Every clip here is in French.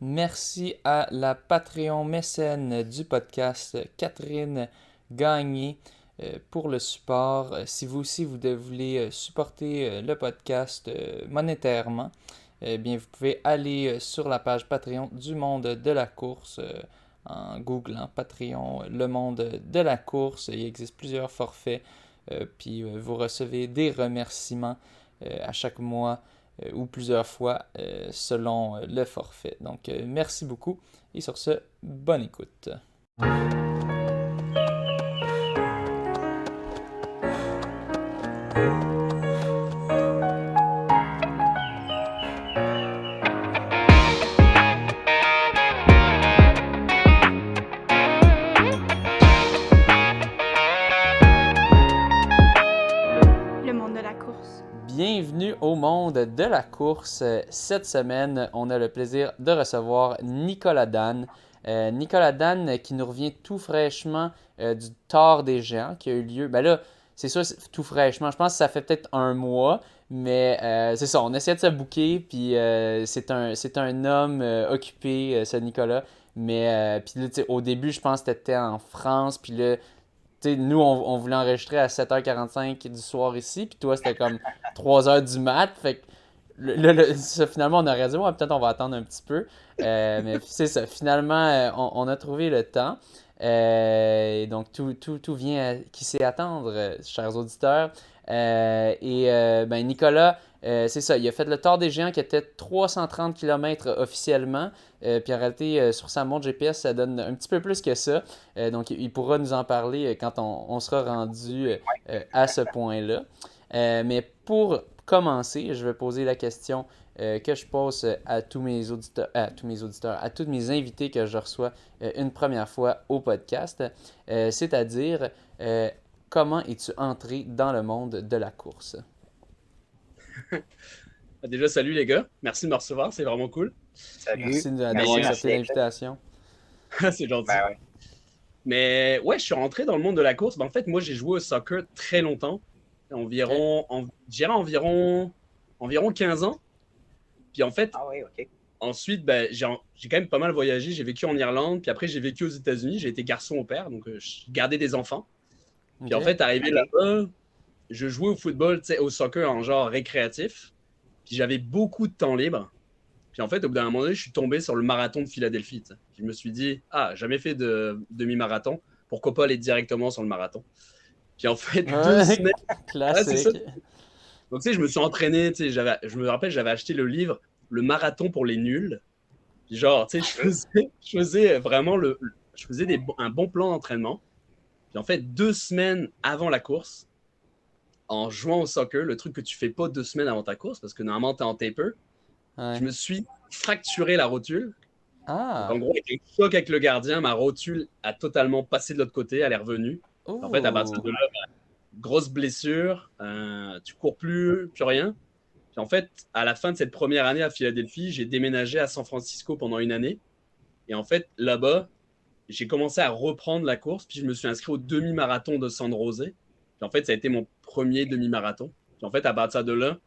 Merci à la Patreon mécène du podcast, Catherine Gagné, pour le support. Si vous aussi vous voulez supporter le podcast monétairement, bien vous pouvez aller sur la page Patreon du Monde de la course en googlant Patreon Le Monde de la course. Il existe plusieurs forfaits, puis vous recevez des remerciements à chaque mois ou plusieurs fois selon le forfait. Donc, merci beaucoup et sur ce, bonne écoute. Le monde de la course. Bienvenue au monde de la course. Cette semaine, on a le plaisir de recevoir Nicolas Dan. Nicolas Dan qui nous revient tout fraîchement du Tour des Géants qui a eu lieu. Ben là, c'est sûr, tout fraîchement. Je pense que ça fait peut-être un mois, mais c'est ça. On essaie de se booker, puis c'est un homme occupé, ce Nicolas. Mais puis là, au début, je pense que c'était en France, puis là, nous, on voulait enregistrer à 7h45 du soir ici, puis toi, c'était comme 3h du mat. Fait que ça, finalement, on aurait dit, ouais, peut-être on va attendre un petit peu. Mais c'est ça, finalement, on a trouvé le temps. Et donc, tout vient qui sait attendre, chers auditeurs. Ben, Nicolas, c'est ça, il a fait le Tour des Géants qui était 330 km officiellement. Puis en réalité, sur sa montre GPS, ça donne un petit peu plus que ça. Donc, il pourra nous en parler quand on sera rendu à ce point-là. Mais pour commencer, je vais poser la question que je pose à tous mes auditeurs, à tous mes invités que je reçois une première fois au podcast, c'est-à-dire comment es-tu entré dans le monde de la course? Déjà, salut les gars. Merci de me recevoir, c'est vraiment cool. Salut. Merci d'avoir Merci accepté d'être là. l'invitation. C'est gentil. Ben ouais. Mais ouais, je suis rentré dans le monde de la course. En fait, moi, j'ai joué au soccer très longtemps. Je dirais environ 15 ans. Puis en fait, Ah oui, ok. ensuite, j'ai quand même pas mal voyagé. J'ai vécu en Irlande, puis après, j'ai vécu aux États-Unis. J'ai été garçon au père, donc je gardais des enfants. Puis en Ok. fait, arrivé là-bas, je jouais au football, tu sais, au soccer en genre récréatif. Puis j'avais beaucoup de temps libre. Puis en fait, au bout d'un moment donné, je suis tombé sur le marathon de Philadelphie. Puis je me suis dit, jamais fait de demi-marathon. Pourquoi pas aller directement sur le marathon? Puis en fait, deux Ouais, semaines. Ouais, c'est ça. classique. Donc, tu sais, je me suis entraîné. Tu sais, je me rappelle, j'avais acheté le livre Le marathon pour les nuls. Puis genre, tu sais, je faisais vraiment je faisais un bon plan d'entraînement. Puis en fait, 2 semaines avant la course, en jouant au soccer, le truc que tu fais pas 2 semaines avant ta course, parce que normalement, tu es en taper, Ouais. je me suis fracturé la rotule. Donc, en Ah. gros, avec un choc avec le gardien, ma rotule a totalement passé de l'autre côté, elle est revenue. En fait, à partir Ouh. de là, grosse blessure, tu cours plus rien. Puis en fait, à la fin de cette première année à Philadelphie, j'ai déménagé à San Francisco pendant une année. Et en fait, là-bas, j'ai commencé à reprendre la course, puis je me suis inscrit au demi-marathon de San José. Puis en fait, ça a été mon premier demi-marathon. Puis en fait, à partir de là,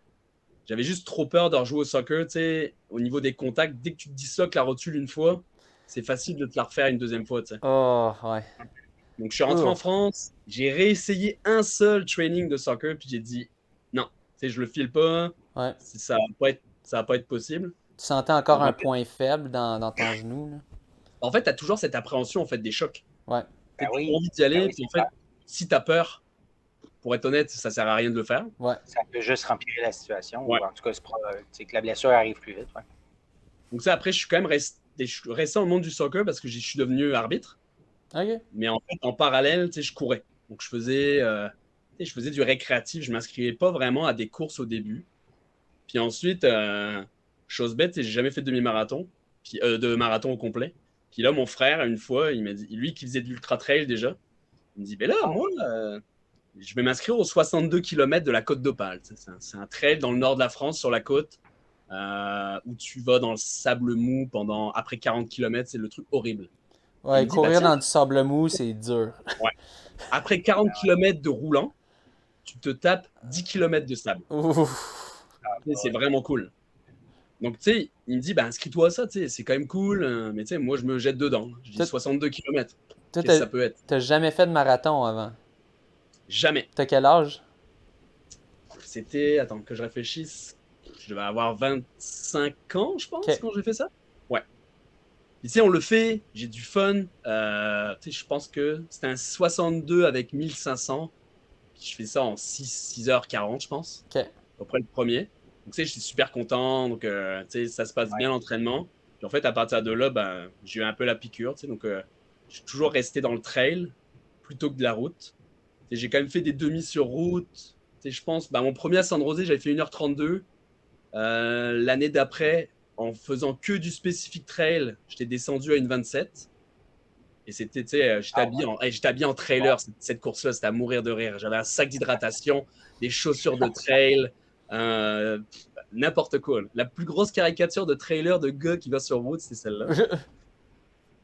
j'avais juste trop peur de rejouer au soccer, tu sais, au niveau des contacts. Dès que tu te disloques la rotule une fois, c'est facile de te la refaire une deuxième fois, tu sais. Oh, ouais. Donc, je suis rentré en Ouf. France, j'ai réessayé un seul training de soccer, puis j'ai dit, non, tu sais, je le file pas, Ouais. ça va pas être possible. Tu sentais encore Donc, un point faible dans ton genou, là? en fait, tu as toujours cette appréhension, en fait, des chocs. Ouais. Tu Ben as oui. envie d'y aller, Ben oui, puis en c'est fait, clair. si tu as peur, pour être honnête, ça sert à rien de le faire. Ouais. Ça peut juste remplir la situation, Ouais. ou en tout cas, c'est que la blessure arrive plus vite. Ouais. Donc ça, après, je suis quand même resté dans le monde du soccer parce que je suis devenu arbitre. Ok. Mais en fait, en parallèle, tu sais, je courais. Donc, tu sais, je faisais du récréatif. Je ne m'inscrivais pas vraiment à des courses au début. Puis ensuite, chose bête, tu sais, j'ai jamais fait de demi-marathon, puis de marathon au complet. Puis là, mon frère, une fois, il m'a dit, lui qui faisait de l'ultra-trail déjà, il me dit, ben là, moi, je vais m'inscrire aux 62 km de la Côte d'Opale. Tu sais, c'est un trail dans le nord de la France, sur la côte, où tu vas dans le sable mou après 40 km. C'est le truc horrible. Il Ouais, me dit, bah courir tiens, dans du sable mou, c'est dur. ouais. Après 40 km de roulant, tu te tapes 10 km de sable. Ouf. C'est vraiment cool. Donc, tu sais, il me dit, bah, inscris-toi à ça, tu sais, c'est quand même cool. Mais tu sais, moi, je me jette dedans. Je dis Toi, 62 km. toi, Qu'est-ce que ça peut être? t'as jamais fait de marathon avant. Jamais. T'as quel âge? C'était, attends, que je réfléchisse. Je devais avoir 25 ans, je pense, Ok. quand j'ai fait ça. Ouais. Tu sais, on le fait, j'ai du fun. Tu sais, je pense que c'était un 62 avec 1500. Je fais ça en 6h40, je pense. Ok. Après le premier. Donc, tu sais, je suis super content. Donc, tu sais, ça se passe bien l'entraînement. Puis en fait, à partir de là, ben, j'ai eu un peu la piqûre. Tu sais, donc, je suis toujours resté dans le trail plutôt que de la route. Tu sais, j'ai quand même fait des demi sur route. Tu sais, je pense, ben, mon premier à San José, j'avais fait 1h32. L'année d'après, en faisant que du spécifique trail, j'étais descendu à une 27. Et c'était, tu sais, j'étais habillé en trailer, cette course-là, c'était à mourir de rire. J'avais un sac d'hydratation, des chaussures de trail, euh, n'importe quoi. La plus grosse caricature de trailer de gars qui va sur route, c'est celle-là.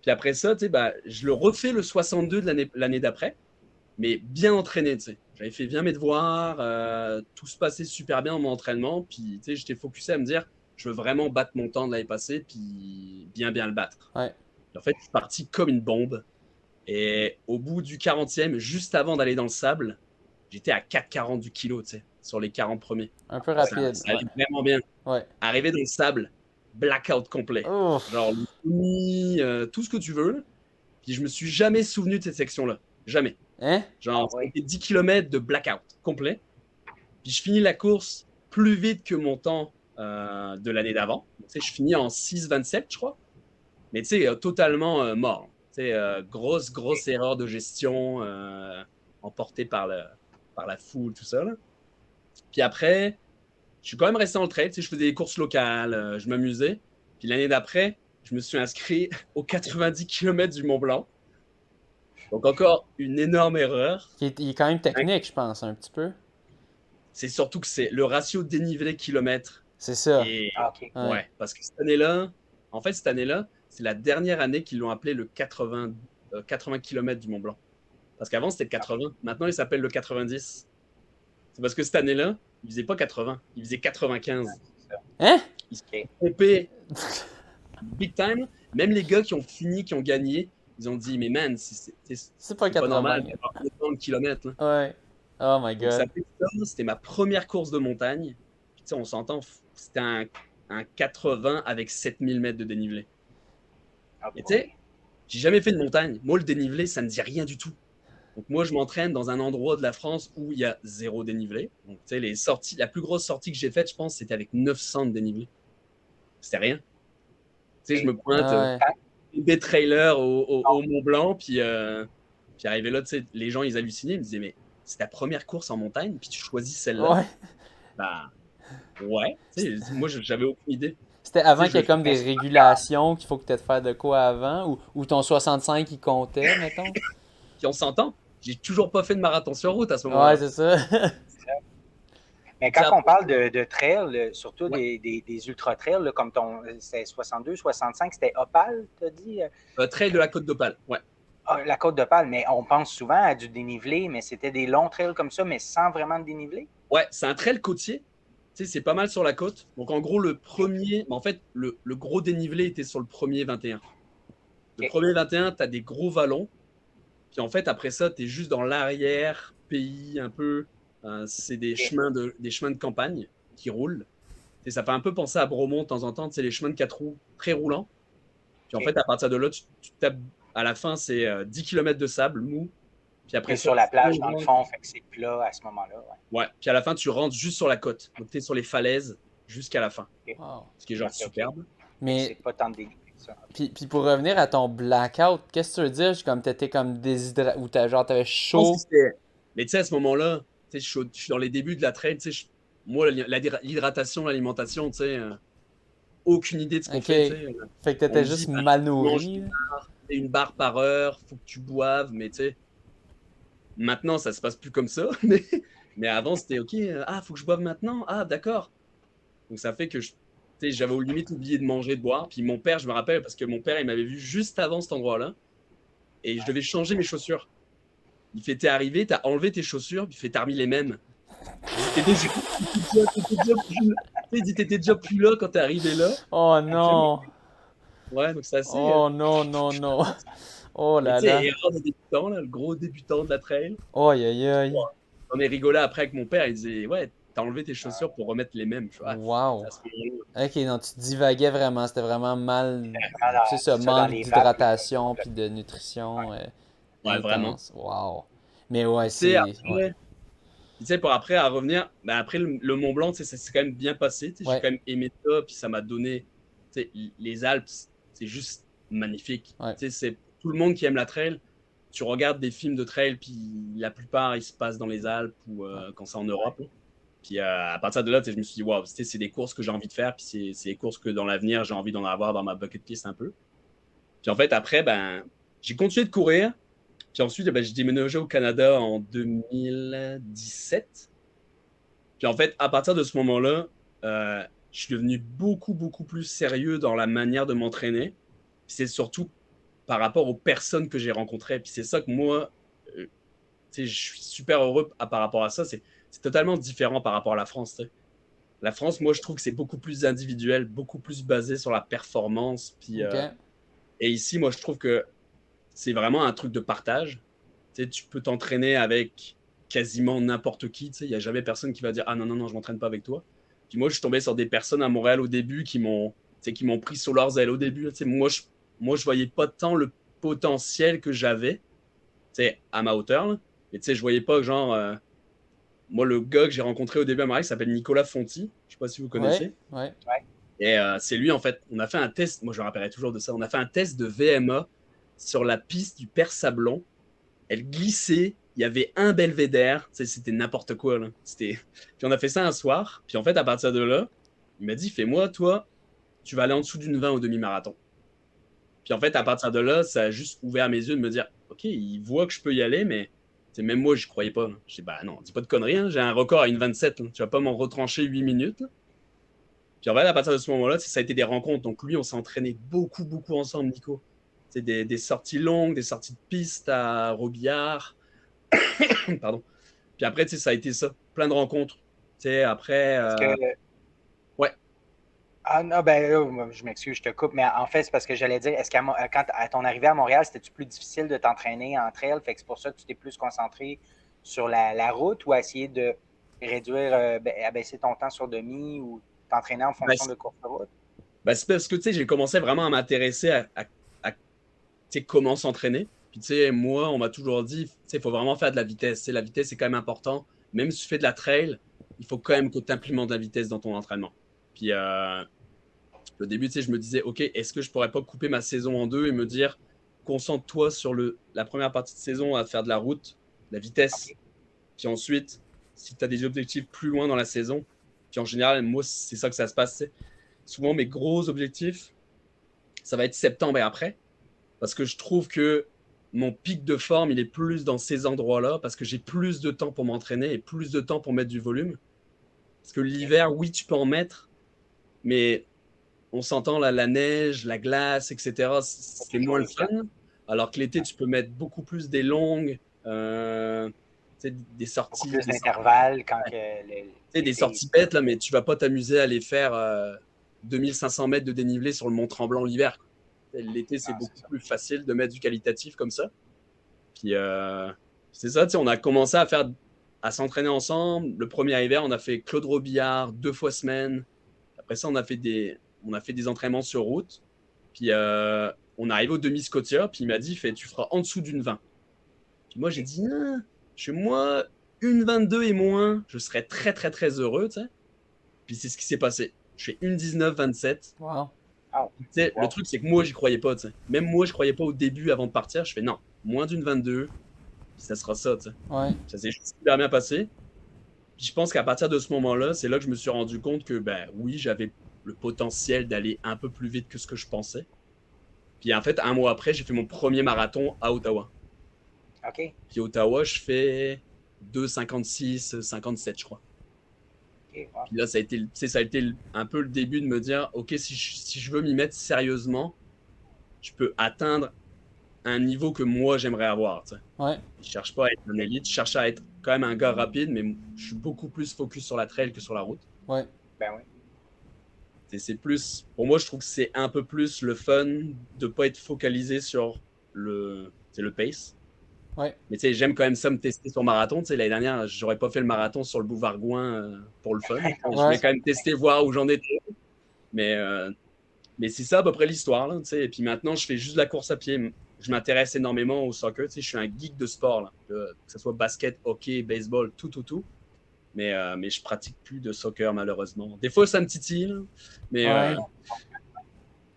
Puis après ça, tu sais, bah, je le refais le 62 de l'année d'après, mais bien entraîné, tu sais. J'avais fait bien mes devoirs, tout se passait super bien dans mon entraînement, puis tu sais, j'étais focusé à me dire, je veux vraiment battre mon temps de l'année passée, puis bien le battre. Ouais. En fait, je suis parti comme une bombe. Et au bout du 40e, juste avant d'aller dans le sable, j'étais à 4,40 du kilo, tu sais, sur les 40 premiers. Un peu Ça, rapide. ça allait vraiment bien. Ouais. Arrivé dans le sable, blackout complet. Ouf. Genre, tout ce que tu veux. Là. Puis je me suis jamais souvenu de cette section-là. Jamais. Hein? Genre, Ah ouais. c'était 10 km de blackout complet. Puis je finis la course plus vite que mon temps de l'année d'avant. Tu sais, je finis en 6,27, je crois. Mais tu sais, totalement mort. Tu sais, grosse erreur de gestion emportée par la foule, tout ça. Là. Puis après, je suis quand même resté dans le trail. Tu sais, je faisais des courses locales, je m'amusais. Puis l'année d'après, je me suis inscrit aux 90 km du Mont Blanc. Donc encore une énorme erreur. Il est quand même technique, je pense, un petit peu. C'est surtout que c'est le ratio dénivelé-kilomètre. C'est ça. Et Ah, ok. Ouais. ouais, parce que cette année-là, c'est la dernière année qu'ils l'ont appelé le 80 km du Mont Blanc. Parce qu'avant, c'était le 80. Maintenant, il s'appelle le 90. C'est parce que cette année-là, il faisait pas 80, il faisait 95. Hein? Ils se Ok. trompaient big time. Même les gars qui ont fini, qui ont gagné, ils ont dit, mais man, C'est pas c'est pas 80. normal d'avoir autant de kilomètres. Là. Ouais. Oh my Donc, ça god. fait ça, c'était ma première course de montagne. Puis, tu sais, on s'entend, c'était un 80 avec 7000 mètres de dénivelé. Ah, Et tu sais, j'ai jamais fait de montagne. Moi, le dénivelé, ça me dit rien du tout. Donc moi, je m'entraîne dans un endroit de la France où il y a 0 dénivelé. Donc tu sais, les sorties, la plus grosse sortie que j'ai faite, je pense, c'était avec 900 de dénivelé. C'était rien. Tu sais, je me pointe Ouais. des trailers au Mont Blanc, puis arrivé là, tu sais, les gens, ils hallucinaient, ils me disaient, mais c'est ta première course en montagne, puis tu choisis celle-là. Ouais. Bah, ouais. Tu sais, moi, j'avais aucune idée. C'était avant Tu sais, qu'il y ait comme des régulations qu'il faut que tu aies de faire de quoi avant ou ton 65 il comptait, mettons. Puis on s'entend. J'ai toujours pas fait de marathon sur route à ce Ouais, moment-là. c'est ça. Mais quand on parle de trail, surtout Ouais. des ultra-trails, comme c'était 62, 65, c'était Opale, t'as dit? Trail de la Côte d'Opale, ouais. Ah, la côte d'Opale, mais on pense souvent à du dénivelé, mais c'était des longs trails comme ça, mais sans vraiment de dénivelé? Ouais, c'est un trail côtier. Tu sais, c'est pas mal sur la côte. Donc, en gros, le gros dénivelé était sur le premier 21. Le Ok. premier 21, tu as des gros vallons. Puis, en fait, après ça, tu es juste dans l'arrière-pays, un peu. C'est des chemins de campagne qui roulent. Et ça fait un peu penser à Bromont de temps en temps. C'est les chemins de 4 roues très roulants. Puis, en Ok. fait, à partir de là, tu tapes. À la fin, c'est 10 km de sable mou. Puis après Et ça, sur la tu plage, dans le rentres. fond, fait que c'est plat à ce moment-là. Ouais. Ouais. Puis à la fin, tu rentres juste sur la côte. Donc, tu es sur les falaises jusqu'à la fin. Wow. Ce qui est genre Ok, ok. superbe. Mais C'est pas tant de dénivelé que ça. puis pour revenir à ton blackout, qu'est-ce que tu veux dire? Comme t'étais comme déshydraté ou t'avais Je pense chaud. que c'était- Mais tu sais, à ce moment-là, tu sais, je suis dans les débuts de la trail. Tu sais, moi, l'hydratation, l'alimentation, tu sais, aucune idée de ce qu'on Ok. fait. Tu sais. Fait que On t'étais me juste dit, bah, mal tu manges nourri. une barre par heure, faut que tu boives, mais tu sais, maintenant, ça se passe plus comme ça. Mais avant, c'était OK, faut que je boive maintenant. Ah, d'accord. Donc ça fait que tu sais, j'avais au limite oublié de manger, de boire. Puis mon père, je me rappelle, parce que mon père, il m'avait vu juste avant cet endroit-là. Et je devais changer mes chaussures. Il fait, t'es arrivé, t'as enlevé tes chaussures, puis il fait, t'as remis les mêmes. T'es déjà, t'es déjà plus, Il dit, t'étais déjà plus là quand t'es arrivé là. Oh Après, non! ouais, donc c'est assez. Oh non, non, non! Oh Mais là tu sais, là! erreur de débutant, là, le gros débutant de la trail. Aïe aïe aïe! On est rigolé après avec mon père. Il disait, ouais, t'as enlevé tes chaussures pour remettre les mêmes. Je fais, ah, Wow! à ce moment-là. Ok, donc tu divaguais vraiment, c'était vraiment mal. C'est ça, C'est ça, dans manque les vapes. d'hydratation puis de nutrition Ouais, vraiment. intense. Wow! Mais ouais, Puis, tu sais, c'est. Ouais. après, tu sais, pour après, à revenir, ben après le Mont Blanc, tu sais, ça s'est quand même bien passé. Tu sais, j'ai Ouais, quand même aimé ça, puis ça m'a donné, tu sais, les Alpes, c'est juste magnifique. ouais. Tu sais, c'est tout le monde qui aime la trail. Tu regardes des films de trail, puis la plupart, ils se passent dans les Alpes ou quand c'est en Europe, là. Puis à partir de là, tu sais, je me suis dit, waouh, tu sais, c'est des courses que j'ai envie de faire, puis c'est des courses que dans l'avenir, j'ai envie d'en avoir dans ma bucket list un peu. Puis en fait, après, ben, j'ai continué de courir. Puis ensuite, ben, j'ai déménagé au Canada en 2017. Puis en fait, à partir de ce moment-là, je suis devenu beaucoup, beaucoup plus sérieux dans la manière de m'entraîner. Puis c'est surtout par rapport aux personnes que j'ai rencontrées. Puis c'est ça que moi, tu sais, je suis super heureux par rapport à ça. C'est totalement différent par rapport à la France. Tu sais. La France, moi, je trouve que c'est beaucoup plus individuel, beaucoup plus basé sur la performance. Puis, Ok. et ici, moi, je trouve que c'est vraiment un truc de partage. Tu sais, tu peux t'entraîner avec quasiment n'importe qui. Tu sais, il n'y a jamais personne qui va dire ah non, non, non, je ne m'entraîne pas avec toi. Puis moi, je suis tombé sur des personnes à Montréal au début qui m'ont, tu sais, qui m'ont pris sous leurs ailes au début. Tu sais, moi, je voyais pas tant le potentiel que j'avais, tu sais, à ma hauteur. Là. Mais tu sais, je voyais pas que genre, moi, le gars que j'ai rencontré au début à Montréal s'appelle Nicolas Fonti. Je sais pas si vous Ouais, connaissez. ouais. Et c'est lui, en fait, on a fait un test, moi je me rappellerai toujours de ça, on a fait un test de VMA sur la piste du Père Sablon. Elle glissait, il y avait un belvédère, c'était n'importe quoi. Là. Puis on a fait ça un soir, puis en fait, à partir de là, il m'a dit, fais-moi, toi, tu vas aller en dessous d'une 20 au demi-marathon. Puis en fait, à partir de là, ça a juste ouvert mes yeux de me dire, ok, il voit que je peux y aller, mais même moi, je croyais pas. Là. Je dis, bah non, dis pas de conneries, hein, j'ai un record à une 27, là. Tu vas pas m'en retrancher 8 minutes. Là. Puis en fait, à partir de ce moment-là, ça a été des rencontres. Donc lui, on s'est entraîné beaucoup, beaucoup ensemble, Nico. C'est des sorties longues, des sorties de piste à Robillard. Pardon. Puis après, ça a été ça. Plein de rencontres. Après. Est-ce que. Ouais. Ah non, ben là, je m'excuse, je te coupe, mais en fait, c'est parce que j'allais dire, est-ce qu'à quand à ton arrivée à Montréal, c'était-tu plus difficile de t'entraîner en trail? Fait que c'est pour ça que tu t'es plus concentré sur la route ou à essayer de réduire, abaisser ton temps sur demi ou t'entraîner en Ben, fonction de course de route? ben, c'est parce que j'ai commencé vraiment à m'intéresser à comment s'entraîner. Puis moi, on m'a toujours dit, il faut vraiment faire de la vitesse. La vitesse, c'est quand même important. Même si tu fais de la trail, il faut quand même que tu implémentes de la vitesse dans ton entraînement. Puis au début, je me disais, OK, est-ce que je pourrais pas couper ma saison en deux et me dire, concentre-toi sur la première partie de saison à faire de la route, de la vitesse. Okay. Puis ensuite, si tu as des objectifs plus loin dans la saison, puis en général, moi, c'est ça que ça se passe. Souvent, mes gros objectifs, ça va être septembre et après, parce que je trouve que mon pic de forme, il est plus dans ces endroits-là, parce que j'ai plus de temps pour m'entraîner et plus de temps pour mettre du volume. Parce que l'hiver, oui, tu peux en mettre, mais on s'entend là, la neige, la glace, etc. C'est moins le fun. Alors que l'été, tu peux mettre beaucoup plus des longues, des sorties. Beaucoup plus d'intervalles quand des sorties bêtes, là, mais tu vas pas t'amuser à aller faire 2500 mètres de dénivelé sur le Mont Tremblant l'hiver. L'été, c'est beaucoup plus facile de mettre du qualitatif comme ça. Puis c'est ça, on a commencé à s'entraîner ensemble. Le premier hiver, on a fait Claude Robillard 2 fois semaine. Après ça, on a fait des entraînements sur route. Puis on arrive au demi-Scotia, puis il m'a dit, tu feras en dessous d'une 20. Puis moi, j'ai dit, chez moi, une 22 et moins, je serais très, très, très heureux. T'sais. Puis c'est ce qui s'est passé. Je fais une 19-27. Wow. Le truc, c'est que moi, j'y croyais pas. T'sais. Même moi, je croyais pas au début avant de partir. Je fais non, moins d'une 22, puis ça sera ça. Ouais. Ça s'est super bien passé. Puis je pense qu'à partir de ce moment-là, c'est là que je me suis rendu compte que, ben oui, j'avais le potentiel d'aller un peu plus vite que ce que je pensais. Puis en fait, un mois après, j'ai fait mon premier marathon à Ottawa. OK. Puis Ottawa, je fais 2,56, 57, je crois. Okay, wow. Puis là, ça a été un peu le début de me dire, OK, si je veux m'y mettre sérieusement, je peux atteindre un niveau que moi, j'aimerais avoir. T'sais. Ouais. Je cherche pas à être un élite, je cherche à être quand même un gars rapide, mais je suis beaucoup plus focus sur la trail que sur la route. Ouais. Ben oui. c'est plus, pour moi, je trouve que c'est un peu plus le fun de pas être focalisé sur le pace. Ouais. Mais tu sais, j'aime quand même ça me tester sur marathon. Tu sais, l'année dernière, j'aurais pas fait le marathon sur le boulevard Gouin pour le fun. Je voulais quand même tester, voir où j'en étais. Mais c'est ça à peu près l'histoire. Là, tu sais. Et puis maintenant, je fais juste de la course à pied. Je m'intéresse énormément au soccer. Tu sais, je suis un geek de sport. Là. Que ce soit basket, hockey, baseball, tout. Mais je pratique plus de soccer, malheureusement. Des fois, ça me titille. Là. Mais, Ouais.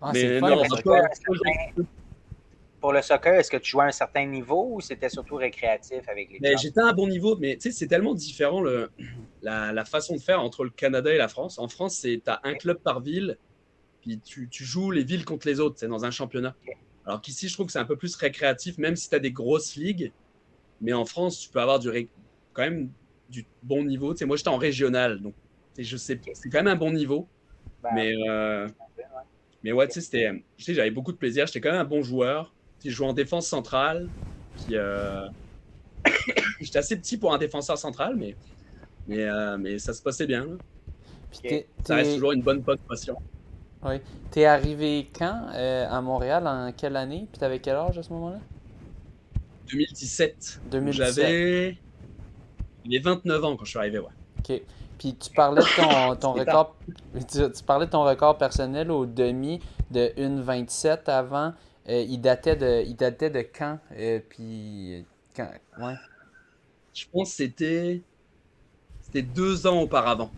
Ah, c'est le mais fun, non, le pas- soccer. Pour le soccer, est-ce que tu jouais à un certain niveau ou c'était surtout récréatif avec les mais chums? j'étais à un bon niveau, mais tu sais, c'est tellement différent la façon de faire entre le Canada et la France. En France, tu as un club par ville, puis tu joues les villes contre les autres, c'est dans un championnat. Alors qu'ici, je trouve que c'est un peu plus récréatif, même si tu as des grosses ligues. Mais en France, tu peux avoir quand même du bon niveau. Tu sais, moi, j'étais en régional, donc je sais, c'est quand même un bon niveau. Ben, Mais, mais ouais, tu sais, j'avais beaucoup de plaisir. J'étais quand même un bon joueur. Tu sais, je jouais en défense centrale. Puis, j'étais assez petit pour un défenseur central, mais ça se passait bien. Là. Puis Ça reste toujours une bonne passion. ouais. T'es arrivé quand à Montréal? En quelle année? Puis t'avais quel âge à ce moment-là? 2017. 2017. J'avais 29 ans quand je suis arrivé, ouais. OK. Puis tu parlais de ton C'était record. Tu parlais de ton record personnel au demi de 1,27 avant. Il datait de quand? Puis quand? Ouais. Je pense que c'était 2 ans auparavant.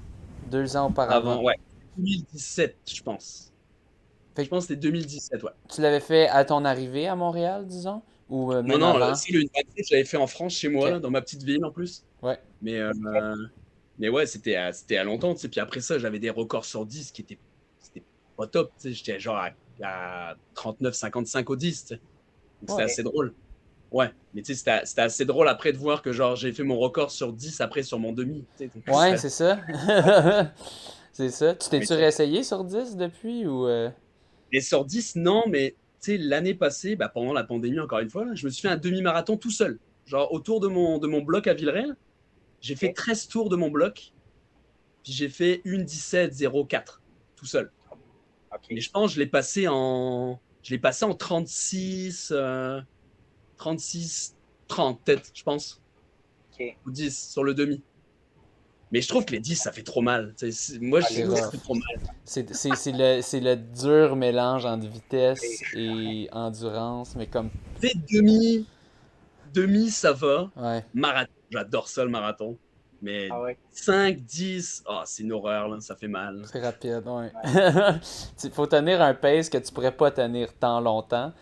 2 ans auparavant. Avant, ouais. 2017, je pense. Fait Je que pense que c'était 2017, ouais. tu l'avais fait à ton arrivée à Montréal, disons? Ou Non, même non, avant? c'est le 27, je l'avais fait en France, chez moi, OK. là, dans ma petite ville en plus. Ouais. Mais ouais, c'était à longtemps, tu sais. Puis après ça, j'avais des records sur 10 c'était pas top, tu sais. J'étais genre à 39-55 au 10, tu sais. Donc c'était Ouais. assez drôle. Ouais, mais tu sais, c'était assez drôle après de voir que genre j'ai fait mon record sur 10 après sur mon demi. Tu sais. Donc, Ouais, c'est ça. C'est ça. Tu mais t'es-tu réessayé sur 10 depuis ou et sur 10, non, mais tu sais, l'année passée, bah, pendant la pandémie, encore une fois, là, je me suis fait un demi-marathon tout seul. Genre autour de mon bloc à Villeray. J'ai fait 13 tours de mon bloc, puis j'ai fait une 17,04 tout seul. OK. Mais je pense que je l'ai passé en 36, 30 peut-être, je pense, OK. ou 10 sur le demi. Mais je trouve que les 10, ça fait trop mal. Moi, c'est je trouve que ça rough? fait trop mal. C'est le dur mélange entre vitesse et endurance, mais comme. Tu sais, demi, ça va. Ouais, Marathon, j'adore ça le marathon. Mais Ah ouais. 5, 10, c'est une horreur, là, ça fait mal. c'est rapide, ouais. Il faut tenir un pace que tu pourrais pas tenir tant longtemps.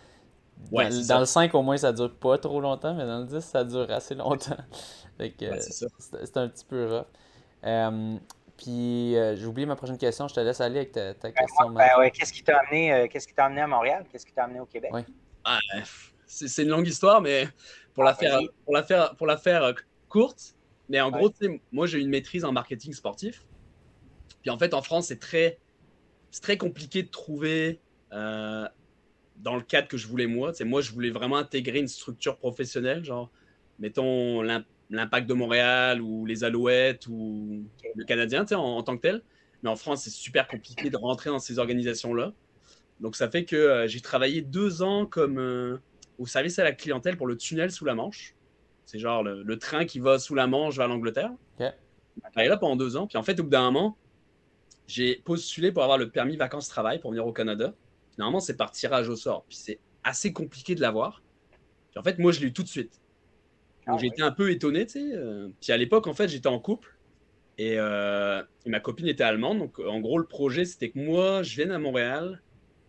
Ouais, c'est Dans ça. le 5, au moins, ça dure pas trop longtemps, mais dans le 10, ça dure assez longtemps. Fait que Ouais, c'est ça. c'est un petit peu rough. Puis, j'ai oublié ma prochaine question. Je te laisse aller avec ta question, Matt. Ben ouais, qu'est-ce qui t'a amené à Montréal? Qu'est-ce qui t'a amené au Québec? Ouais. Ah, c'est une longue histoire, mais pour la faire, vas-y. courte, mais en Ouais. gros, tu sais, moi j'ai une maîtrise en marketing sportif. Puis en fait, en France, c'est très compliqué de trouver dans le cadre que je voulais moi. Tu sais, moi, je voulais vraiment intégrer une structure professionnelle, genre, mettons l'Impact de Montréal ou les Alouettes ou le Canadien, tu sais, en tant que tel. Mais en France, c'est super compliqué de rentrer dans ces organisations-là. Donc ça fait que j'ai travaillé 2 ans comme au service à la clientèle pour le tunnel sous la Manche. C'est genre le train qui va sous la Manche vers l'Angleterre. Ok. J'ai travaillé là pendant 2 ans. Puis en fait, au bout d'un moment, j'ai postulé pour avoir le permis vacances-travail pour venir au Canada. Puis, normalement, c'est par tirage au sort. Puis c'est assez compliqué de l'avoir. Puis en fait, moi, je l'ai eu tout de suite. Donc j'ai été un peu étonné, tu sais. Puis à l'époque, en fait, j'étais en couple. Et ma copine était allemande. Donc en gros, le projet, c'était que moi, je vienne à Montréal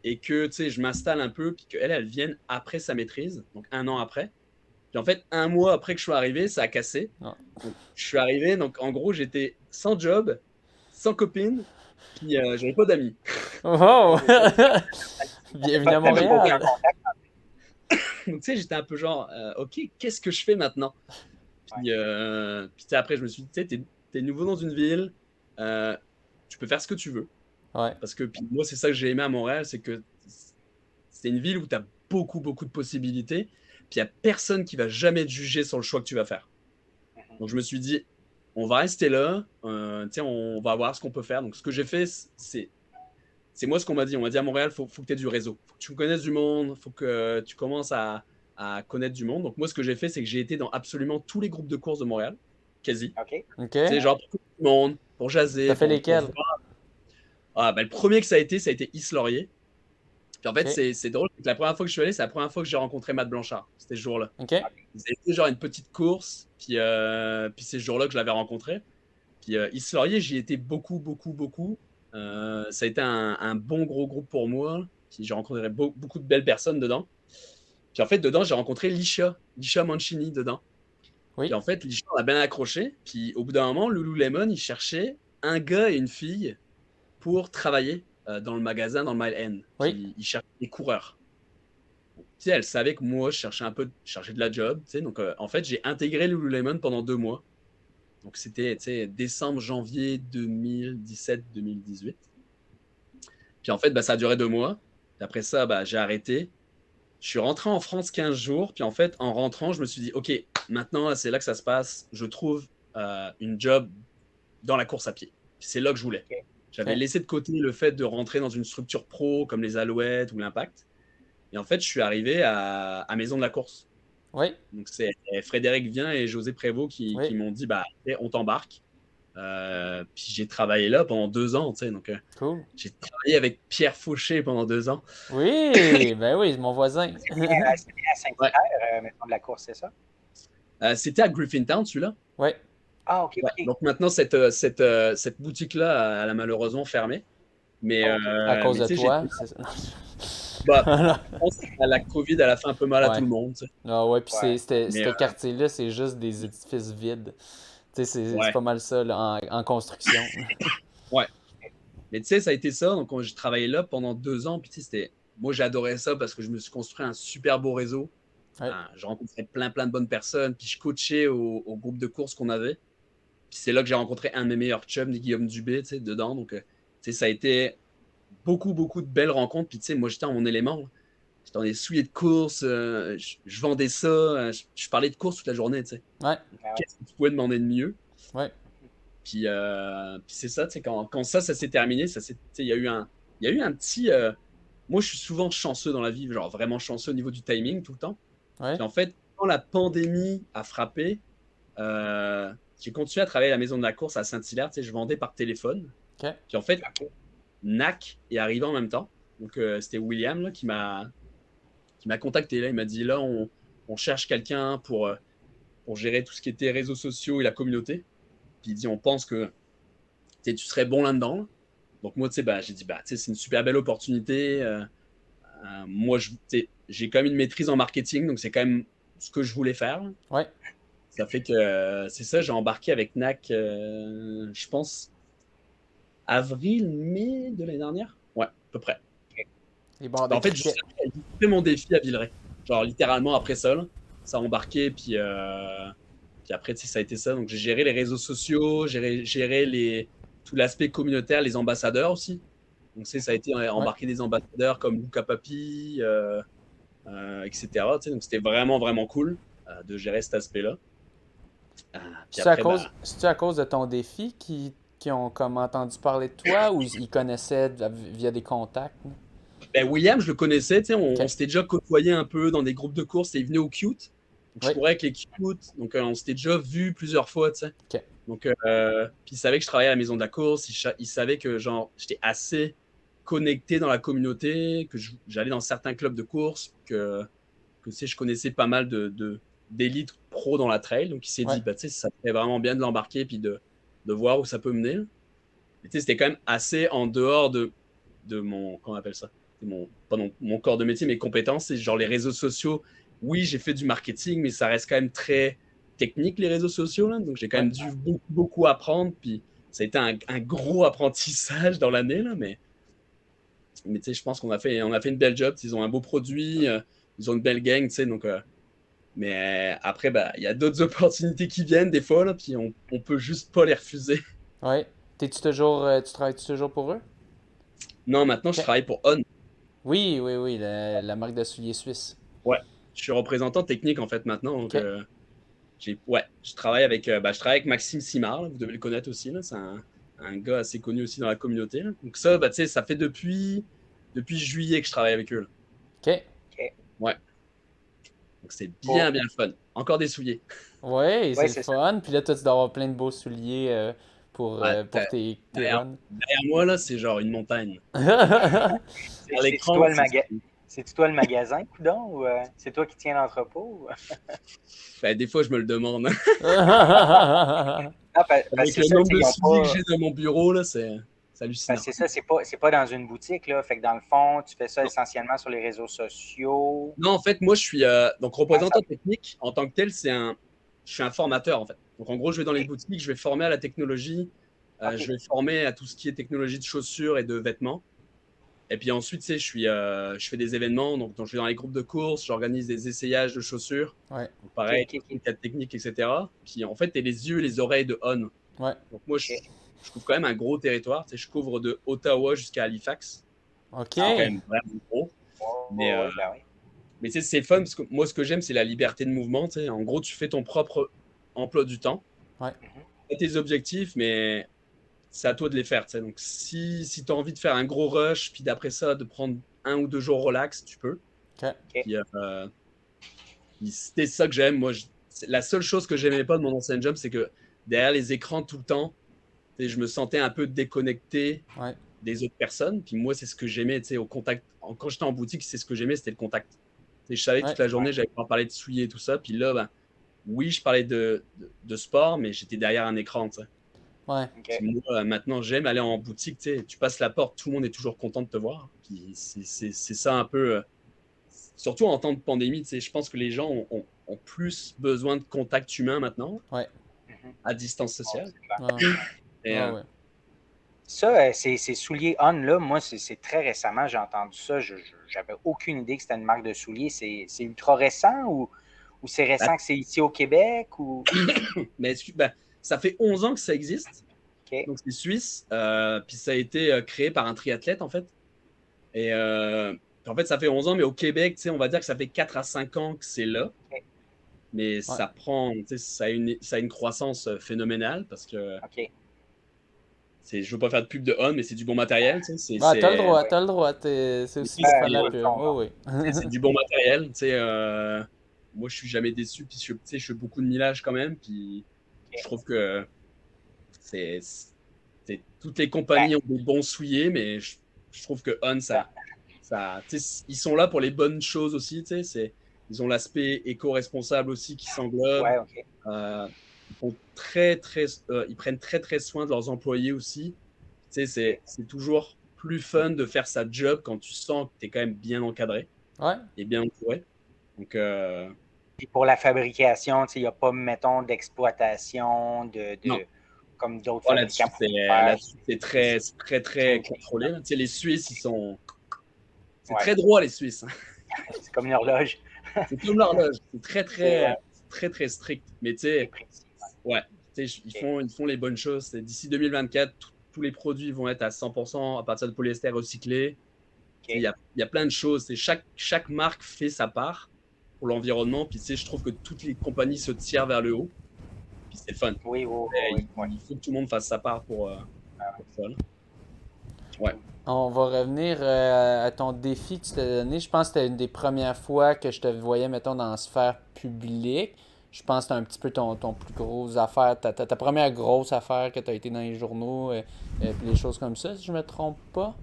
et que tu sais, je m'installe un peu, puis qu'elle, elle vienne après sa maîtrise, donc 1 an après. Puis en fait, 1 mois après que je sois arrivé, ça a cassé. Ah. Donc, je suis arrivé, donc en gros, j'étais sans job, sans copine, puis j'avais pas d'amis. Oh! Bienvenue à T'avais pas aucun Montréal! contact? Donc tu sais, j'étais un peu genre, ok, qu'est-ce que je fais maintenant? Puis tu sais, après, je me suis dit, tu sais, t'es nouveau dans une ville, tu peux faire ce que tu veux. Ouais, Parce que puis moi, c'est ça que j'ai aimé à Montréal, c'est que c'est une ville où tu as beaucoup, beaucoup de possibilités. Puis il n'y a personne qui va jamais te juger sur le choix que tu vas faire. Donc je me suis dit, on va rester là, on va voir ce qu'on peut faire. Donc ce que j'ai fait, c'est c'est moi ce qu'on m'a dit. On m'a dit à Montréal, faut que tu aies du réseau. Faut que tu connaisses du monde, faut que tu commences à connaître du monde. Donc moi, ce que j'ai fait, c'est que j'ai été dans absolument tous les groupes de course de Montréal, quasi. OK. OK. Tu sais, genre pour tout le monde, pour jaser. T'as fait pour lesquels? voir. Ah, ben, le premier que ça a été Is Laurier. Puis en fait, OK. c'est drôle, c'est que la première fois que je suis allé, c'est la première fois que j'ai rencontré Matt Blanchard. C'était ce jour-là. OK. C'était genre une petite course, puis c'est ce jour-là que je l'avais rencontré. Puis Is Laurier, j'y étais beaucoup, beaucoup, beaucoup. Ça a été un bon gros groupe pour moi. Puis j'ai rencontré beaucoup de belles personnes dedans. Puis en fait, dedans, j'ai rencontré Lisha Mancini dedans. Oui. Puis en fait, Lisha, on a bien accroché. Puis au bout d'un moment, Lululemon, il cherchait un gars et une fille pour travailler dans le magasin, dans le Mile End. Oui. Puis il cherchait des coureurs. Tu sais, elle savait que moi, je cherchais de la job. Tu sais, donc en fait, j'ai intégré Lululemon pendant 2 mois. Donc c'était, tu sais, décembre, janvier 2017-2018. Puis en fait, bah, ça a duré 2 mois. Puis après ça, bah, j'ai arrêté. Je suis rentré en France 15 jours. Puis en fait, en rentrant, je me suis dit, OK, maintenant, c'est là que ça se passe. Je trouve une job dans la course à pied. Puis c'est là que je voulais. OK. J'avais OK. laissé de côté le fait de rentrer dans une structure pro comme les Alouettes ou l'Impact. Et en fait, je suis arrivé à Maison de la course. Oui. Donc c'est Frédéric Vien et José Prévost qui Oui. m'ont dit, bah, on t'embarque. Puis j'ai travaillé là pendant 2 ans, tu sais. Donc Cool. j'ai travaillé avec Pierre Fauché pendant 2 ans. Oui, ben oui, mon voisin. C'est bien à Saint-Hilaire, Maison de la course, c'est ça? C'était à Griffintown, celui-là. Oui. Ah, OK, Ouais. OK. Donc maintenant, cette boutique-là, elle a malheureusement fermé. Mais, OK. À cause mais de tu sais, toi. C'est ça. bah, je pense que la COVID, elle a fait un peu mal à Ouais. tout le monde. Tu sais. Ah ouais, puis Ouais. Mais, ce quartier-là, c'est juste des édifices vides. Tu sais, c'est ouais. pas mal ça là, en construction. Ouais. Mais tu sais, ça a été ça. Donc, j'ai travaillé là pendant 2 ans. Puis, tu sais, moi, j'adorais ça parce que je me suis construit un super beau réseau. Ouais. Je rencontrais plein de bonnes personnes. Puis, je coachais au groupe de course qu'on avait. Puis, c'est là que j'ai rencontré un de mes meilleurs chums, Guillaume Dubé, tu sais, dedans. Donc, tu sais, ça a été beaucoup de belles rencontres. Puis, tu sais, moi, j'étais en mon élément. Là. J'étais dans des souliers de course. Je vendais ça. Je parlais de course toute la journée, tu sais. Ouais. Qu'est-ce que tu pouvais demander de mieux? Ouais. Puis c'est ça, tu sais, quand ça s'est terminé, il y a eu un petit. Moi, je suis souvent chanceux dans la vie, genre vraiment chanceux au niveau du timing tout le temps. Ouais. Puis en fait, quand la pandémie a frappé, j'ai continué à travailler à la maison de la course à Saint-Hilaire. Tu sais, je vendais par téléphone. OK. Puis en fait, NAC est arrivé en même temps. Donc c'était William là, qui m'a contacté. Là. Il m'a dit là, on cherche quelqu'un pour gérer tout ce qui était réseaux sociaux et la communauté. Puis il dit on pense que tu serais bon là-dedans. Là. Donc moi, j'ai dit, c'est une super belle opportunité. Moi, j'ai quand même une maîtrise en marketing, donc c'est quand même ce que je voulais faire. Là. Ouais. Ça fait que c'est ça, j'ai embarqué avec NAC, je pense, avril, mai de l'année dernière. Ouais, à peu près. Les bords de En fait, j'ai cricket. fait mon défi à Villeray. Genre littéralement après ça, là, ça a embarqué, puis après, ça a été ça. Donc j'ai géré les réseaux sociaux, géré tout l'aspect communautaire, les ambassadeurs aussi. Donc ça a été embarqué des ambassadeurs comme Luca Papi, etc. Donc c'était vraiment cool de gérer cet aspect-là. C'est à cause de ton défi qui ont comme entendu parler de toi ou ils connaissaient via des contacts? Ben, William, je le connaissais, on Ok. s'était déjà côtoyé un peu dans des groupes de course, et il venait au Cute. Donc, je Oui. courais avec les Cute, donc on s'était déjà vu plusieurs fois, tu sais. Ok. Donc, puis il savait que je travaillais à la maison de la course, il savait que genre j'étais assez connecté dans la communauté, que j'allais dans certains clubs de course, que tu sais, je connaissais pas mal d'élites pro dans la trail, donc il s'est dit, tu sais, ça serait vraiment bien de l'embarquer puis de voir où ça peut mener. Mais tu sais, c'était quand même assez en dehors de mon, comment on appelle ça, pas mon corps de métier, mes compétences, c'est genre les réseaux sociaux. Oui, j'ai fait du marketing, mais ça reste quand même très technique, les réseaux sociaux. Là. Donc, j'ai quand même dû beaucoup apprendre. Puis, ça a été un gros apprentissage dans l'année. Là, mais tu sais, je pense qu'on a fait une belle job. Ils ont un beau produit. Ils ont une belle gang. Tu sais, donc, mais après, il y a d'autres opportunités qui viennent des fois. Là, puis, on peut juste pas les refuser. Ouais. Tu travailles-tu toujours pour eux? Non, maintenant, je travaille pour On. Oui, la marque de souliers suisse. Ouais, je suis représentant technique en fait maintenant. Donc, je travaille avec Maxime Simard, là, vous devez le connaître aussi. Là, c'est un gars assez connu aussi dans la communauté. Là. Donc ça, bah, tu sais, ça fait depuis juillet que je travaille avec eux. Là. OK. Ouais. Donc c'est bien le fun. Encore des souliers. Ouais, c'est Ouais, le c'est fun. Puis là, toi, tu dois avoir plein de beaux souliers pour, Ouais, pour tes derrière, runs. derrière moi, là, c'est genre une montagne. À C'est-tu l'écran, toi, c'est- c'est-tu toi le magasin, coudon, ou c'est toi qui tiens l'entrepôt? ben, des fois, je me le demande. Ah, parce que Avec c'est le ça, nombre tu sais, de ils ont souliers que pas. j'ai dans mon bureau, là, c'est Parce hallucinant. que c'est ça, c'est pas dans une boutique, là. Fait que dans le fond, tu fais ça Non. essentiellement sur les réseaux sociaux. Non, en fait, moi, je suis donc représentant technique. En tant que tel, je suis un formateur, en fait. Donc, en gros, je vais dans les boutiques, je vais former à la technologie, OK. je vais former à tout ce qui est technologie de chaussures et de vêtements. Et puis ensuite, tu sais, je fais des événements, donc je vais dans les groupes de courses, j'organise des essayages de chaussures. Ouais, Donc, pareil, OK. technique, etc. Puis en fait, t'es les yeux et les oreilles de On. ouais. Donc moi, je couvre quand même un gros territoire. Tu sais, je couvre de Ottawa jusqu'à Halifax. OK. C'est quand même vraiment gros. Mais, Ouais, ben oui. mais tu sais, c'est fun parce que moi, ce que j'aime, c'est la liberté de mouvement. Tu sais. En gros, tu fais ton propre emploi du temps. Ouais. Tu as tes objectifs, mais c'est à toi de les faire. Tu sais. Donc, si tu as envie de faire un gros rush, puis d'après ça, de prendre 1 ou 2 jours relax, tu peux. OK. Puis, c'était ça que j'aime. Moi, la seule chose que j'aimais pas de mon ancien job, c'est que derrière les écrans tout le temps, tu sais, je me sentais un peu déconnecté Ouais. des autres personnes. Puis moi, c'est ce que j'aimais, tu sais, au contact. Quand j'étais en boutique, c'est ce que j'aimais, c'était le contact. Tu sais, je savais que Ouais. toute la journée, j'allais pouvoir parler de souliers et tout ça. Puis là, ben, oui, je parlais de sport, mais j'étais derrière un écran, tu sais. Ouais. OK. Puis moi, maintenant, j'aime aller en boutique, tu sais. Tu passes la porte, tout le monde est toujours content de te voir. Puis c'est ça un peu. Surtout en temps de pandémie, tu sais, je pense que les gens ont plus besoin de contact humain maintenant, Ouais. à distance sociale. Ouais. Et, Ouais, ouais. Ça, ces souliers On, là, moi, c'est très récemment, j'ai entendu ça. J'avais aucune idée que c'était une marque de souliers. C'est ultra récent ou c'est récent que c'est ici au Québec ou. mais ben, ça fait 11 ans que ça existe. OK. Donc, c'est suisse. Puis ça a été créé par un triathlète, en fait. Et en fait, ça fait 11 ans, mais au Québec, tu sais, on va dire que ça fait 4 à 5 ans que c'est là. OK. Mais ça prend, tu sais, ça a une croissance phénoménale parce que OK. je veux pas faire de pub de On, mais c'est du bon matériel, tu sais. Bah, t'as le droit, t'as le droit. C'est aussi Ouais, c'est pas la ouais, pub. ouais. Oui, c'est du bon matériel, tu sais. Moi, je suis jamais déçu, puis tu sais, je fais beaucoup de millage quand même, puis je trouve que c'est toutes les compagnies ont des bons souliers, mais je trouve que On, tu sais, ils sont là pour les bonnes choses aussi, tu sais. Ils ont l'aspect éco-responsable aussi qui s'englobe. Ouais, OK. Ils font ils prennent très très soin de leurs employés aussi. Tu sais, c'est toujours plus fun de faire sa job quand tu sens que tu es quand même bien encadré ouais. et bien entouré. Donc, Puis pour la fabrication, tu sais, il n'y a pas, mettons, d'exploitation non. comme d'autres Oh, fabricants pourraient faire. là-dessus, c'est très très contrôlé. Là. Tu sais, les Suisses, c'est Ouais. très droit les Suisses. Hein. C'est comme une horloge. C'est comme l'horloge. C'est C'est très strict. Mais tu c'est sais, précis. ouais, tu sais, ils font les bonnes choses. D'ici 2024, tous les produits vont être à 100% à partir de polyester recyclé. OK. Il y a plein de choses. Chaque marque fait sa part pour l'environnement. Puis, tu sais, je trouve que toutes les compagnies se tirent vers le haut. Puis, c'est le fun. Oui. Il faut que tout le monde fasse sa part pour ça. Ouais. On va revenir à ton défi que tu t'es donné. Je pense que c'était une des premières fois que je te voyais, mettons, dans la sphère publique. Je pense que c'était un petit peu ton plus gros affaire, ta première grosse affaire que tu as été dans les journaux, puis les choses comme ça, si je me trompe pas.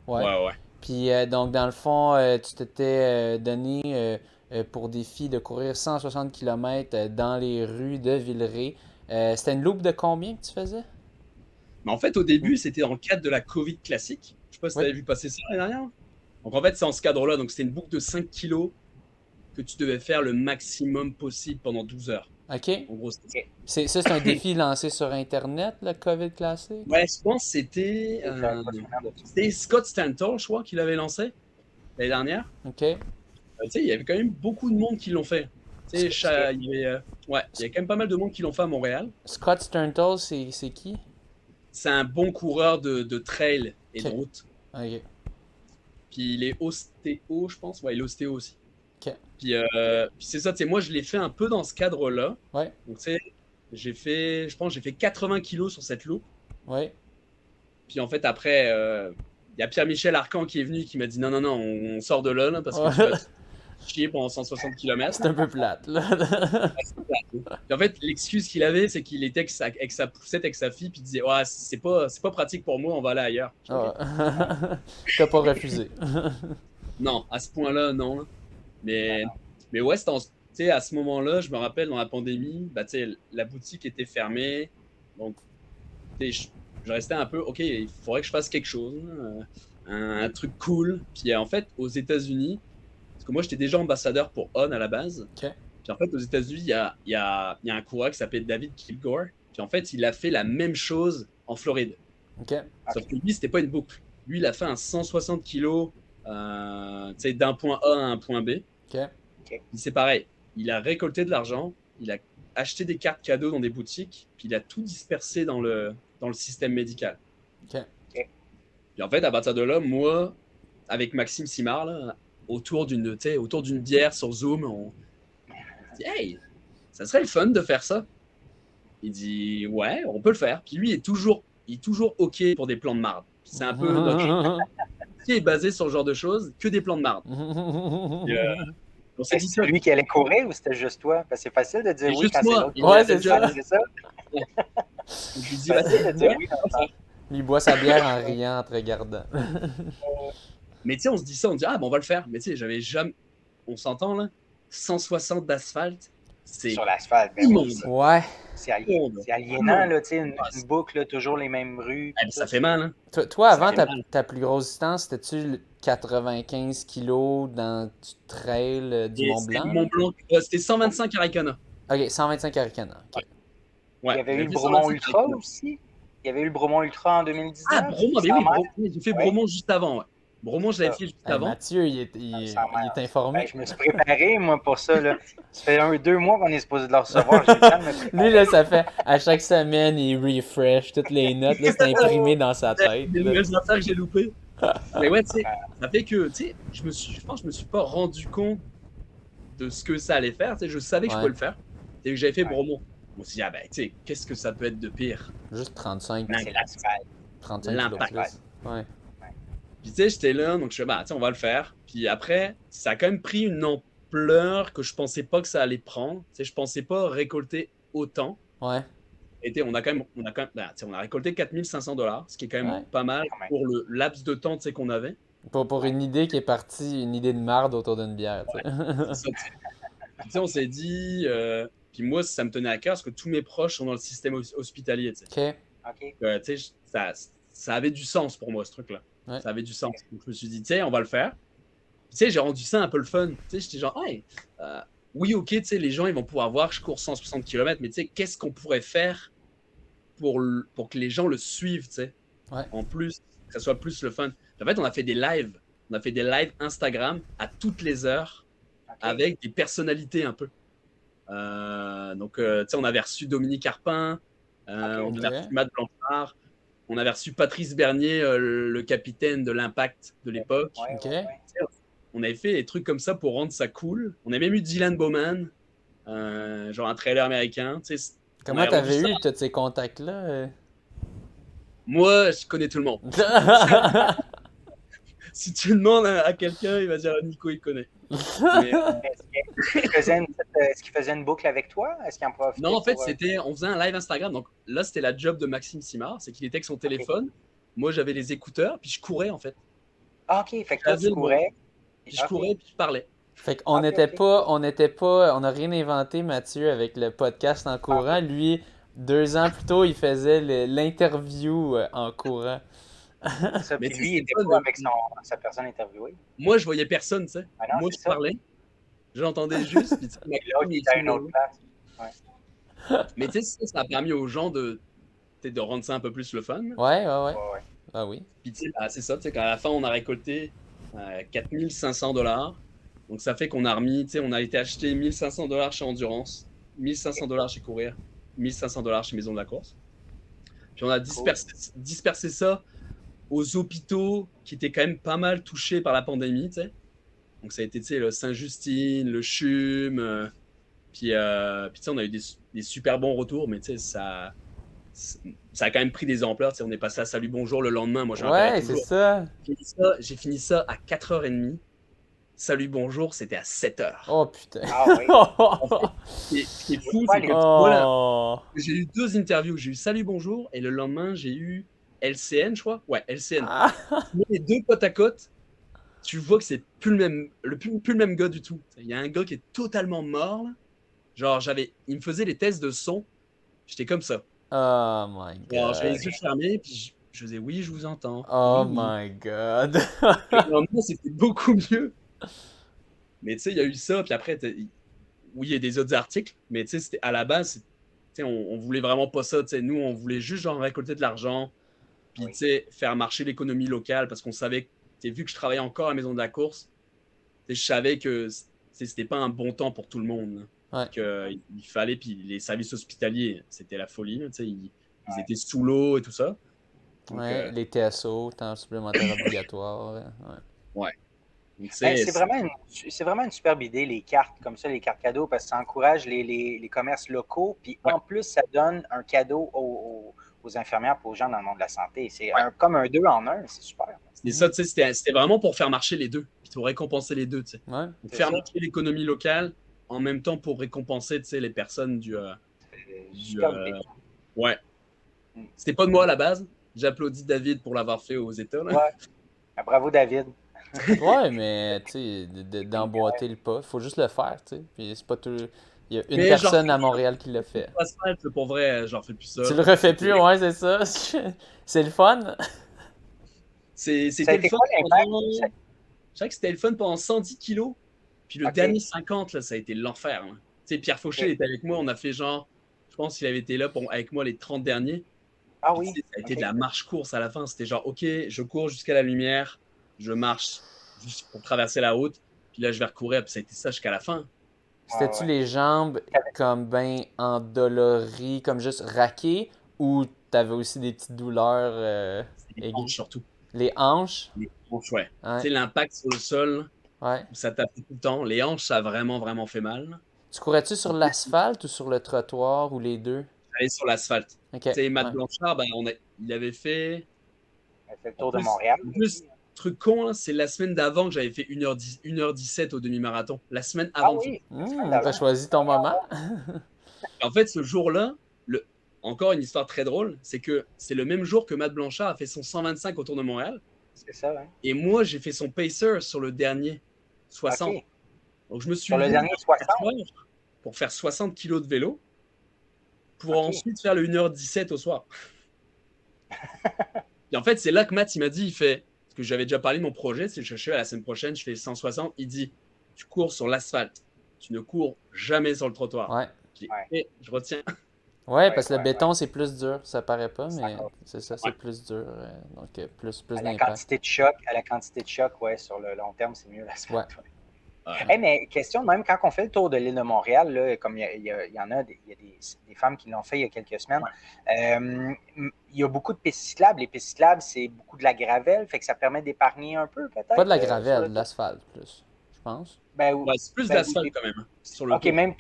Ouais. Ouais. Puis donc, dans le fond, tu t'étais donné pour défi de courir 160 km dans les rues de Villeray. C'était une loupe de combien que tu faisais? Mais en fait, au début, c'était dans le cadre de la Covid classique. Je sais pas si tu Oui. avais vu passer ça l'année dernière. Donc, en fait, c'est en ce cadre-là. Donc, c'était une boucle de 5 kilos que tu devais faire le maximum possible pendant 12 heures. OK. En gros, c'était ça. C'est un défi lancé sur Internet, le COVID classique? Ouais, je pense que c'était Scott Stanton, je crois, qui l'avait lancé l'année dernière. OK. Tu sais, il y avait quand même beaucoup de monde qui l'ont fait. Tu sais, il y avait quand même pas mal de monde qui l'ont fait à Montréal. Scott Sterntos, c'est qui? C'est un bon coureur de trail et de Ok. route. OK. Puis il est ostéo, je pense. Ouais, il est ostéo aussi. OK. Puis c'est ça, tu sais, moi, je l'ai fait un peu dans ce cadre-là. Ouais. Donc, tu sais, je pense que j'ai fait 80 kilos sur cette loupe. Oui. Puis en fait, après, il y a Pierre-Michel Arcan qui est venu qui m'a dit non, non, non, on sort de là, parce que tu vas te chier pendant 160 km. C'est un peu plate, là. Puis en fait, l'excuse qu'il avait, c'est qu'il était avec sa poussette avec sa fille, puis il disait ouais, c'est pas pratique pour moi, on va aller ailleurs. Ah. T'as pas refusé. Non, à ce point-là, non. Mais ouais, à ce moment-là, je me rappelle dans la pandémie, la boutique était fermée. Donc, je restais un peu, OK, il faudrait que je fasse quelque chose, un truc cool. Puis en fait, aux États-Unis, parce que moi, j'étais déjà ambassadeur pour On à la base. OK. Puis en fait, aux États-Unis, il y a un coureur qui s'appelle David Kilgore. Puis en fait, il a fait la même chose en Floride. OK. Sauf que lui, c'était pas une boucle. Lui, il a fait un 160 kilos d'un point A à un point B. OK. C'est pareil. Il a récolté de l'argent, il a acheté des cartes cadeaux dans des boutiques, puis il a tout dispersé dans le système médical. OK. Puis en fait, à partir de là, moi, avec Maxime Simard, là, autour d'une bière sur Zoom, on dit hey, ça serait le fun de faire ça. Il dit ouais, on peut le faire. Puis lui, il est toujours OK pour des plans de marde. C'est un peu notre qui est basé sur ce genre de choses, que des plans de marde. On s'est dit C'est lui qui allait courir ou c'était juste toi? Parce que c'est facile de dire oui juste quand c'est moi. l'autre qui Ouais, dit c'est ça. C'est ça? Je lui dis C'est facile de dire oui dans le temps. Il boit sa bière en riant, en te regardant. Mais tu sais, on se dit ça, on dit ah, bon, on va le faire. Mais tu sais, j'avais jamais. On s'entend là 160 d'asphalte, c'est Sur l'asphalte, ben immonde. oui. Ouais. C'est aliénant, là, tu sais, une boucle, là, toujours les mêmes rues. Ah, ça fait mal, hein? Toi Ça avant, fait mal. ta plus grosse distance, c'était-tu 95 kilos dans du trail du Et Mont c'était Blanc? Mont Blanc. C'était 125 Arikana. Ok, 125 Arikana. Okay. Ouais, Il y avait eu j'ai le fait Bromont 125 Ultra Arikana. aussi. Il y avait eu le Bromont Ultra en 2019. Ah, Bromont, mais oui, j'ai fait Ouais. Bromont juste avant. Ouais. Bromont, je l'avais fait juste Hey, avant. Mathieu, il est informé. Ben, je me suis préparé, moi, pour ça. Là. Ça fait 2 mois qu'on est supposé de le recevoir. J'ai le temps de me préparer. Lui, là, ça fait à chaque semaine, il refresh toutes les notes. Là, c'est imprimé dans sa tête. Des là. nouvelles affaires que j'ai loupées. Mais ouais, tu sais, ça fait que, tu sais, je pense que je me suis pas rendu compte de ce que ça allait faire. Tu sais, je savais que je Ouais. pouvais le faire. Et que j'avais fait Ouais. Bromont. Je me suis dit, ah ben, tu sais, qu'est-ce que ça peut être de pire? Juste 35, C'est l'asphalte. 35 kilos de L'impact. plus. Ouais. Puis tu sais, j'étais là, donc je fais, bah, tu sais, on va le faire. Puis après, ça a quand même pris une ampleur que je pensais pas que ça allait prendre. Tu sais, je pensais pas récolter autant. Ouais. Et tu sais, on a récolté $4500, ce qui est quand même Ouais. pas mal Quand même. pour le laps de temps, tu sais, qu'on avait. Pour une idée qui est partie, une idée de marde autour d'une bière. Tu sais. C'est ça, tu sais. Puis, tu sais, on s'est dit, puis moi, ça me tenait à cœur parce que tous mes proches sont dans le système hospitalier, tu sais. Ok. OK. Tu sais, ça avait du sens pour moi, ce truc-là. Ouais. Ça avait du sens. Donc, je me suis dit, tu sais, on va le faire. Puis, tu sais, j'ai rendu ça un peu le fun. Tu sais, j'étais genre, hey, oui, ok, tu sais, les gens, ils vont pouvoir voir que je cours 160 km, mais tu sais, qu'est-ce qu'on pourrait faire pour que les gens le suivent, tu sais. Ouais. En plus, que ça soit plus le fun. En fait, on a fait des lives. On a fait des lives Instagram à toutes les heures OK. avec des personnalités un peu. Donc, tu sais, on avait reçu Dominique Arpin, on a reçu Matt Blanchard, on avait reçu Patrice Bernier, le capitaine de l'Impact de l'époque. Ouais, Ok. ouais. On avait fait des trucs comme ça pour rendre ça cool. On a même eu Dylan Bowman, genre un trailer américain. Tu sais, Comment on avait t'avais rendu eu tous ces contacts-là? Moi, je connais tout le monde. Si tu demandes à quelqu'un, il va dire Nico, il connaît. Mais, Est-ce qu'il faisait une boucle avec toi? Est-ce qu'il en profitait? non, en fait, pour, on faisait un live Instagram. Donc là, c'était la job de Maxime Simard. C'est qu'il était avec son téléphone. Moi, j'avais les écouteurs, puis je courais, en fait. Ah, OK, fait que toi, J'avais tu courais. Puis je courais, puis je parlais. Fait qu'on n'était pas, on n'a rien inventé, Mathieu, avec le podcast en courant. Lui, 2 ans plus tôt, il faisait l'interview en courant. Ça, Mais puis tu sais, lui, il c'est était fun, pas hein. avec sa personne interviewée. Moi, je voyais personne, tu sais. Ah non, Moi, c'est je ça. parlais. J'entendais juste. Puis, tu sais, Là, il était à une autre place. mais tu sais, ça a permis aux gens de rendre ça un peu plus le fun. Ouais. Ouais. Ah oui. Puis tu sais, c'est ça, tu sais, qu'à la fin, on a récolté $4500. Donc ça fait qu'on a remis, tu sais, on a été acheter $1500 chez Endurance, $1500 chez Courir, $1500 chez Maison de la Course. Puis on a dispersé ça aux hôpitaux qui étaient quand même pas mal touchés par la pandémie, tu sais. Donc ça a été, tu sais, le Saint-Justine, le CHUM, puis tu sais, on a eu des super bons retours, mais tu sais, ça a quand même pris des ampleurs. On est passé à Salut Bonjour le lendemain. Moi, j'en Ouais, rappelle c'est toujours. ça. J'ai fini ça à 4h30. Salut Bonjour, c'était à 7h. Oh putain. Ah oui. En fait, ce qui est fou, c'est que voilà, Oh. j'ai eu 2 interviews. J'ai eu Salut Bonjour et le lendemain, j'ai eu LCN, je crois. Ouais, LCN. Ah. Tu mets les 2 côte à côte, tu vois que c'est plus le même gars du tout. Il y a un gars qui est totalement mort. Là. Genre, il me faisait les tests de son. J'étais comme ça. Oh my Alors, j'avais les god. yeux fermés, puis je faisais oui, je vous entends. Oh Oui. my god. Et le lendemain, c'était beaucoup mieux. Mais tu sais, il y a eu ça, puis après, oui, il y a des autres articles, mais tu sais, c'était à la base, on voulait vraiment pas ça. Nous, on voulait juste genre récolter de l'argent, puis faire marcher l'économie locale, parce qu'on savait, vu que je travaillais encore à la maison de la course, je savais que c'était pas un bon temps pour tout le monde. Ouais. Il fallait, puis les services hospitaliers, c'était la folie. Ils étaient sous l'eau et tout ça. Donc, ouais, les TSO, temps supplémentaire obligatoire. Ouais. Donc, Ben, c'est vraiment une superbe idée, les cartes comme ça, les cartes cadeaux, parce que ça encourage les commerces locaux. Puis en plus, ça donne un cadeau aux infirmières et aux gens dans le monde de la santé. C'est comme un 2 en 1, c'est super. C'est ça, c'était vraiment pour faire marcher les deux. Puis pour récompenser les deux. Ouais. Faire marcher l'économie locale, en même temps pour récompenser les personnes du. Ouais. C'était pas de moi à la base. J'applaudis David pour l'avoir fait aux États. Là. Ouais. Bravo, David. Ouais, mais tu sais, d'emboîter le pas, faut juste le faire, tu sais. Puis c'est pas tout. Il y a une Mais personne à Montréal qui l'a fait. Pour vrai, j'en fais plus ça. Tu le refais plus, ouais, c'est ça. C'est le fun. C'était le fun. Je sais que c'était le fun pendant 110 kilos. Puis le dernier 50, là, ça a été l'enfer. Tu sais, Pierre Fauché était avec moi. On a fait genre, je pense qu'il avait été là avec moi les 30 derniers. Ah oui. Ça a été de la marche-course à la fin. C'était genre, OK, je cours jusqu'à la lumière, je marche juste pour traverser la route, puis là, je vais recourir, puis ça a été ça jusqu'à la fin. C'était-tu les jambes comme ben endolories, comme juste raquées, ou t'avais aussi des petites douleurs Les hanches surtout. Les hanches? Les hanches, ouais. Tu sais, l'impact sur le sol, ça tapait tout le temps. Les hanches, ça a vraiment, vraiment fait mal. Tu courais-tu sur l'asphalte ou sur le trottoir, ou les deux? J'allais sur l'asphalte. Okay. Tu sais, Matt Blanchard, ben, il avait fait... Il a fait le tour de Montréal. Juste, truc con, c'est la semaine d'avant que j'avais fait 1h17 au demi-marathon. La semaine avant. Ah oui. T'as choisi ton moment. En fait, ce jour-là, encore une histoire très drôle, c'est que c'est le même jour que Matt Blanchard a fait son 125 au Tour de Montréal. C'est ça, hein. Et moi, j'ai fait son pacer sur le dernier 60. Okay. Donc, je me suis sur le dernier 60 pour faire 60 kilos de vélo pour ensuite faire le 1h17 au soir. Et en fait, c'est là que Matt, il m'a dit, parce que j'avais déjà parlé de mon projet, c'est que je cherchais à la semaine prochaine, je fais 160, il dit, tu cours sur l'asphalte, tu ne cours jamais sur le trottoir. Ouais. Je retiens. Ouais, parce que le béton, c'est plus dur, ça paraît pas, mais c'est ça, c'est plus dur, donc plus à d'impact. À la quantité de choc, sur le long terme, c'est mieux l'asphalte. Ouais. Hey, mais question, même quand on fait le tour de l'île de Montréal, là, comme il y en a, il y a des femmes qui l'ont fait il y a quelques semaines, il y a beaucoup de pistes cyclables. Les pistes cyclables, c'est beaucoup de la gravelle, fait que ça permet d'épargner un peu, peut-être. Pas de la gravelle, de l'asphalte, plus, je pense. C'est plus de l'asphalte quand même. Sur le OK, même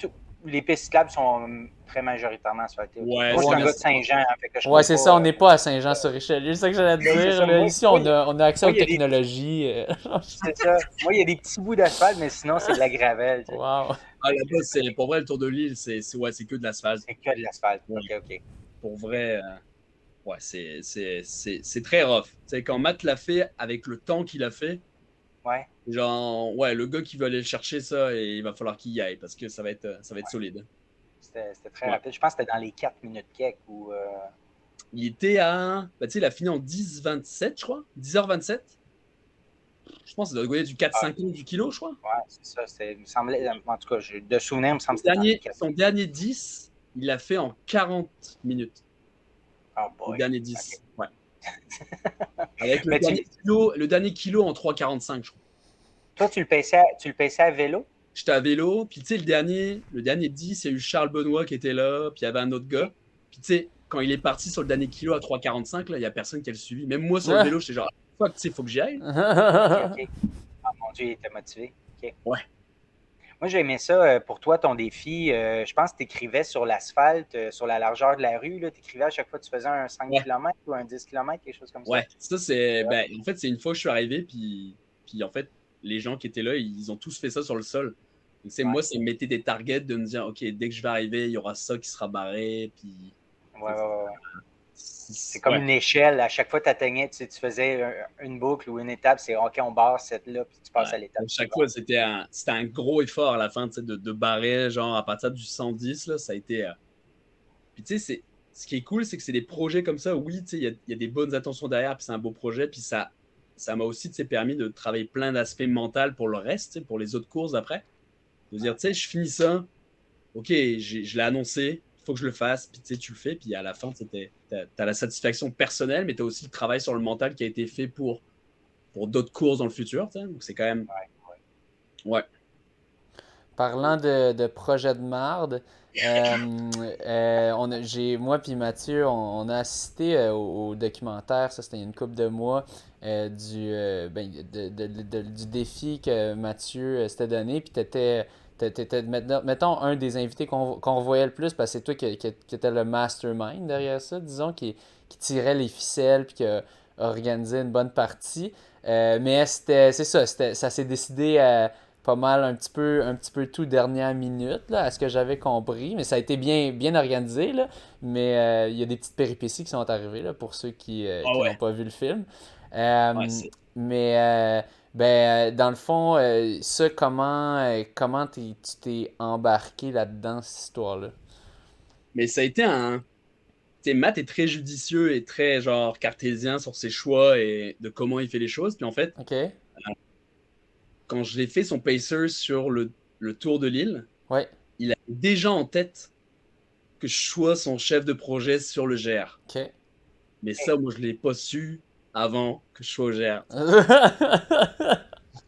les pistes cyclables sont très majoritairement asphaltées. Okay. Ouais, moi, je suis un gars de Saint-Jean. Ouais, c'est ça, on n'est pas à Saint-Jean-sur-Richelieu, c'est ça que j'allais te dire. Là. Ici, on a accès aux technologies. C'est ça. Moi, il y a des petits bouts d'asphalte, mais sinon, c'est de la gravelle. Wow. Ah, là-bas, pour vrai, le Tour de l'île, c'est que de l'asphalte. C'est que de l'asphalte. Ouais. OK. Pour vrai, c'est très rough. T'sais, quand Matt l'a fait, avec le temps qu'il a fait, genre, le gars qui veut aller chercher ça, et il va falloir qu'il y aille, parce que ça va être solide. C'était très rapide. Je pense que c'était dans les 4 minutes quelques. Il était à... il a fini en 10h27, je crois. 10h27. Je pense que ça doit gagner du 4,50 du kilo, je crois. Ouais, c'est ça. Il me semblait, en tout cas, de souvenir, il me semble que son dernier 10, il l'a fait en 40 minutes. Oh boy. Le dernier 10, ouais. Avec le dernier kilo en 3,45, je crois. Toi, tu le paissais à vélo? J'étais à vélo, puis tu sais, le dernier 10, il y a eu Charles Benoît qui était là, puis il y avait un autre gars. Puis tu sais, quand il est parti sur le dernier kilo à 3,45, là, il n'y a personne qui a le suivi. Même moi, sur le vélo, j'étais genre, fuck, tu sais, il faut que j'y aille. OK. Oh mon Dieu, il était motivé. OK. Ouais. Moi, j'ai aimé ça pour toi, ton défi. Je pense que tu écrivais sur l'asphalte, sur la largeur de la rue. Tu écrivais à chaque fois que tu faisais un 5 Ouais, km ou un 10 km, quelque chose comme ça. ouais. Ça, c'est. Ben, en fait, c'est une fois que je suis arrivé, puis en fait, les gens qui étaient là, ils ont tous fait ça sur le sol. Donc, Ouais, moi, ça me mettait des targets de me dire, OK, dès que je vais arriver, il y aura ça qui sera barré, puis. ouais, ouais, ouais. C'est comme Ouais. une échelle. À chaque fois que tu atteignais, tu faisais une boucle ou une étape. C'est OK, on barre cette là, puis tu passes Ouais. à l'étape Donc, chaque suivante. fois, c'était un gros effort à la fin, tu sais, de barrer, genre, à partir du 110, là, ça a été. Puis, tu sais, ce qui est cool, c'est que c'est des projets comme ça. Oui, tu sais, il y a des bonnes intentions derrière, puis c'est un beau projet, puis ça m'a aussi, tu sais, permis de travailler plein d'aspects mentaux pour le reste, tu sais, pour les autres courses après. De dire, tu sais, je finis ça, OK, je l'ai annoncé, il faut que je le fasse, puis tu sais, tu le fais, puis à la fin, tu as la satisfaction personnelle, mais tu as aussi le travail sur le mental qui a été fait pour d'autres courses dans le futur, tu sais. Donc, c'est quand même. Ouais. Parlant de projet de marde, moi puis Mathieu, on a assisté au documentaire, ça c'était une couple de mois, du défi que Mathieu s'était donné, puis t'étais, mettons, un des invités qu'on voyait le plus, parce que c'est toi qui étais le mastermind derrière ça, disons, qui tirait les ficelles, puis qui a organisé une bonne partie. Mais c'est ça, ça s'est décidé pas mal un petit peu tout dernière minute, là, à ce que j'avais compris. Mais ça a été bien organisé, là. Mais il y a des petites péripéties qui sont arrivées, là, pour ceux Ah qui n'ont ouais. pas vu le film. Ouais, Euh, mais dans le fond, ça, comment tu t'es embarqué là-dedans, cette histoire-là? Mais ça a été un. Tu sais, Matt est très judicieux et très, genre, cartésien sur ses choix et de comment il fait les choses. Puis en fait, OK? quand j'ai fait son pacer sur le tour de l'île, Ouais. il avait déjà en tête que je sois son chef de projet sur le GR. OK. Mais ça, moi, je ne l'ai pas su avant que je sois au GR. Je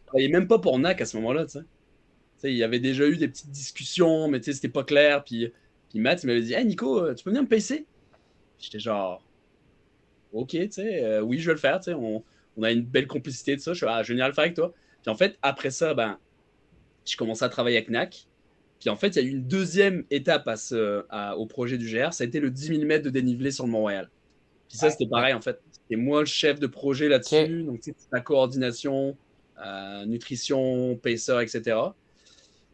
travaillais même pas pour NAC à ce moment-là, tu sais. Tu sais, il y avait déjà eu des petites discussions, mais tu sais, c'était pas clair. Puis Matt, il m'avait dit, hey Nico, tu peux venir me pacer? J'étais genre, ok, tu sais, oui, je vais le faire, tu sais, on a une belle complicité de ça. Je suis, je vais venir le faire avec toi. Puis en fait, après ça, ben, je commençais à travailler avec NAC. Puis en fait, il y a eu une deuxième étape au projet du GR, ça a été le 10 000 mètres de dénivelé sur le Mont-Royal. Puis ça, Ouais. c'était Ouais. pareil, en fait. C'était moi le chef de projet OK. là-dessus. Donc, tu sais, la coordination, nutrition, pacer, etc.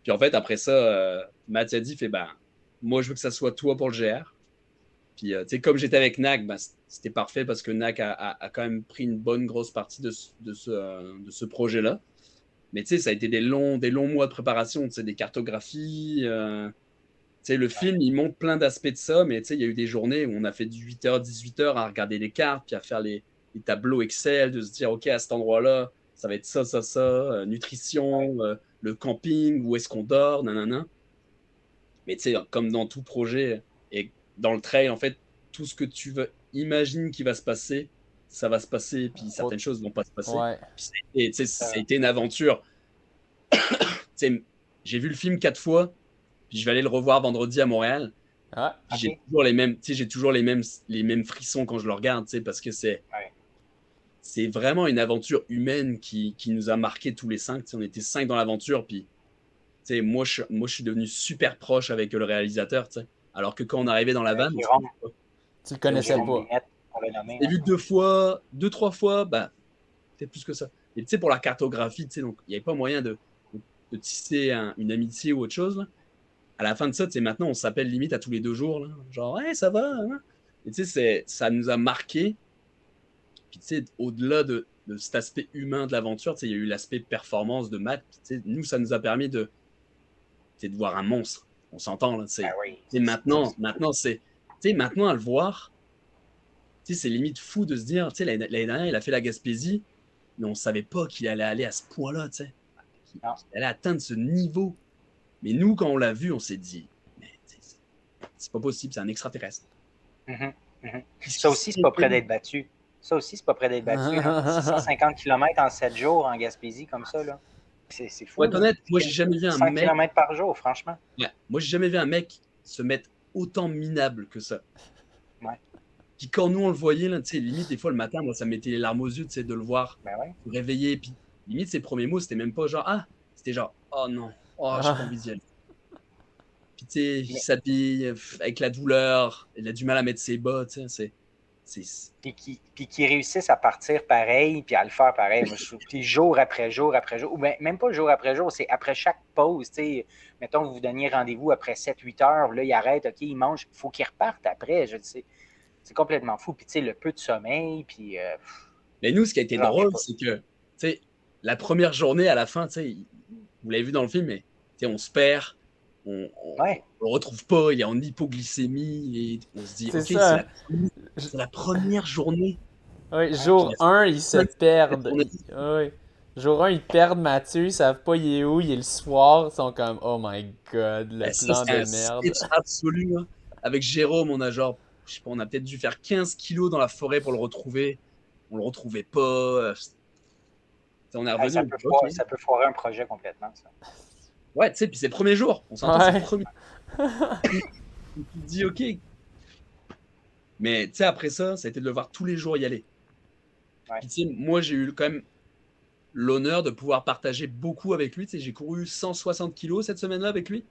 Puis en fait, après ça, Matt a dit, ben, moi, je veux que ça soit toi pour le GR. Puis, tu sais, comme j'étais avec NAC, ben, c'était parfait parce que NAC a quand même pris une bonne grosse partie de ce projet-là. Mais tu sais, ça a été des longs mois de préparation, tu sais, des cartographies. Tu sais, le film, il montre plein d'aspects de ça, mais tu sais, il y a eu des journées où on a fait du 8h, 18h à regarder les cartes, puis à faire les tableaux Excel, de se dire, OK, à cet endroit-là, ça va être ça, nutrition, le camping, où est-ce qu'on dort, nanana. Mais tu sais, comme dans tout projet, et dans le trail, en fait, tout ce que tu veux, imagine qui va se passer, ça va se passer, puis Oh, certaines choses vont pas se passer. ouais. Puis ça a été une aventure. Tu sais, j'ai vu le film 4 fois, puis je vais aller le revoir vendredi à Montréal. Ah, Puis j'ai OK. toujours les mêmes, tu sais, j'ai toujours les mêmes frissons quand je le regarde, tu sais, parce que Ouais. c'est vraiment une aventure humaine qui nous a marqué tous les 5. Tu sais, on était 5 dans l'aventure, puis tu sais, moi, je suis devenu super proche avec le réalisateur, tu sais. Alors que quand on arrivait dans la vanne, on se Jérôme, connaissait pas. tu le Tu sais, on se connaissais connaissait Jérôme pas. Binette, pour le nommer. J'ai Ouais. vu 2 fois, 2, 3 fois, bah, peut-être plus que ça. Et tu sais, pour la cartographie, tu sais, donc il n'y avait pas moyen de tisser une amitié ou autre chose, là. À la fin de ça, tu sais, maintenant, on s'appelle limite à tous les 2 jours, là. Genre, hey, ça va, hein? Et tu sais, ça nous a marqué. Puis, tu sais, au-delà de cet aspect humain de l'aventure, tu sais, il y a eu l'aspect performance de Matt. Puis, tu sais, nous, ça nous a permis de voir un monstre. On s'entend, là. Ben oui. Maintenant, à le voir, tu sais, c'est limite fou de se dire, tu sais, l'année dernière, il a fait la Gaspésie, mais on ne savait pas qu'il allait aller à ce point-là, tu sais. Qu'il Non. allait atteindre ce niveau. Mais nous, quand on l'a vu, on s'est dit, mais c'est pas possible, c'est un extraterrestre. Mhm, mhm. Qu'est-ce Ça qui aussi, c'est pas prêt d'être battu. Ça aussi, c'est pas prêt d'être battu. Là. 650 km en 7 jours en Gaspésie, comme ça, là. C'est Pour fou, être là. honnête, moi, j'ai jamais vu un 100 mec. km par jour, franchement. Ouais, moi, j'ai jamais vu un mec se mettre autant minable que ça. Ouais. Puis quand nous, on le voyait, là, tu sais, limite, des fois, le matin, moi, ça me mettait les larmes aux yeux, tu sais, de le voir Ben ouais. se réveiller. Puis limite, ses premiers mots, c'était même pas genre, ah, c'était genre, Oh, j'ai pas envie d'y aller. Puis, tu sais, il s'habille avec la douleur, il a du mal à mettre ses bas, tu sais, Puis qui réussissent à partir pareil, puis à le faire pareil. Moi, puis jour après jour après jour, ou même pas jour après jour, c'est après chaque pause. Mettons que vous donniez rendez-vous après 7-8 heures, là, il arrête, OK, il mange, il faut qu'il reparte après. Je sais. C'est complètement fou. Puis, le peu de sommeil, puis. Mais nous, ce qui a été drôle, c'est que, tu sais, la première journée à la fin, tu sais, vous l'avez vu dans le film, mais on se perd, on le retrouve pas, il est en hypoglycémie, et on se dit, OK, c'est la première journée. Oui, jour 1, ils se perdent. Oui. Jour 1, ils perdent Mathieu, ils savent pas il est où, il est le soir, ils sont comme oh my god, le plan de merde. C'est absolu. Hein. Avec Jérôme, on a genre, je sais pas, on a peut-être dû faire 15 kilos dans la forêt pour le retrouver. On le retrouvait pas. On est revenu. Ça peut foirer un projet complètement, ça. Ouais, tu sais, puis c'est le premier jour. On s'entend, c'est le premier. Tu te dis, OK. Mais tu sais, après ça a été de le voir tous les jours y aller. Ouais. Puis tu sais, moi, j'ai eu quand même l'honneur de pouvoir partager beaucoup avec lui. Tu sais, j'ai couru 160 kilos cette semaine-là avec lui.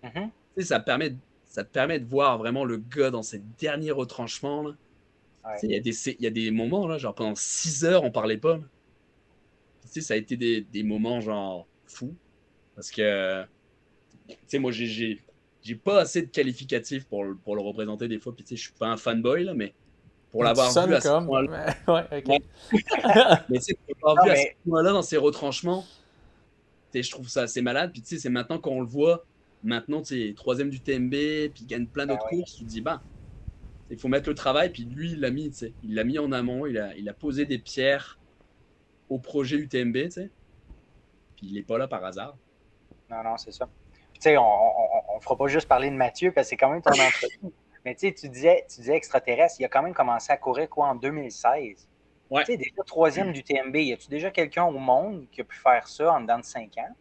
Mm-hmm. Tu sais, ça te permet de voir vraiment le gars dans ses derniers retranchements. Là. Ouais. Tu sais, il y a des moments, là, genre pendant 6 heures, on parlait pas. Tu sais, ça a été des moments genre fous. Parce que, tu sais, moi, j'ai pas assez de qualificatifs pour le représenter des fois. Puis, tu sais, je suis pas un fanboy, là, mais pour l'avoir vu à ce point-là. Ouais, ok. Mais tu sais, pour l'avoir vu à ce point-là dans ses retranchements, je trouve ça assez malade. Puis, tu sais, c'est maintenant qu'on le voit, maintenant, tu sais, 3e du TMB, puis il gagne plein d'autres courses. Tu te dis, il faut mettre le travail. Puis lui, il l'a mis, tu sais. Il l'a mis en amont, il a posé des pierres au projet UTMB, tu sais. Puis il est pas là par hasard. Non, c'est ça. Tu sais, on fera pas juste parler de Mathieu parce que c'est quand même ton entrevue. Mais tu sais, tu disais extraterrestre, il a quand même commencé à courir quoi en 2016. Ouais. Tu sais, déjà 3e du TMB, y a-tu déjà quelqu'un au monde qui a pu faire ça en dedans de 5 ans?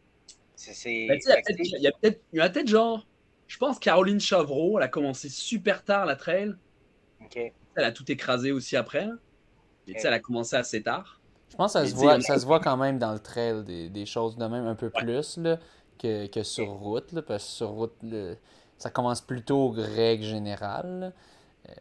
Il y a peut-être genre, je pense Caroline Chavreau, elle a commencé super tard la trail. Okay. Elle a tout écrasé aussi après. Et elle a commencé assez tard. Je pense que ça se voit quand même dans le trail des choses de même un peu plus là, que sur route. Là, parce que sur route, ça commence plutôt règle générale.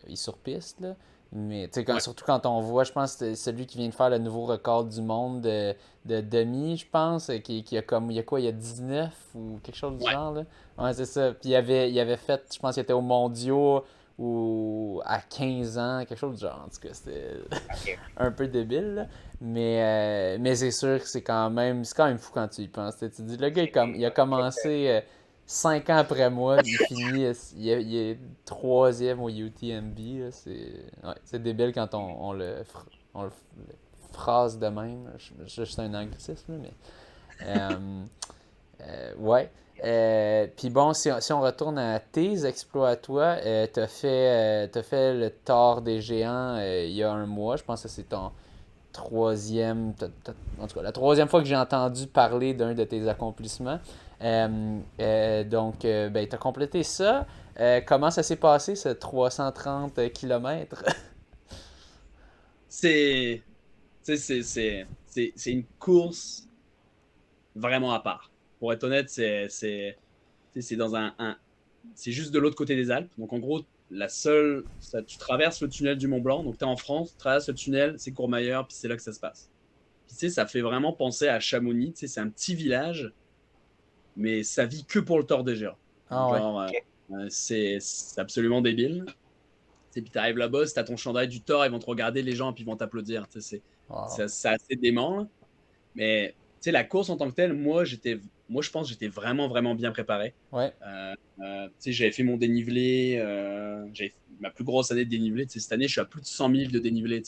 Et sur piste. Là. Mais surtout quand on voit, je pense que c'est celui qui vient de faire le nouveau record du monde de demi, je pense, qui a comme, il y a 19 ou quelque chose du genre. Là. Ouais, c'est ça. Puis il avait fait, je pense qu'il était aux mondiaux ou à 15 ans, quelque chose du genre. En tout cas, c'était un peu débile. Là. Mais c'est sûr que c'est quand même fou quand tu y penses. Tu dis, le gars, il a commencé 5 ans après moi, il finit, il est 3e au UTMB. C'est débile quand on le phrase de même. C'est un anglicisme, mais. Ouais. Puis bon, si on retourne à tes exploits à toi, t'as fait le Tour des Géants il y a un mois. Je pense que c'est ton 3e, en tout cas, la 3e fois que j'ai entendu parler d'un de tes accomplissements. Donc, tu as complété ça. Comment ça s'est passé, ce 330 km? C'est une course vraiment à part. Pour être honnête, c'est dans c'est juste de l'autre côté des Alpes. Donc, en gros, tu traverses le tunnel du Mont Blanc. Donc, tu es en France, tu traverses le tunnel, c'est Courmayeur, puis c'est là que ça se passe. Puis, tu sais, ça fait vraiment penser à Chamonix. Tu sais, c'est un petit village, mais ça vit que pour le Tour des Géants. C'est absolument débile. Puis tu arrives là-bas, si tu as ton chandail du Tour, ils vont te regarder, les gens, puis ils vont t'applaudir. C'est assez dément. Là. Mais la course en tant que telle, moi, je pense que j'étais vraiment, vraiment bien préparé. Ouais. J'avais fait mon dénivelé. J'avais ma plus grosse année de dénivelé. Cette année, je suis à plus de 100 000 de dénivelé.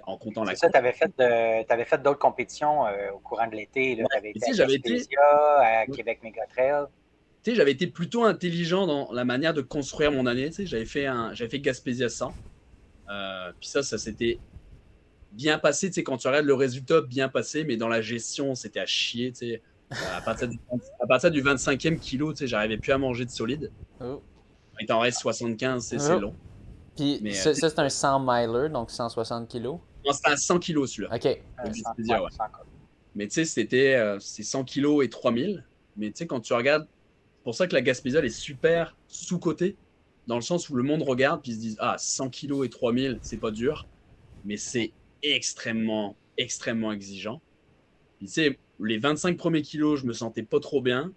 En comptant la course. C'est ça, tu avais fait d'autres compétitions au courant de l'été. Tu avais été à Gaspésia, à Québec Méga Trail. J'avais été plutôt intelligent dans la manière de construire mon année. J'avais fait Gaspésia 100. Puis ça s'était bien passé. Quand tu regardes le résultat, bien passé, mais dans la gestion, c'était à chier. À partir du 25e kilo, j'arrivais plus à manger de solide. Oh. Il t'en reste 75, c'est long. Puis ça, c'est un 100 miler, donc 160 kilos? Non, c'est un 100 kilos celui-là. OK. Mais tu sais, c'est 100 kilos et 3000. mais tu sais, quand tu regardes, c'est pour ça que la Gaspésia elle est super sous-cotée, dans le sens où le monde regarde puis ils se disent, ah, 100 kilos et 3000, c'est pas dur, mais c'est extrêmement, extrêmement exigeant. Puis, tu sais, les 25 premiers kilos, je me sentais pas trop bien.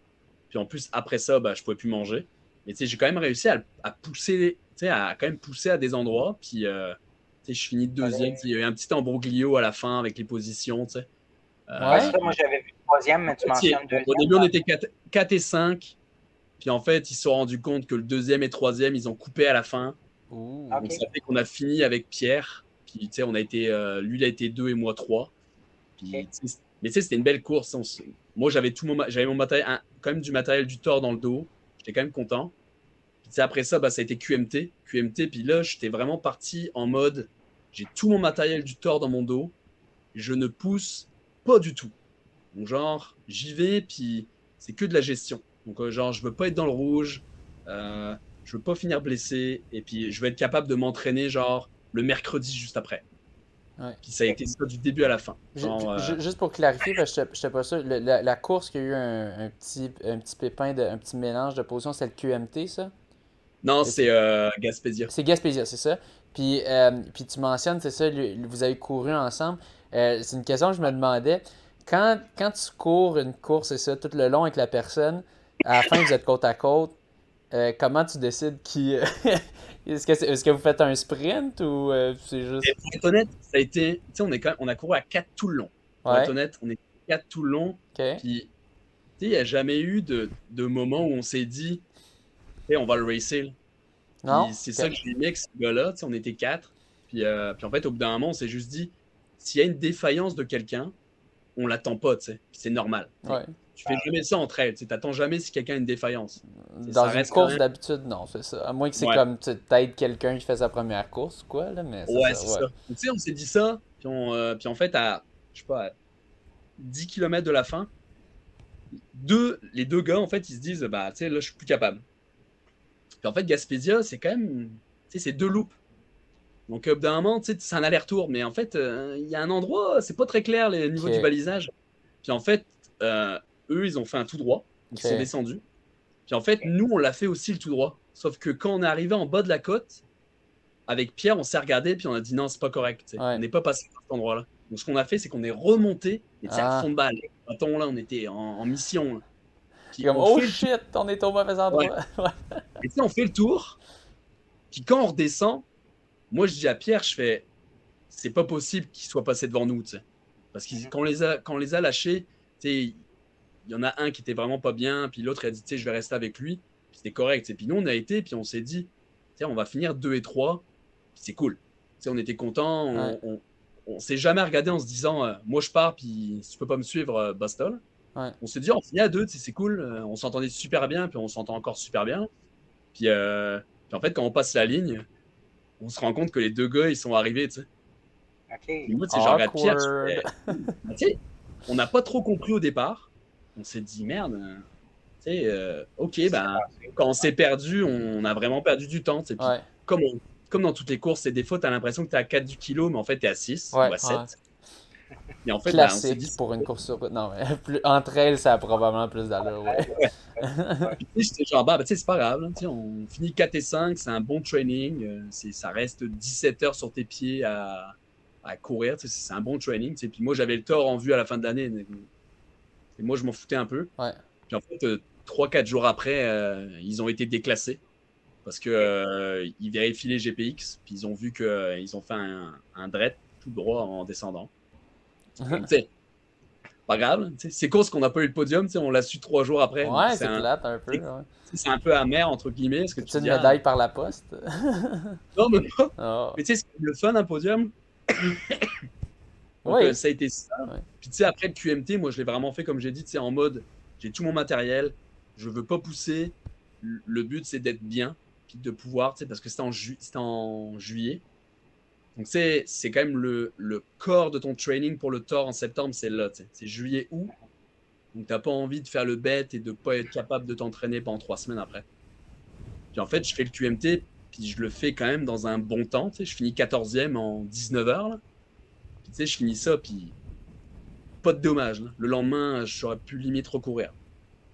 Puis en plus, après ça, bah, je pouvais plus manger. Mais tu sais, j'ai quand même réussi à pousser, tu sais, à quand même pousser à des endroits. Puis, tu sais, je finis deuxième. Il y a eu un petit embroglio à la fin avec les positions, tu sais. Ouais, ça, moi, j'avais vu troisième, mais tu mentionnes deuxième. Au début, on était 4 et 5. Puis en fait, ils se sont rendus compte que le deuxième et troisième, ils ont coupé à la fin. Ouh. Donc ça fait qu'on a fini avec Pierre. Puis tu sais, on a été, lui, il a été 2 et moi 3. Puis, Ok. mais tu sais, c'était une belle course. Moi, j'avais mon matériel, quand même du matériel du Thor dans le dos. J'étais quand même content. Puis tu sais, après ça, bah, ça a été QMT. Puis là, j'étais vraiment parti en mode, j'ai tout mon matériel du Thor dans mon dos. Je ne pousse pas du tout. Donc genre, j'y vais, puis c'est que de la gestion. Donc genre, je veux pas être dans le rouge, je veux pas finir blessé, et puis je veux être capable de m'entraîner genre le mercredi juste après. Ouais. Puis ça a été ça du début à la fin. Genre, Juste pour clarifier, parce que je n'étais pas sûr, la course qui a eu un petit pépin, un petit mélange de position, c'est le QMT, ça? non, c'est Gaspésia. C'est Gaspésia, c'est ça. Puis tu mentionnes, c'est ça, vous avez couru ensemble. C'est une question que je me demandais. Quand tu cours une course, c'est ça, tout le long avec la personne, à la fin, vous êtes côte à côte, comment tu décides qui. Est-ce que vous faites un sprint ou c'est juste. Et pour être honnête, ça a été, tu sais, on a couru à 4 tout le long. Pour être Ouais, honnête, on est 4 tout le long. ok. Puis, tu sais, il n'y a jamais eu de moment où on s'est dit, hey, on va le racer. Là. Non? Puis c'est Ok. ça que j'ai aimé avec ce gars-là, tu sais, on était 4. Puis en fait, au bout d'un moment, on s'est juste dit, s'il y a une défaillance de quelqu'un, on l'attend pas, tu sais. Puis c'est normal. Ouais. Tu fais jamais ça entre elles, tu t'attends jamais si quelqu'un a une défaillance. Ça Dans une reste quand course, même. d'habitude, non, c'est ça. À moins que c'est Ouais, comme peut-être quelqu'un qui fait sa première course ou quoi, là, mais c'est ouais, ça, c'est ouais. ça. Tu sais, on s'est dit ça, puis en fait, je sais pas, à 10 km de la fin, les deux gars, en fait, ils se disent, bah, tu sais, là, je suis plus capable. Puis en fait, Gaspésia, c'est quand même, tu sais, c'est 2 loops. Donc, au bout d'un moment, tu sais, c'est un aller-retour. Mais en fait, il y a un endroit, c'est pas très clair, le niveau du Ok, balisage. Puis en fait, eux, ils ont fait un tout droit. Ils sont ok. descendus. Puis en fait, nous, on l'a fait aussi le tout droit. Sauf que quand on est arrivé en bas de la côte, avec Pierre, on s'est regardé, puis on a dit non, c'est pas correct. Tu sais. On Ouais. n'est pas passé par cet endroit-là. Donc, ce qu'on a fait, c'est qu'on est remonté, et tu sais, à fond Ah. de balle. Attends, là, on était en mission. Là. C'est Puis comme, on oh fait le tour. shit, on est au mauvais Ouais. endroit. Ouais. Et tu sais, on fait le tour. Puis quand on redescend, moi, je dis à Pierre, je fais, c'est pas possible qu'il soit passé devant nous, tu sais. Parce que quand on les a lâchés, tu sais, il y en a un qui était vraiment pas bien, puis l'autre, il a dit, tu sais, je vais rester avec lui. Puis c'était correct. Et puis nous, on a été, puis on s'est dit, tu sais, on va finir 2 et 3, puis c'est cool. Tu sais, on était contents, Ouais. on s'est jamais regardé en se disant, moi je pars, puis si tu peux pas me suivre, Bastol. Ouais. On s'est dit, on finit à 2, tu sais, c'est cool. On s'entendait super bien, puis on s'entend encore super bien. Puis, puis en fait, quand on passe la ligne, on se rend compte que les deux gars, ils sont arrivés, tu sais. OK. Puis moi, tu sais, je regarde Pierre, je Awkward. fais, tu sais, on n'a pas trop compris au départ. On s'est dit, merde, tu sais, ok, C'est ben, passé. quand on s'est perdu, on a vraiment perdu du temps, tu sais. Puis Ouais. comme dans toutes les courses, c'est des fois, tu as l'impression que tu es à 4 du kilo, mais en fait, tu es à 6 Ouais. ou à 7. Ouais. Et en fait, ben, on s'est dit, Classique pour une course sur route. Non, mais entre elles, ça a probablement plus d'allure, ouais. puis, tu sais, j'étais genre, bah, tu sais, c'est pas grave, là, tu sais, on finit 4 et 5, c'est un bon training, ça reste 17 heures sur tes pieds à courir, tu sais, c'est un bon training, tu sais. Puis moi, j'avais le tort en vue à la fin de l'année, et moi, je m'en foutais un peu. Ouais. Puis en fait, 3-4 jours après, ils ont été déclassés parce que ils vérifient les GPX, puis ils ont vu qu'ils ont fait un dread tout droit en descendant. Donc, tu sais, pas grave, tu sais, c'est course qu'on n'a pas eu le podium, tu sais, on l'a su 3 jours après. Donc Ouais, c'est plate un peu. Ouais. c'est un peu amer, entre guillemets, parce que C'est tu une dis, ah, médaille par la poste. non, mais pas. Oh. Mais tu sais, c'est le fun, un podium. Donc, Oui. ça a été ça. Ouais. Puis, tu sais, après le QMT, moi, je l'ai vraiment fait, comme j'ai dit, tu sais, en mode, j'ai tout mon matériel, je veux pas pousser. Le but, c'est d'être bien, puis de pouvoir, tu sais, parce que c'était en juillet. Donc, c'est quand même le corps de ton training pour le Thor en septembre, c'est là, tu sais. C'est juillet-août. Donc, t'as pas envie de faire le bête et de pas être capable de t'entraîner pendant 3 semaines après. Puis, en fait, je fais le QMT, puis je le fais quand même dans un bon temps, tu sais. Je finis 14e en 19 heures, là. Puis, tu sais, je finis ça, puis pas de dommage. Là. Le lendemain, j'aurais pu limite recourir.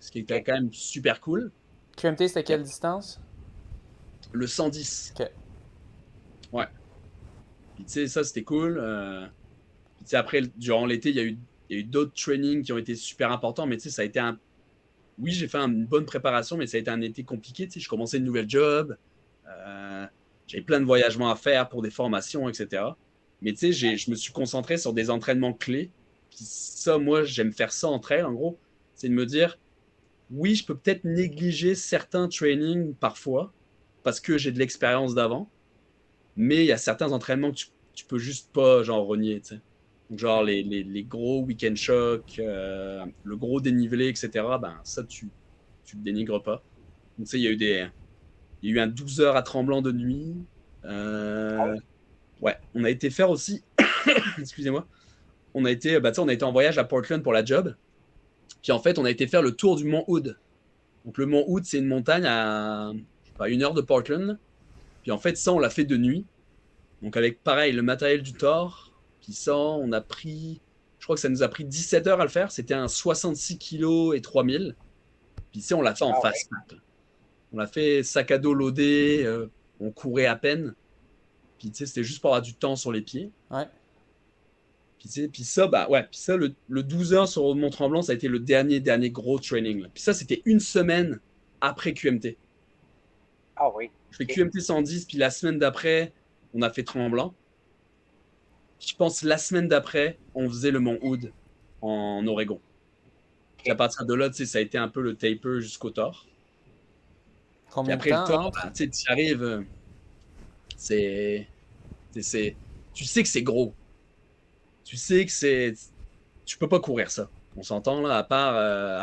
ce qui était quand même super cool. QMT, c'était quelle distance? Le 110. Ok. Ouais. Puis tu sais, ça c'était cool. Puis, tu sais, après, durant l'été, il y a eu d'autres trainings qui ont été super importants, mais tu sais, ça a été un. Oui, j'ai fait une bonne préparation, mais ça a été un été compliqué. Tu sais, je commençais une nouvelle job. J'avais plein de voyagements à faire pour des formations, etc. Mais tu sais, je me suis concentré sur des entraînements clés. Puis ça, moi, j'aime faire ça entre elles, en gros. C'est de me dire, oui, je peux peut-être négliger certains trainings parfois, parce que j'ai de l'expérience d'avant, mais il y a certains entraînements que tu peux juste pas, genre, renier, tu sais. Donc, genre, les gros week-end shocks, le gros dénivelé, etc., ben, ça, tu le dénigres pas. Donc, tu sais, il y a eu un 12 heures à Tremblant de nuit. Ouais, on a été faire aussi, excusez-moi, on a été en voyage à Portland pour la job. Puis en fait, on a été faire le tour du mont Hood. Donc le mont Hood, c'est une montagne à, je sais pas, 1 heure de Portland. Puis en fait, ça, on l'a fait de nuit. Donc avec, pareil, le matériel du Thor. Puis ça, on a pris, je crois que ça nous a pris 17 heures à le faire. C'était un 66 kg et 3000. Puis ça, on l'a fait en fast pack. On l'a fait sac à dos loadé, on courait à peine. Puis tu sais, c'était juste pour avoir du temps sur les pieds. Ouais. Puis ça, bah ouais, puis ça, le 12 heures sur Mont-Tremblant, ça a été le dernier gros training. Là. Puis ça, c'était une semaine après QMT. Ah oui. Je fais QMT 110, puis la semaine d'après, on a fait Tremblant. Je pense la semaine d'après, on faisait le Mont Hood en Oregon. Puis à partir de là, tu sais, ça a été un peu le taper jusqu'au Thor. Puis Combien de après le temps Thor, entre? bah, tu sais, tu y arrives, tu sais que c'est gros. Tu sais que c'est. Tu peux pas courir ça. On s'entend là, à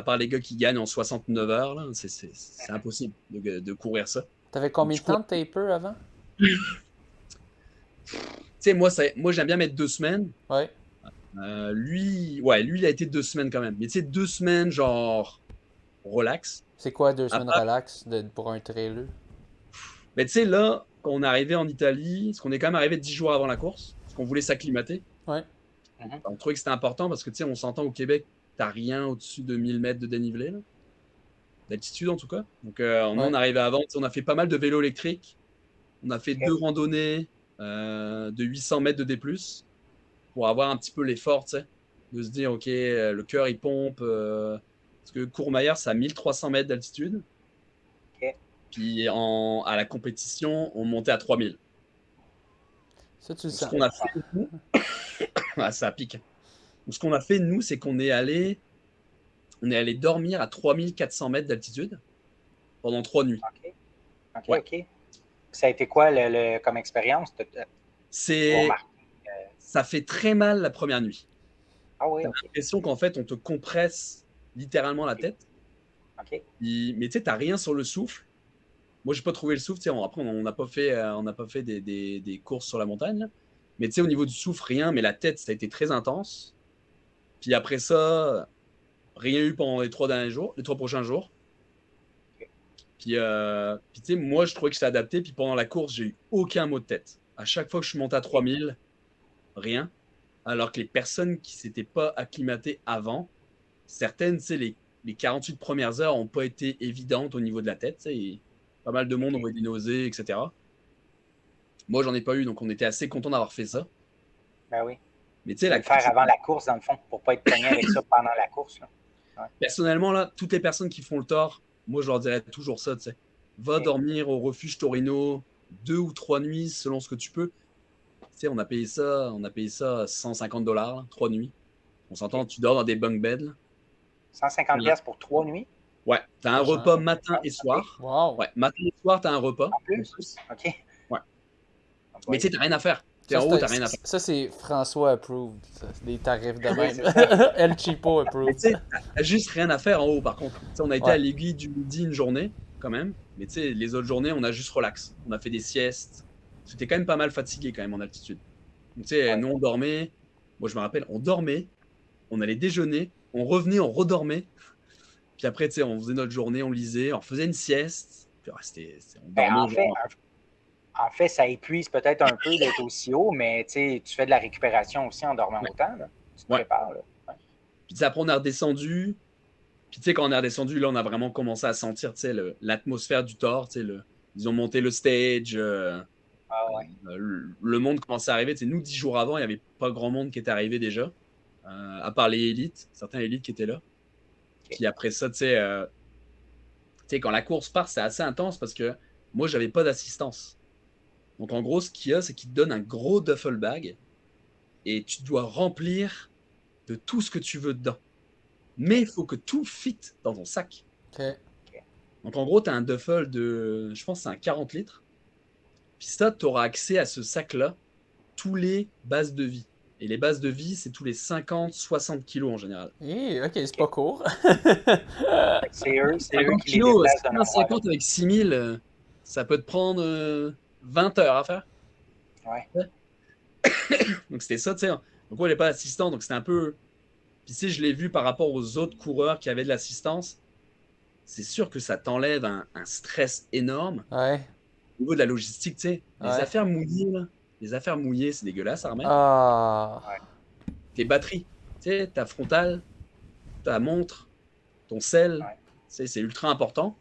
part les gars qui gagnent en 69 heures, là, c'est impossible de courir ça. T'avais combien Tu de temps cours. de taper avant? Tu sais, moi j'aime bien mettre 2 semaines. Ouais. Lui, il a été 2 semaines quand même. Mais tu sais, 2 semaines, genre, relax. C'est quoi 2 À semaines part- relax pour un trailer? Mais tu sais, là, quand on est arrivé en Italie, parce qu'on est quand même arrivé 10 jours avant la course, parce qu'on voulait s'acclimater. Ouais. On trouvait que c'était important parce que tu sais, on s'entend au Québec, t'as rien au-dessus de 1000 mètres de dénivelé, là. D'altitude en tout cas. Donc on est arrivé avant, on a fait pas mal de vélos électriques. On a fait 2 randonnées de 800 mètres de D+, pour avoir un petit peu l'effort, tu sais, de se dire, ok, le cœur il pompe. Parce que Courmayeur, c'est à 1300 mètres d'altitude. Ok. Puis à la compétition, on montait à 3000. Ça, tu le Ce sens. qu'on a fait, nous, ah, ça pique. Donc, ce qu'on a fait, nous, c'est qu'on est allé dormir à 3400 mètres d'altitude pendant 3 nuits. OK. Ouais. OK. Ça a été quoi comme expérience? Ça fait très mal la première nuit. Ah oui, T'as l'impression qu'en fait, on te compresse littéralement la tête. OK. Mais tu sais, t'as rien sur le souffle. Moi, j'ai pas trouvé le souffle. Après, on n'a pas fait des courses sur la montagne. Là. Mais tu sais, au niveau du souffle, rien. Mais la tête, ça a été très intense. Puis après ça, rien eu pendant les 3 prochains jours. Puis tu sais, moi, je trouvais que j'étais adapté. Puis pendant la course, j'ai eu aucun mot de tête. À chaque fois que je suis monté à 3000, rien. Alors que les personnes qui s'étaient pas acclimatées avant, certaines, tu sais, les 48 premières heures n'ont pas été évidentes au niveau de la tête. Tu sais, pas mal de monde ont eu des nausées, etc. Moi, j'en ai pas eu, donc on était assez content d'avoir fait ça. Ben oui. Mais tu sais, le faire avant la course, dans le fond, pour pas être pogné avec ça pendant la course. Là. Ouais. Personnellement, là, toutes les personnes qui font le tort, moi, je leur dirais toujours ça, tu sais. Va dormir au refuge Torino 2 ou 3 nuits, selon ce que tu peux. Tu sais, on a payé ça $150, 3 nuits. On s'entend, tu dors dans des bunk beds. Là. 150$ pour 3 nuits? Ouais, t'as un repas matin et soir. Wow. Ouais, matin et soir, t'as un repas. En plus? OK. Ouais. Mais tu sais, t'as rien à faire. T'es Ça, en haut, t'as rien à faire. Ça, c'est François approved. Ça, c'est des tarifs de Oui, même. El Chipo Mais approved. tu sais, t'as juste rien à faire en haut, par contre. Tu sais, on a été à l'Aiguille du Midi une journée, quand même. Mais tu sais, les autres journées, on a juste relax. On a fait des siestes. J'étais quand même pas mal fatigué, quand même, en altitude. Donc, tu sais, nous, on dormait. Moi, je me rappelle, on dormait. On allait déjeuner. On revenait, on redormait. Puis après, tu sais, on faisait notre journée, on lisait, on faisait une sieste. Puis on dormait. En fait, ça épuise peut-être un peu d'être aussi haut, mais tu fais de la récupération aussi en dormant autant. Là. Tu te prépares. Là. Ouais. Puis après, on a redescendu. Puis tu sais, quand on est redescendu, là, on a vraiment commencé à sentir, tu sais, l'atmosphère du Thor, tu sais, ils ont monté le stage, Ah ouais. le monde commençait à arriver. Tu sais, nous, 10 jours avant, il n'y avait pas grand monde qui était arrivé déjà, à part les élites, certains élites qui étaient là. Puis après ça, tu sais, quand la course part, c'est assez intense parce que moi, j'avais pas d'assistance. Donc en gros, ce qu'il y a, c'est qu'il te donne un gros duffel bag et tu dois remplir de tout ce que tu veux dedans. Mais il faut que tout fit dans ton sac. Ok. Donc en gros, tu as un duffel de, je pense, c'est un 40 litres. Puis ça, tu auras accès à ce sac-là tous les bases de vie. Et les bases de vie, c'est tous les 50-60 kilos en général. Ok, c'est pas court. Fait que c'est eux 50 qui les kilos, déplacent d'un endroit à l'autre. 50 avec 6000, ça peut te prendre 20 heures à faire. Ouais. Donc c'était ça, tu sais. Donc moi, il n'est pas assistant, donc c'était un peu. Puis si je l'ai vu par rapport aux autres coureurs qui avaient de l'assistance, c'est sûr que ça t'enlève un stress énorme. Ouais. Au niveau de la logistique, tu sais, les Ouais. affaires mouillées, là, les affaires mouillées, c'est dégueulasse à remettre. Ah. Tes batteries, tu sais, ta frontale, ta montre, ton sel, Ouais. c'est ultra important.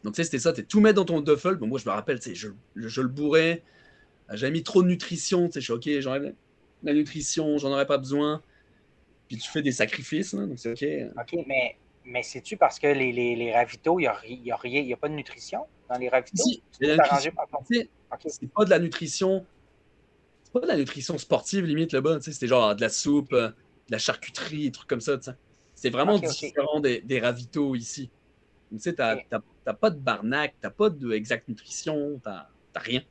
Donc, tu sais, c'était ça, tu tout mettre dans ton duffel. Bon, moi, je me rappelle, tu sais, je le bourrais. J'avais mis trop de nutrition, tu sais, je suis OK, j'enlève la nutrition, j'en aurais pas besoin. Puis tu fais des sacrifices, là, donc c'est OK. OK, mais c'est-tu parce que les ravitaux, il n'y a pas de nutrition dans les ravitaux? Si, C'est la tout arrangé nutrition, par ton. tu sais, OK. c'est pas de la nutrition, c'est pas de la nutrition sportive, limite, là-bas, tu sais, c'était genre de la soupe, de la charcuterie, des trucs comme ça, tu sais. C'est vraiment OK. différent des ravitaux ici. Donc, tu sais, OK. t'as pas de barnac, t'as pas de exacte nutrition, t'as rien.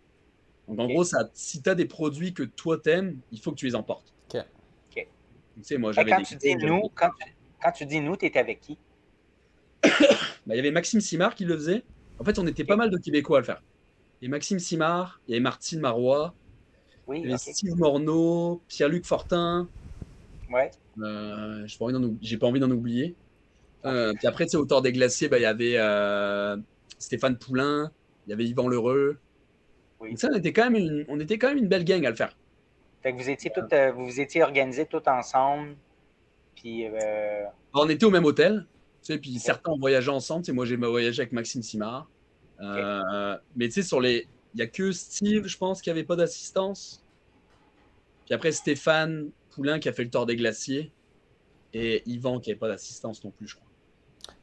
Donc, en OK. gros, si tu as des produits que toi t'aimes, il faut que tu les emportes. Ok. OK. Donc, tu sais, moi, Mais j'avais quand des tu dis nous, quand tu dis nous, tu étais avec qui? il y avait Maxime Simard qui le faisait. En fait, on était pas mal de Québécois à le faire. Il y avait Maxime Simard, il y avait Martine Marois, il y Oui, avait OK. Steve Morneau, Pierre-Luc Fortin. Ouais. J'ai pas envie d'en oublier. Puis après, tu sais, au Tort des Glaciers, il y avait Stéphane Poulain, il y avait Yvan Lheureux. Oui. Donc ça, on était quand même une belle gang à le faire. Fait que vous vous étiez organisés tous ensemble, puis On était au même hôtel, tu sais, puis certains ont voyagé ensemble. Tu sais, moi, j'ai voyagé avec Maxime Simard. Mais tu sais, il n'y a que Steve, je pense, qui n'avait pas d'assistance. Puis après, Stéphane Poulain qui a fait le Tort des Glaciers. Et Yvan qui n'avait pas d'assistance non plus, je crois.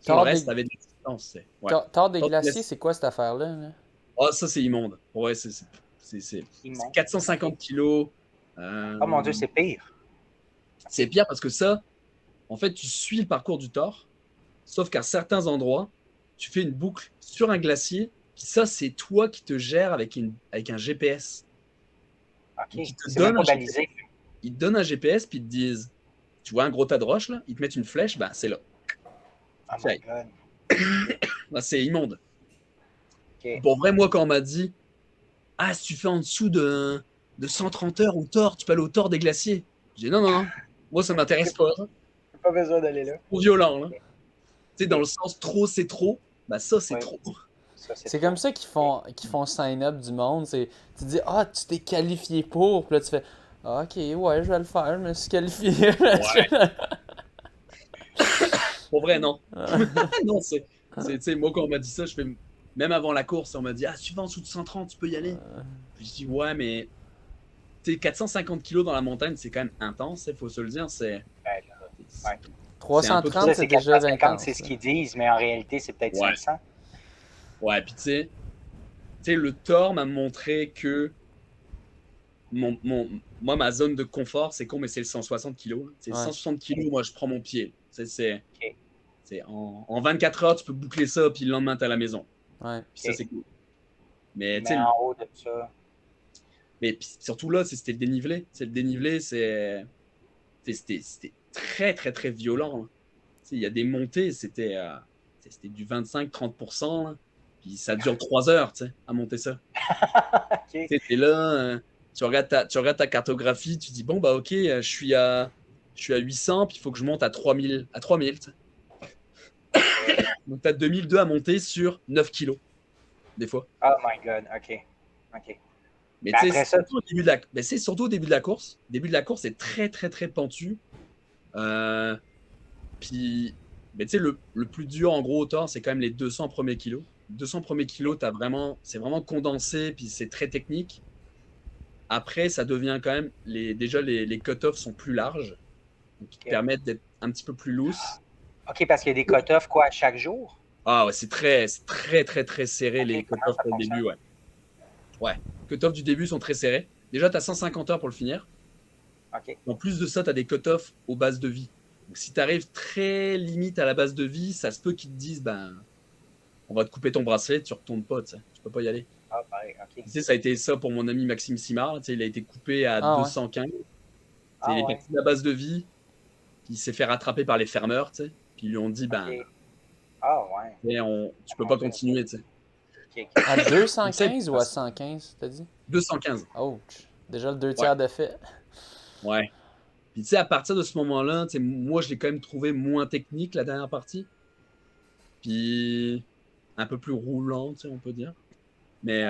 Tout le reste avait de l'assistance. Ouais. Tort des Glaciers, c'est quoi cette affaire-là? Là? Ah, ça, c'est immonde. Ouais, c'est immonde. 450 kilos. Oh mon Dieu, c'est pire. C'est pire parce que ça, en fait, tu suis le parcours du Thor, sauf qu'à certains endroits, tu fais une boucle sur un glacier, puis ça, c'est toi qui te gères avec un GPS. OK. Ils te C'est même donnent pas un GPS. balisé. Ils te donnent un GPS, puis ils te disent, tu vois un gros tas de roches, là, ils te mettent une flèche, ben c'est là. Oh my God. Ben, c'est immonde. OK. Pour vrai, moi, quand on m'a dit, ah, si tu fais en dessous de 130 heures au Thor, tu peux aller au Thor des glaciers. J'ai dit, non, moi, ça m'intéresse pas. Pas besoin d'aller là. Trop violent, là. Tu sais, dans le sens trop, c'est trop, bah ça, c'est trop. Ça, C'est comme ça qu'ils font sign-up du monde. Tu dis, ah, tu t'es qualifié pour. Puis là, tu fais, ah, ok, ouais, je vais le faire, je me suis qualifié. Ouais. Pour vrai, non. Non, tu sais, moi, quand on m'a dit ça, je fais, même avant la course, on m'a dit, ah, si tu vas en dessous de 130, tu peux y aller. Puis je dis, ouais, mais, tu sais, 450 kilos dans la montagne, c'est quand même intense, il faut se le dire, c'est. Ouais. 330, c'est déjà 450, 20. c'est ce qu'ils disent, mais en réalité, c'est peut-être 500. Ouais, puis tu sais, le Thor m'a montré que moi, ma zone de confort, c'est con, mais c'est le 160 kg. C'est 160 kg, moi, je prends mon pied. En 24 heures, tu peux boucler ça, puis le lendemain, t'es à la maison. Ouais. Puis ça, c'est cool. Mais en haut de ça. Mais surtout là, c'était le dénivelé. C'est le dénivelé, c'était très, très, très violent. Il y a des montées, c'était du 25-30%. Là. Puis ça dure 3 heures, à monter ça. Okay. T'es là, tu regardes ta cartographie, tu dis, bon, bah ok, je suis à 800, puis il faut que je monte à 3000. Donc, tu as 2002 à monter sur 9 kilos, des fois. Oh my God, OK. Mais tu sais, c'est surtout au début de la course. Le début de la course est très, très, très pentu. Puis, Mais tu sais, le plus dur en gros au tort, c'est quand même les 200 premiers kilos. 200 premiers kilos, c'est vraiment condensé, puis c'est très technique. Après, ça devient quand même, déjà les cut-offs sont plus larges, donc qui te OK. permettent d'être un petit peu plus loose. OK, parce qu'il y a des cut-offs quoi, à chaque jour? Ah ouais, c'est très serré OK, les comment cut-offs ça au fonctionne? début, ouais. Ouais, cut-offs du début sont très serrés. Déjà, tu as 150 heures pour le finir. OK. En plus de ça, tu as des cut-offs aux bases de vie. Donc si tu arrives très limite à la base de vie, ça se peut qu'ils te disent, ben, on va te couper ton bracelet, tu retournes pas, tu sais, tu peux pas y aller. Ah, pareil, OK. Tu sais, ça a été ça pour mon ami Maxime Simard, tu sais, il a été coupé à Ah ouais. 215. Tu sais, Ah il est ouais, parti de la base de vie, puis il s'est fait rattraper par les fermeurs, tu sais, puis ils lui ont dit, ben, OK. Ah ouais. tu sais, tu peux Mon pas Dieu, continuer, tu sais. OK, À Donc, tu sais, 215 ou à 115, t'as dit? 215. Ouch. Déjà le deux Ouais, tiers de fait. ouais. Puis tu sais, à partir de ce moment-là, tu sais, moi, je l'ai quand même trouvé moins technique, la dernière partie. Puis un peu plus roulant, tu sais, on peut dire. Mais,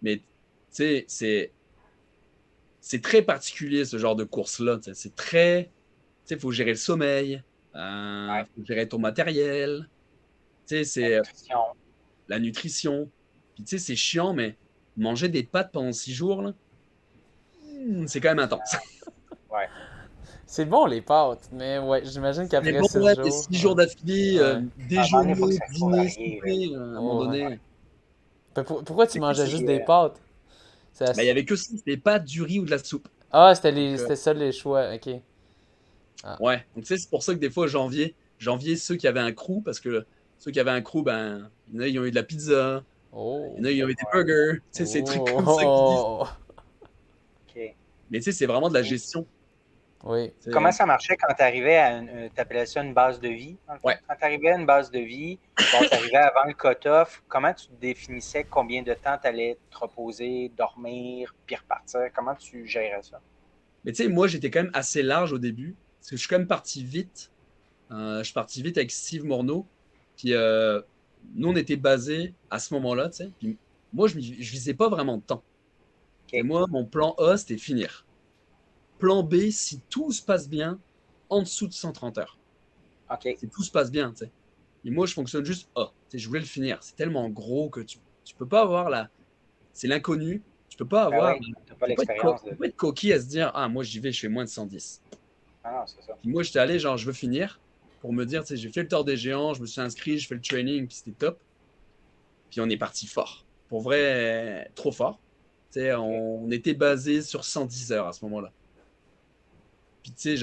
mais tu sais, c'est très particulier, ce genre de course-là. Tu sais. C'est très... Tu sais, il faut gérer le sommeil, ouais. faut gérer ton matériel, tu sais, La c'est nutrition. la nutrition. Puis tu sais, c'est chiant, mais manger des pâtes pendant 6 jours, là, c'est quand même intense. Ouais. C'est bon les pâtes, mais ouais, j'imagine Mais qu'après bon, 6 ouais, t'es jours. 6 jours d'affilée, Ouais. À un moment donné, il faut que déjeuner, ça soit dîner, varié, là. souper, à un moment Ouais. donné. Pourquoi tu C'est que mangeais juste c'est... des pâtes? C'est Bah, il y avait que ça, c'était des pâtes, du riz ou de la soupe. Ah, Donc, c'était ça les choix, ok. Ah. ouais. Donc, tu sais, c'est pour ça que des fois, j'enviais ceux qui avaient un crew, parce que ceux qui avaient un crew, ben, il y en a, ils ont eu de la pizza, il y Oh. en a, ils ont eu des Ouais. burgers, tu sais, ces trucs comme ça qui disent. Oh. OK. Mais tu sais, c'est vraiment de la Et gestion. Oui. comment C'est- ça marchait quand tu arrivais à une, t'appelais ça une base de vie, dans le fond? Ouais. Quand tu arrivais à une base de vie, bon, tu arrivais avant le cut-off, comment tu définissais combien de temps tu allais te reposer, dormir, puis repartir? Comment tu gérais ça? Mais tu sais, moi, j'étais quand même assez large au début, parce que je suis quand même parti vite. Je suis parti vite avec Steve Morneau. Puis nous, on était basés à ce moment-là, tu sais. Puis moi, je visais pas vraiment de temps. Et OK. moi, mon plan A, c'était finir. Plan B, si tout se passe bien, en dessous de 130 heures. OK. Si tout se passe bien, tu sais. Et moi, je fonctionne juste A. Tu sais, je voulais le finir. C'est tellement gros que tu peux pas avoir la... C'est l'inconnu. Tu peux pas Ben avoir... oui, tu n'as pas l'expérience Faut de. pas être coquille à se dire, ah, moi, j'y vais, je fais moins de 110. Ah non, c'est ça. Puis moi, j'étais allé, genre, je veux finir pour me dire, tu sais, j'ai fait le tour des géants, je me suis inscrit, je fais le training, puis c'était top. Puis on est parti fort. Pour vrai, trop fort. Tu sais, OK. on était basé sur 110 heures à ce moment-là. Puis tu sais, Ouais.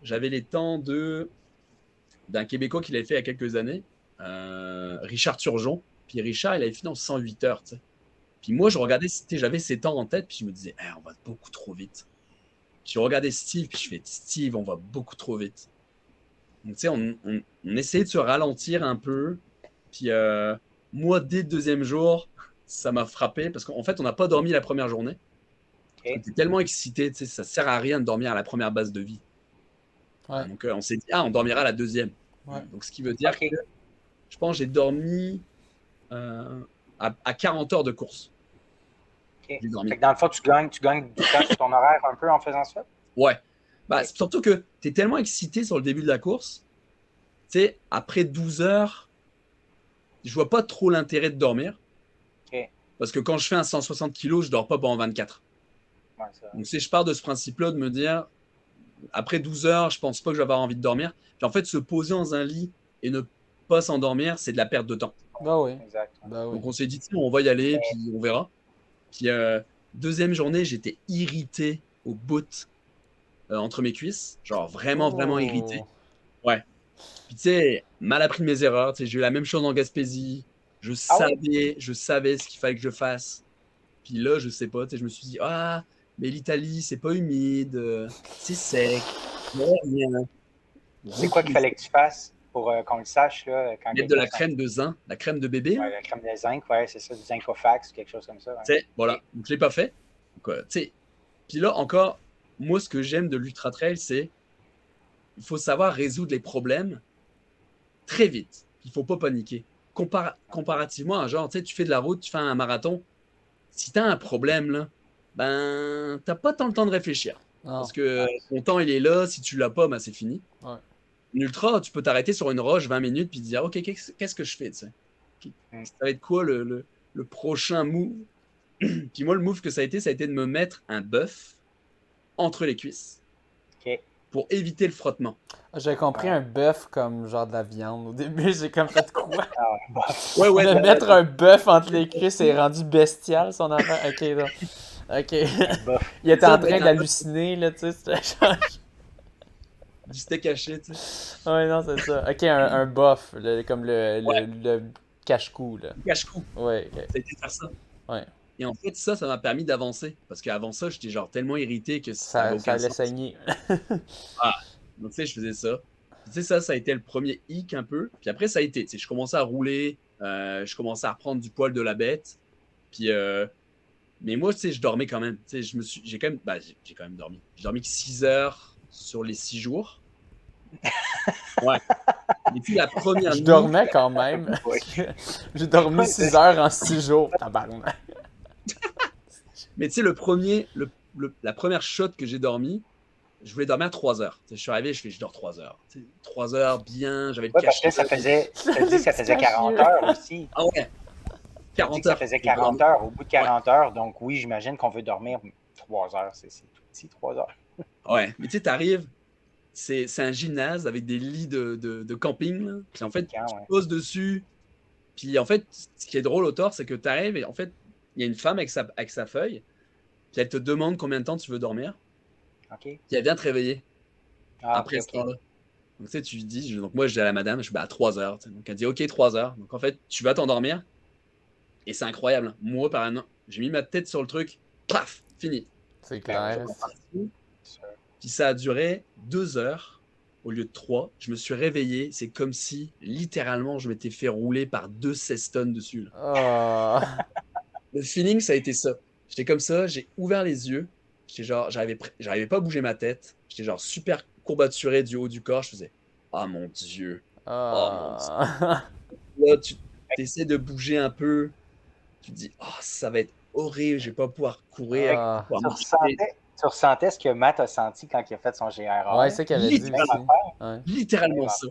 j'avais les temps d'un Québécois qui l'avait fait il y a quelques années, Richard Turgeon. Puis Richard, il avait fini en 108 heures, tu sais. Puis moi, je regardais, j'avais ses temps en tête, puis je me disais, eh, on va beaucoup trop vite. Puis je regardais Steve, puis je fais, Steve, on va beaucoup trop vite. Donc, tu sais, on essayait de se ralentir un peu. Puis moi, dès le deuxième jour, ça m'a frappé parce qu'en fait, on n'a pas dormi la première journée. Parce OK. qu'on était tellement excité, tu sais, ça sert à rien de dormir à la première base de vie. Ouais. Donc on s'est dit, ah, on dormira à la deuxième. Ouais. Donc ce qui veut dire OK. que je pense que j'ai dormi à 40 heures de course. OK. J'ai dormi. Fait que dans le fond, tu gagnes du temps sur ton horaire un peu en faisant ça? Ouais. Bah, OK. c'est surtout que tu es tellement excité sur le début de la course. Tu sais, après 12 heures, je vois pas trop l'intérêt de dormir. OK. Parce que quand je fais un 160 kilos, je dors pas pendant 24. Ouais, ça. Donc, si je pars de ce principe-là, de me dire, après 12 heures, je pense pas que je vais avoir envie de dormir. Puis en fait, se poser dans un lit et ne pas s'endormir, c'est de la perte de temps. Bah oui. Exact. Bah oui. Donc, on s'est dit, tiens, on va y aller, Mais puis on verra. Puis, deuxième journée, j'étais irrité au bout entre mes cuisses. Genre, vraiment irrité. Oh. Ouais. Puis, tu sais, mal appris de mes erreurs. Tu sais, j'ai eu la même chose en Gaspésie. ah oui? Je savais ce qu'il fallait que je fasse. Puis là, je sais pas, tu sais, je me suis dit, ah, mais l'Italie, c'est pas humide, c'est sec, il y a rien. C'est quoi qu'il fallait que tu fasses pour qu'on le sache là, quand Mettre de quelqu'un la crème de zinc, la crème de bébé, là. ouais, la crème de zinc, ouais, c'est ça, du zincofax, quelque chose comme ça. Ouais. Tu sais, voilà. OK. Donc, je l'ai pas fait. Donc, tu sais, puis là, encore, moi, ce que j'aime de l'Ultra Trail, c'est il faut savoir résoudre les problèmes très vite. Il faut pas paniquer. Comparativement à genre, tu sais, tu fais de la route, tu fais un marathon, si tu as un problème, là, ben, t'as pas tant le temps de réfléchir. Non. Parce que Ouais, ton temps, il est là. Si tu l'as pas, ben, c'est fini. Ouais. Une ultra, tu peux t'arrêter sur une roche 20 minutes puis te dire, OK, qu'est-ce que je fais, tu sais? Ça va être quoi le prochain move? Puis moi, le move que ça a été de me mettre un bœuf entre les cuisses OK. pour éviter le frottement. J'ai compris un bœuf comme genre de la viande. Au début, j'ai comme fait quoi? Ah, bon. Ouais, De mettre un bœuf entre les cuisses, c'est rendu bestial son affaire. Ok, donc. Ok. Bof. Il était Ça, en train ben, d'halluciner, là, tu sais. c'était genre- Du steak haché, tu sais. Ouais, non, c'est ça. Ok, un buff, comme Ouais. le cache-cou, là. Cache-cou. Ouais, ok. Ça a été faire ça. Ouais. Et en fait, ça m'a permis d'avancer. Parce qu'avant ça, j'étais genre tellement irrité que ça avait Ça aucun allait sens. saigner. Ah. Donc, tu sais, je faisais ça. Puis, tu sais, ça a été le premier hic un peu. Puis après, ça a été, tu sais, je commençais à rouler. Je commençais à reprendre du poil de la bête. Puis, mais moi, tu sais, je dormais quand même. Tu sais, j'ai quand même, j'ai quand même dormi. J'ai dormi que 6 heures sur les 6 jours. Ouais. Et puis, la première Je nuit, dormais quand même. Ouais. J'ai dormi Ouais, 6 heures en 6 jours. Tabarnak. mais tu sais, la première shot que j'ai dormi, je voulais dormir à 3 heures. Tu sais, je suis arrivé, je dors 3 heures. Tu sais, 3 heures, bien, j'avais le Ouais, parce que cachet. ça faisait 40 heures aussi. Ah ouais, Tu dis 40 que ça heures. faisait 40 heures. Au bout de 40 heures, donc oui, j'imagine qu'on veut dormir 3 heures. C'est tout petit, 3 heures. Ouais, mais tu sais, t'arrives, c'est un gymnase avec des lits de camping. Là. Puis en fait, tu Ouais. te poses dessus. Puis en fait, ce qui est drôle au tort, c'est que t'arrives et en fait, il y a une femme avec sa feuille. Puis elle te demande combien de temps tu veux dormir. OK. Puis elle vient te réveiller Ah, après OK, ce temps-là. Donc tu sais, tu lui dis, donc moi je dis à la madame, je suis à 3 heures. Tu sais. Donc elle dit, OK, 3 heures. Donc en fait, tu vas t'endormir. Et c'est incroyable. Hein. Moi, par exemple, j'ai mis ma tête sur le truc. Paf, fini. C'est Ben, clair. Puis ça a duré 2 heures au lieu de 3. Je me suis réveillé. C'est comme si, littéralement, je m'étais fait rouler par 2 16 tonnes dessus. Là. Oh. Le feeling, ça a été ça. J'étais comme ça, j'ai ouvert les yeux. J'étais genre, j'arrivais pas à bouger ma tête. J'étais genre super courbaturé du haut du corps. Je faisais, ah mon Dieu. Oh mon Dieu. Oh. Là, tu essaies de bouger un peu. Tu te dis, oh, ça va être horrible. Je vais pas pouvoir courir. Ah. Pouvoir Tu ressentais ce que Matt a senti quand il a fait son GRA. Ouais, c'est ça qu'il avait dit Littéralement. aussi. Ouais. Littéralement ça.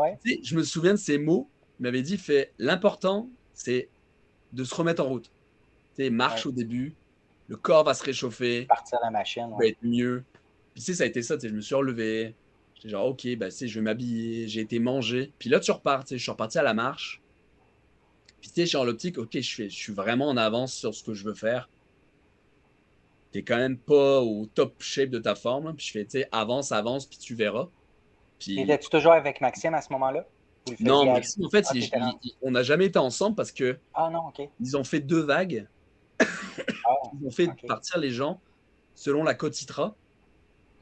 Ouais. Tu sais, je me souviens de ces mots. Il m'avait dit, l'important, c'est de se remettre en route. Tu sais, marche au début, le corps va se réchauffer, Partir la machine. va être mieux. Puis tu sais, ça a été ça. Tu sais, je me suis relevé. J'étais genre, ok, bah, tu sais, je vais m'habiller. J'ai été manger. Puis là, tu repars. Tu sais, je suis reparti à la marche. Puis tu sais, je suis en l'optique, ok, je suis vraiment en avance sur ce que je veux faire. T'es quand même pas au top shape de ta forme. Là. Puis je fais, tu sais, avance, puis tu verras. Puis... Étais-tu toujours avec Maxime à ce moment-là? Non, Maxime, en fait, on n'a jamais été ensemble parce que ils ont fait 2 vagues. Ils ont fait partir les gens selon la cote Citra.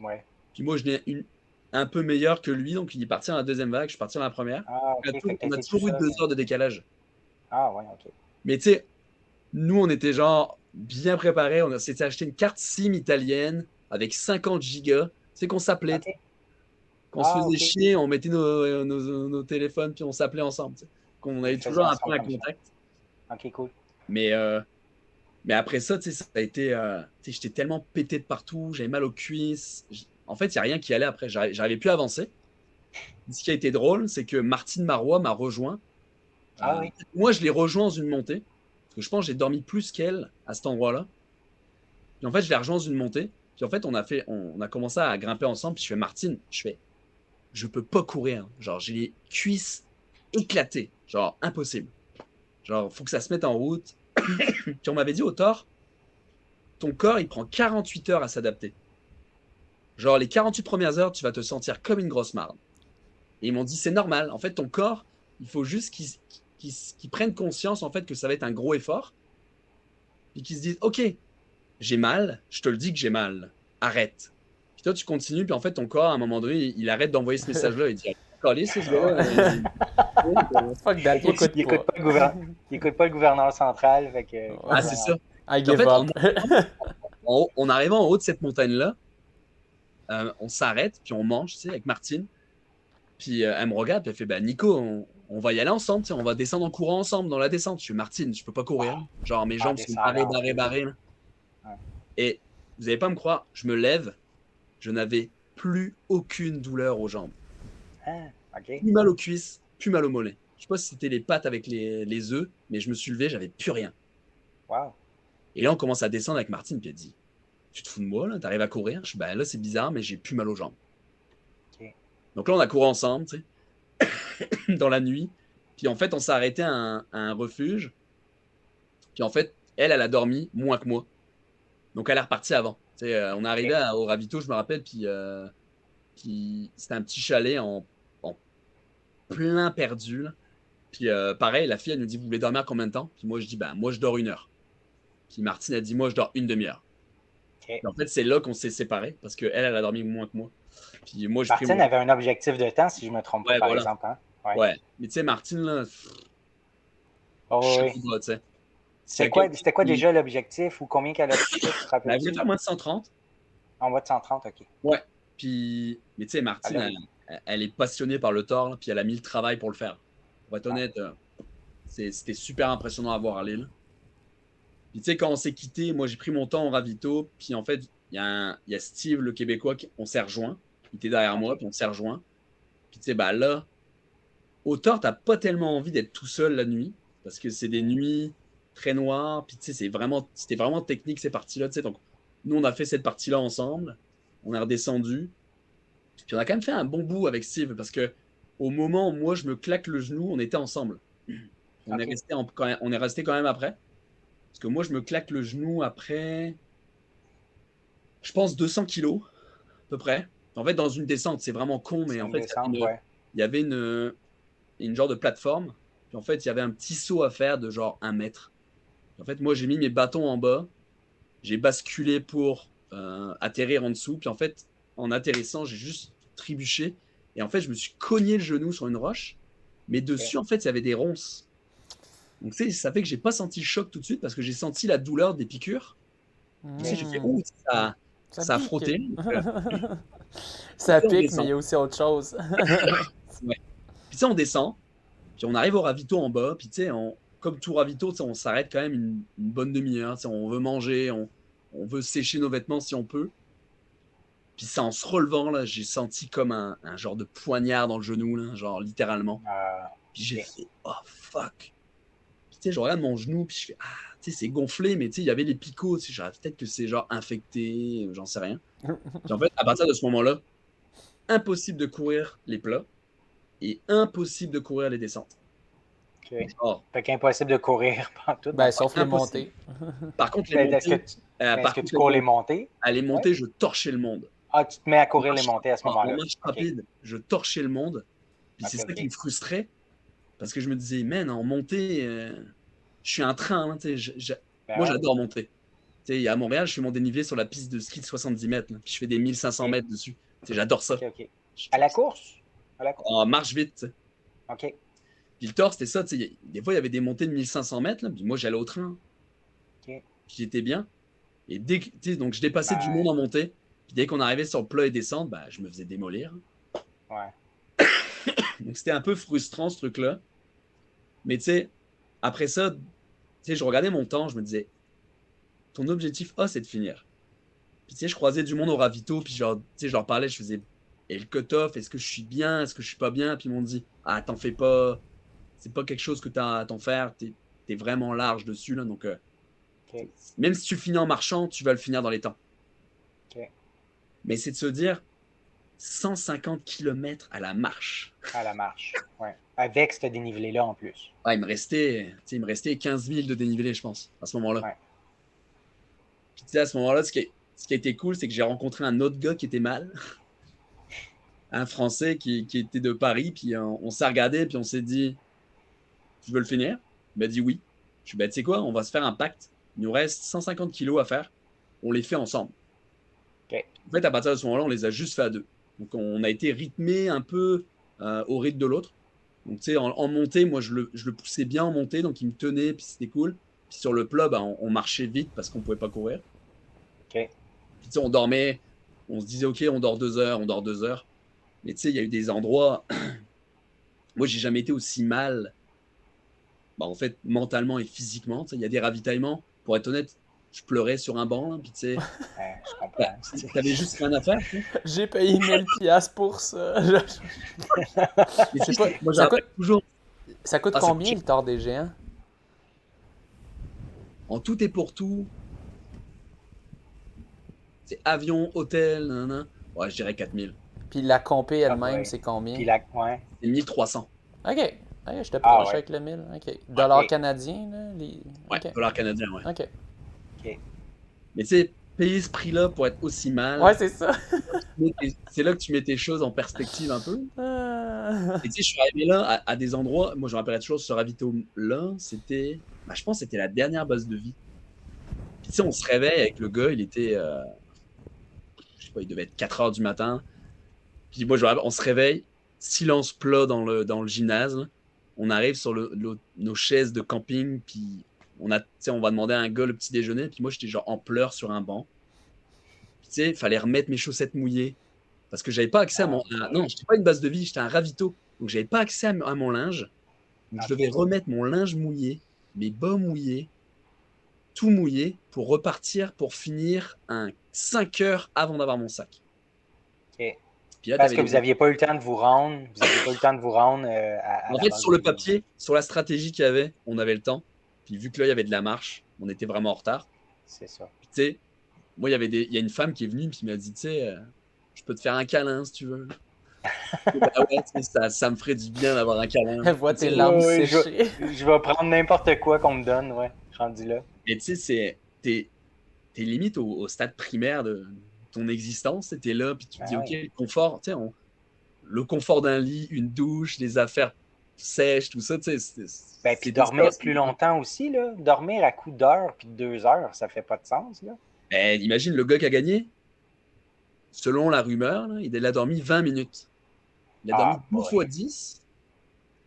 Ouais. Puis moi, je n'ai un peu meilleur que lui, donc il est parti dans la deuxième vague, je suis parti dans la première. On a toujours eu 2 heures de décalage. Ah ouais, ok. Mais tu sais, nous, on était genre bien préparés. On s'était acheté une carte SIM italienne avec 50 gigas. Tu sais qu'on s'appelait. Okay. Quand on se faisait chier, on mettait nos téléphones puis on s'appelait ensemble. T'sais. Qu'on avait toujours un peu un contact. Ok, cool. Mais après ça, ça a été. J'étais tellement pété de partout, j'avais mal aux cuisses. En fait, il n'y a rien qui allait après. J'arrivais plus à avancer. Ce qui a été drôle, c'est que Martine Marois m'a rejoint. Oui. Moi, je l'ai rejoint dans une montée. Parce que je pense que j'ai dormi plus qu'elle à cet endroit-là. Puis en fait, je l'ai rejoint dans une montée. Puis en fait, on a commencé à grimper ensemble. Puis je fais, Martine, je peux pas courir. Hein. Genre, j'ai les cuisses éclatées. Genre, impossible. Genre, faut que ça se mette en route. Puis on m'avait dit, au tort, ton corps, il prend 48 heures à s'adapter. Genre, les 48 premières heures, tu vas te sentir comme une grosse marde. Et ils m'ont dit, c'est normal. En fait, ton corps, il faut juste qu'ils prennent conscience, en fait, que ça va être un gros effort. Et qu'ils se disent, OK, j'ai mal, je te le dis que j'ai mal. Arrête. Puis toi, tu continues, puis en fait, ton corps, à un moment donné, il arrête d'envoyer ce message-là. Il dit, calé, c'est ce gars-là. Fuck that, il écoute pas le gouverneur central. Fait que, ah, c'est ça. I give up. En arrivant en haut de cette montagne-là, on s'arrête, puis on mange, tu sais, avec Martine. Puis elle me regarde, puis elle fait, bah, Nico, on va y aller ensemble, tu sais, on va descendre en courant ensemble dans la descente. Je suis Martine, je peux pas courir. Genre, mes jambes sont barrées. Là. Ouais. Et vous allez pas me croire, je me lève, je n'avais plus aucune douleur aux jambes. Ah, OK. Plus mal aux cuisses, plus mal aux mollets. Je sais pas si c'était les pattes avec les œufs, mais je me suis levé, j'avais plus rien. Wow. Et là, on commence à descendre avec Martine, puis elle dit: «Tu te fous de moi, là? T'arrives à courir?» Je dis: «Ben là, c'est bizarre, mais j'ai plus mal aux jambes.» OK. Donc là, on a couru ensemble, tu sais, dans la nuit. Puis en fait, on s'est arrêté à un refuge. Puis en fait, elle a dormi moins que moi. Donc elle est repartie avant. Tu sais, on est arrivé au ravito, je me rappelle, puis c'était un petit chalet en plein perdu, là. Puis pareil, la fille, elle nous dit: «Vous voulez dormir combien de temps?» Puis moi, je dis: «Ben, moi, je dors 1 heure.» Puis Martine a dit: «Moi, je dors une demi-heure.» OK. Et en fait, c'est là qu'on s'est séparés parce qu'elle, elle a dormi moins que moi. Puis moi, j'ai pris Martine mon. avait un objectif de temps, si je ne me trompe pas, Ouais, par voilà. exemple. Hein? Ouais. Ouais. Mais tu sais, Martine, là, Oh, oui. chapeau bas, tu sais. C'était quoi déjà l'objectif ou combien qu'elle a poussé, tu te Elle rappelles-tu? voulait faire moins de 130. En bas de 130, OK. Ouais. Puis, mais tu sais, Martine, Alors, elle est passionnée par le tort, là, puis elle a mis le travail pour le faire. Pour être honnête, c'était super impressionnant à voir à Lille. Puis tu sais, quand on s'est quitté, moi j'ai pris mon temps au ravito, puis en fait, il y a Steve, le Québécois, on s'est rejoint. Il était derrière moi, OK. puis on s'est rejoint. Puis tu sais, bah là, au tort, t'as pas tellement envie d'être tout seul la nuit, parce que c'est des nuits très noires, puis tu sais, c'était vraiment technique ces parties-là, tu sais. Donc, nous, on a fait cette partie-là ensemble, on est redescendu, puis on a quand même fait un bon bout avec Steve, parce que au moment où moi je me claque le genou, on était ensemble. On est OK. resté, on est resté quand même après, parce que moi je me claque le genou après, je pense 200 kilos à peu près. En fait, dans une descente, c'est vraiment con, mais C'est en une fait, descente, ouais. il y avait une genre de plateforme. Puis en fait, il y avait un petit saut à faire de genre 1 mètre. En fait, moi, j'ai mis mes bâtons en bas, j'ai basculé pour atterrir en dessous. Puis en fait, en atterrissant, j'ai juste trébuché. Et en fait, je me suis cogné le genou sur une roche. Mais OK. dessus, en fait, il y avait des ronces. Donc, tu sais, ça fait que j'ai pas senti le choc tout de suite parce que j'ai senti la douleur des piqûres. Puis, tu sais, j'ai fait, Hmm. ouh, Ça ça a pique. frotté. Donc, Ça on pique, mais il descend. y a aussi autre chose. Ouais. Puis, tu sais, on descend. Puis on arrive au ravito en bas, puis tu sais, comme tout ravito, on s'arrête quand même une bonne demi-heure. On veut manger, on veut sécher nos vêtements si on peut. Puis ça, en se relevant, là, j'ai senti comme un genre de poignard dans le genou, là, genre littéralement. Puis j'ai OK. fait «Oh fuck!» Puis tu sais, je regarde mon genou, puis je fais «Ah, tu sais, c'est gonflé, mais tu sais, il y avait les picots, tu sais, genre, peut-être que c'est genre infecté, j'en sais rien.» Puis en fait, à partir de ce moment-là, impossible de courir les plats et impossible de courir les descentes. OK. Genre, Fait qu'impossible de courir tout dans Ben, le fond. sauf les impossible. montées. Par contre, les Ben, montées, est-ce que tu cours les montées? à les Oui. montées, je torchais le monde. Ah, tu te mets à courir les montées à ce En moment-là. marche OK. rapide, je torchais le monde. Puis c'est OK, ça qui OK. me frustrait, parce que je me disais: «Man, en montée, je suis un train, hein», tu sais, Ben moi ouais. j'adore monter. Tu sais, à Montréal, je fais mon dénivelé sur la piste de ski de 70 mètres, là, puis je fais des 1500 OK. mètres dessus. Tu sais, j'adore ça. OK, OK. À la course? À la course? En marche vite, tu sais. OK. Puis le tort, c'était ça, tu sais, des fois, il y avait des montées de 1500 mètres, là, puis moi, j'allais au train, OK. puis j'étais bien. Et dès que, tu sais, donc je dépassais du monde Ben, en montée, puis dès qu'on arrivait sur le plat et descente, bah, je me faisais démolir. ouais. Donc c'était un peu frustrant ce truc-là. Mais tu sais, après ça, tu sais, je regardais mon temps, je me disais, ton objectif A, c'est de finir. Puis tu sais, je croisais du monde au ravito, puis genre, tu sais, je leur parlais, je faisais, et le cut-off, est-ce que je suis bien, est-ce que je suis pas bien? Puis ils m'ont dit, ah, t'en fais pas, c'est pas quelque chose que t'as à t'en faire, t'es vraiment large dessus, là. Donc, OK. même si tu finis en marchant, tu vas le finir dans les temps. OK. Mais c'est de se dire, 150 km à la marche. À la marche. Ouais. Avec ce dénivelé-là en plus. Ah, il me restait 15 000 de dénivelé, je pense, à ce moment-là. Ouais. Puis tu sais, à ce moment-là, ce qui a été cool, c'est que j'ai rencontré un autre gars qui était mal, un Français qui était de Paris, puis on s'est regardé, puis on s'est dit, tu veux le finir? Il m'a dit oui. Je suis, bah, tu sais quoi, on va se faire un pacte. Il nous reste 150 kilos à faire. On les fait ensemble. OK. En fait, à partir de ce moment-là, on les a juste fait à deux. Donc, on a été rythmé un peu au rythme de l'autre. Donc, tu sais, en montée, moi, je le poussais bien en montée, donc il me tenait, puis c'était cool. Puis sur le plat, bah, on marchait vite parce qu'on pouvait pas courir. OK. Puis, tu sais, on dormait, on se disait, OK, on dort 2 heures, on dort 2 heures. Mais tu sais, il y a eu des endroits, moi, j'ai jamais été aussi mal, bah, en fait, mentalement et physiquement. Tu sais, il y a des ravitaillements, pour être honnête, je pleurais sur un banc, là, puis tu sais, Ouais, je comprends. t'avais juste rien à faire, tu sais. J'ai payé 1000$ pour ça. Mais Je sais tu pas, sais, moi, je rappelle toujours, ça coûte ah, ça combien coûte le tort des géants? en tout et pour tout, c'est avion, hôtel, nanana. Ouais, je dirais 4000. Puis la compé Ah, elle-même, ouais. c'est combien? Puis ouais. C'est 1300. Ok. Ok, j'étais Ah proche ouais. avec le 1000. Ok. Ouais, Dollars canadiens, là? ouais, Ok. dollars canadiens, ouais. Ok. OK. Mais tu sais, payer ce prix-là pour être aussi Ouais, mal, c'est ça. c'est là que tu mets tes choses en perspective un peu. Ah. Et tu sais, je suis arrivé là à des endroits, moi je me rappellerai toujours ce ravito-là, c'était, bah, je pense que c'était la dernière base de vie. Puis tu sais, on se réveille avec le gars, il était, je sais pas, il devait être 4 heures du matin. Puis moi, on se réveille, silence plat dans le gymnase, là. On arrive sur nos chaises de camping, puis on va demander à un gars le petit déjeuner, puis moi j'étais genre en pleurs sur un banc. Puis tu sais, il fallait remettre mes chaussettes mouillées. Parce que j'avais pas accès à Ah, non, j'étais pas une base de vie, j'étais un ravito. Donc j'avais pas accès à mon linge. Donc je devais OK. remettre mon linge mouillé, mes bas mouillés, tout mouillé pour repartir pour finir 5 heures avant d'avoir mon sac. OK. Puis là, Parce t'avais que les vous n'aviez pas eu le temps de vous rendre. Vous n'aviez pas eu le temps de vous rendre à En la fait, base sur de le vie. papier, sur la stratégie qu'il y avait, on avait le temps. Puis vu que là, il y avait de la marche, on était vraiment en retard. C'est ça. Puis tu sais, moi, il y a une femme qui est venue puis qui m'a dit, tu sais, je peux te faire un câlin si tu veux. Bah ouais, tu sais, ça me ferait du bien d'avoir un câlin. Elle voit Tu sais, tes larmes Ouais, sécher. je vais prendre n'importe quoi qu'on me donne, ouais. Rendu là. mais tu sais, t'es limite au stade primaire de ton existence. T'es là, puis tu te dis, Ben OK, oui. le confort, tu sais, le confort d'un lit, une douche, des affaires sèches, tout ça, tu sais, Ben, puis c'était ça. dormir plus longtemps aussi, là. Dormir à coup d'heure puis de 2 heures, ça fait pas de sens, là. Ben, imagine le gars qui a gagné, selon la rumeur, là, il a dormi 20 minutes. Il a Ah, dormi 2 boy. fois 10.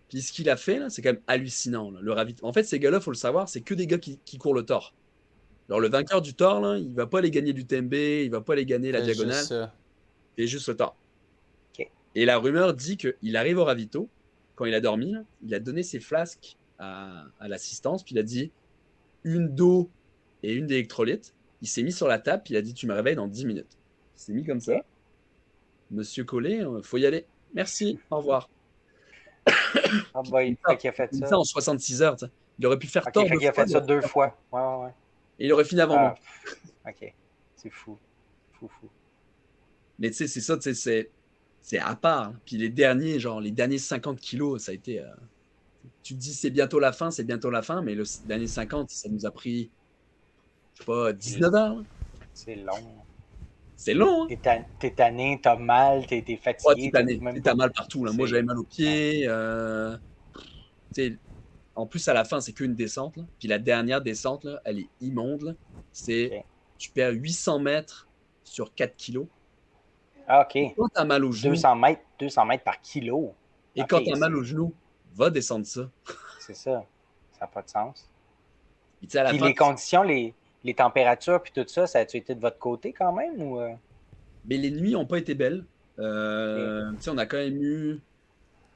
Puis ce qu'il a fait, là, c'est quand même hallucinant. Là, en fait, ces gars-là, il faut le savoir, c'est que des gars qui courent le tort. Alors, le vainqueur du tort, là, il va pas aller gagner du TMB, il va pas aller gagner la Fais juste diagonale, ça. il fait juste le tort. OK. Et la rumeur dit qu'il arrive au ravito, quand il a dormi, là, il a donné ses flasques à l'assistance, puis il a dit une d'eau et une d'électrolyte. Il s'est mis sur la table, puis il a dit tu me réveilles dans 10 minutes. Il s'est mis comme ça. OK. Monsieur Collet, faut y aller. Merci, au revoir. Ah, Puis boy. Fait qu'il a fait il ça ça. en 66 heures. T'sais. Il aurait pu faire OK, tort fait 2 qu'il a fois, fait ça 2 fois. Ouais, ouais, ouais. et il aurait fini avant Ah, moi. OK. C'est fou. Fou. Mais tu sais, c'est ça, c'est à part. Hein. Puis les derniers 50 kilos, ça a été. Tu te dis c'est bientôt la fin, mais le dernier 50, ça nous a pris, je sais pas, C'est 19 heures. Là. c'est long. C'est long, hein? T'es tanné, t'as mal, t'es Ouais, fatigué, même t'as pas. mal partout. Là. Moi, j'avais mal aux Ouais. pieds. En plus, à la fin, c'est qu'une descente. Là. Puis la dernière descente, là, elle est immonde. Là. OK. Tu perds 800 mètres sur 4 kilos. Ah, OK. Et quand t'as mal aux genoux, 200 mètres par kilo. et OK, quand t'as mal aux genoux, va descendre ça. c'est ça. Ça n'a pas de sens. Puis tu sais, à la Puis fin, les conditions, les températures, puis tout ça, ça a-tu été de votre côté quand même? Ou, mais les nuits n'ont pas été belles. OK. Tu sais, on a quand même eu.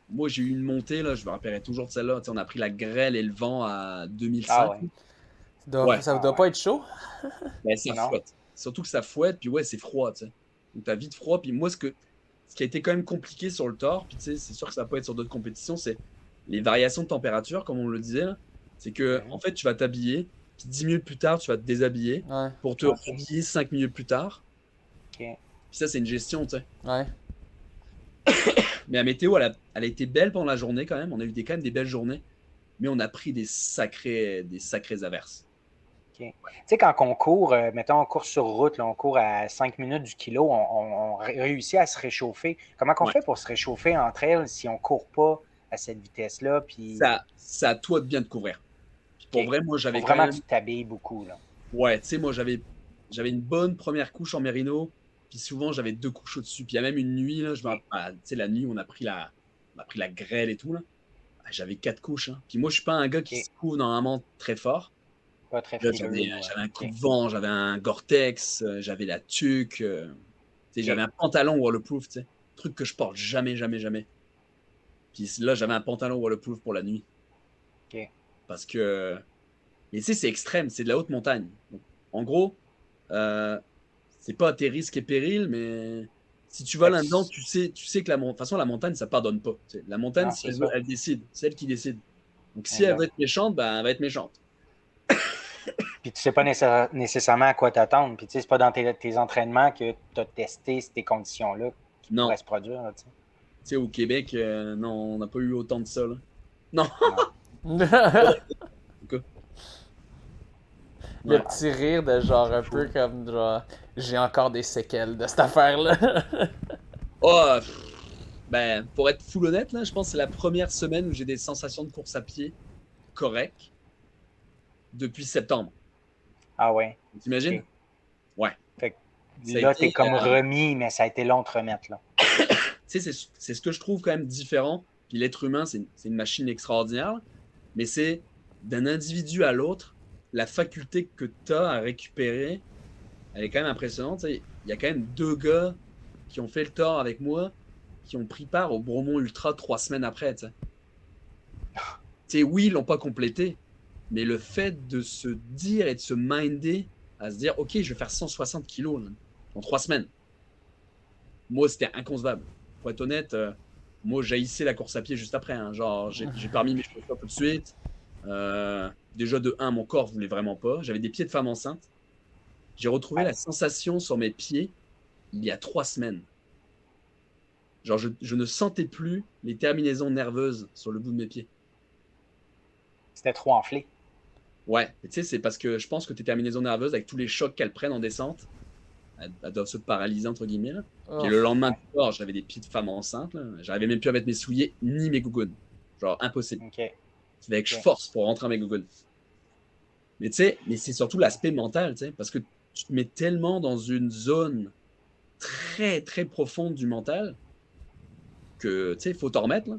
Moi, j'ai eu une montée, là, je me rappellerai toujours de celle-là. Tu sais, on a pris la grêle et le vent à Ah 2005. ouais. Ouais, Ça Ah doit pas ouais. être chaud? mais ça Non? fouette. Surtout que ça fouette, puis ouais, c'est froid, tu sais. Donc t'as vite froid. Puis moi, ce qui a été quand même compliqué sur le tort, puis tu sais, c'est sûr que ça va pas être sur d'autres compétitions, c'est les variations de température, comme on le disait, là. C'est que, Mhm. en fait, tu vas t'habiller, puis 10 minutes plus tard, tu vas te déshabiller Ouais. pour te OK. rhabiller 5 minutes plus tard. OK. Puis ça, c'est une gestion, tu sais. Ouais. Mais la météo, elle a été belle pendant la journée quand même. On a eu quand même des belles journées. Mais on a pris des sacrées averses. OK. Tu sais, quand on court, mettons, on court sur route, là, on court à 5 minutes du kilo, on réussit à se réchauffer. Comment on Ouais. fait pour se réchauffer entre elles si on ne court pas à cette vitesse-là? Puis, C'est à toi de bien te couvrir. Puis pour OK. vrai, moi, Faut j'avais quand vraiment même. que tu t'habilles beaucoup, là. Ouais, tu sais, moi, j'avais une bonne première couche en mérino. Puis souvent, j'avais 2 couches au-dessus. Puis il y a même une nuit, là, tu sais, la nuit, on a pris la grêle et tout, là. Ah, j'avais 4 couches. Hein. Puis moi, je suis pas un gars qui OK. se couvre normalement très fort. Pas très Là, frileux. j'avais un coup OK. de vent, j'avais un Gore-Tex, j'avais la tuque, tu sais, j'avais un pantalon waterproof, tu sais, truc que je porte jamais, jamais, jamais. Puis là, j'avais un pantalon waterproof pour la nuit. OK. Parce que, mais tu sais, c'est extrême, c'est de la haute montagne. Donc, En gros, c'est pas à tes risques et périls, mais si tu vas là-dedans, tu sais que de toute façon, la montagne, ça pardonne pas. La montagne, Non, si c'est elle veut, ça. elle décide. C'est elle qui décide. Donc si elle Exact. veut être méchante, ben, elle va être méchante. Puis tu sais pas nécessairement à quoi t'attendre. Puis tu sais, c'est pas dans tes entraînements que tu as testé ces conditions-là qui Non. pourraient se produire. Là, tu sais. Tu sais, au Québec, non, on n'a pas eu autant de ça. Là. Non, Non. pas dans le cas. Le Ouais. petit rire de genre un peu comme genre j'ai encore des séquelles de cette affaire-là. Oh, ben, pour être full honnête, là, je pense que c'est la première semaine où j'ai des sensations de course à pied correctes depuis septembre. Ah ouais. T'imagines? Ok. Ouais. Fait que Ça a là, t'es été, comme remis, mais ça a été long de te remettre. Là. tu sais, c'est ce que je trouve quand même différent. Puis l'être humain, c'est une machine extraordinaire, mais c'est d'un individu à l'autre, la faculté que tu as à récupérer, elle est quand même impressionnante. Tu sais. Il y a quand même 2 gars qui ont fait le tort avec moi, qui ont pris part au Bromont Ultra 3 semaines après. Tu sais, oui, ils l'ont pas complété, mais le fait de se dire et de se minder à se dire, OK, je vais faire 160 kilos là, en 3 semaines. Moi, c'était inconcevable. Pour être honnête, moi, j'haïssais la course à pied juste après. Hein. Genre, j'ai pas remis mes chaussures tout de suite. Déjà, de 1, mon corps voulait vraiment pas. J'avais des pieds de femme enceinte. J'ai retrouvé la Ouais. sensation sur mes pieds il y a 3 semaines. Genre, je ne sentais plus les terminaisons nerveuses sur le bout de mes pieds. C'était trop enflé. Ouais, tu sais, c'est parce que je pense que tes terminaisons nerveuses, avec tous les chocs qu'elles prennent en descente, elles doivent se paralyser, entre guillemets. Là. Puis le lendemain Ouais. du sport, j'avais des pieds de femme enceinte. J'arrivais même plus à mettre mes souliers ni mes gougounes. Genre, impossible. OK. Il fallait que je Ok. force pour rentrer à mes gougounes. Mais tu sais, mais c'est surtout l'aspect mental, tu sais, parce que tu te mets tellement dans une zone très, très profonde du mental que, tu sais, il faut t'en remettre. Là.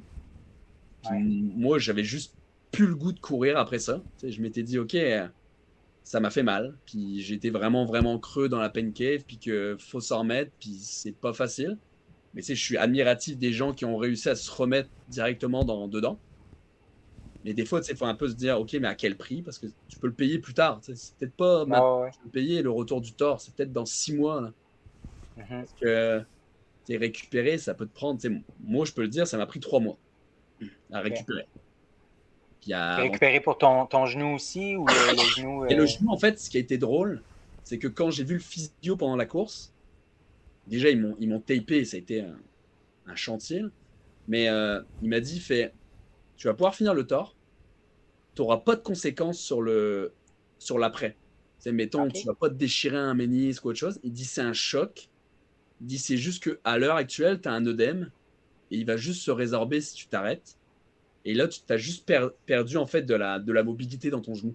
Puis Ouais. moi, j'avais juste plus le goût de courir après ça. Tu sais, je m'étais dit, OK, ça m'a fait mal. Puis j'étais vraiment, vraiment creux dans la pain cave, puis qu'il faut s'en remettre, puis c'est pas facile. Mais tu sais, je suis admiratif des gens qui ont réussi à se remettre directement dedans. Mais des fois, tu sais, il faut un peu se dire, OK, mais à quel prix? Parce que tu peux le payer plus tard. Tu sais, c'est peut-être pas maintenant Ah que ouais. tu peux le payer le retour du tort. C'est peut-être dans 6 mois. Là. Mhm. Parce que tu sais, récupérer, ça peut te prendre. Tu sais, moi, je peux le dire, ça m'a pris 3 mois à Ok. récupérer. Puis à avancer. Récupérer pour ton genou aussi ou le genou. Et le genou, en fait, ce qui a été drôle, c'est que quand j'ai vu le physio pendant la course, déjà, ils m'ont tapé. Ça a été un chantier. Mais il m'a dit, tu vas pouvoir finir le tort. Tu n'auras pas de conséquences sur l'après. C'est, mettons, OK. tu vas pas te déchirer un ménisque ou autre chose. Il dit c'est un choc. Il dit c'est juste qu'à l'heure actuelle, tu as un œdème et il va juste se résorber si tu t'arrêtes. Et là, tu as juste perdu en fait de la mobilité dans ton genou.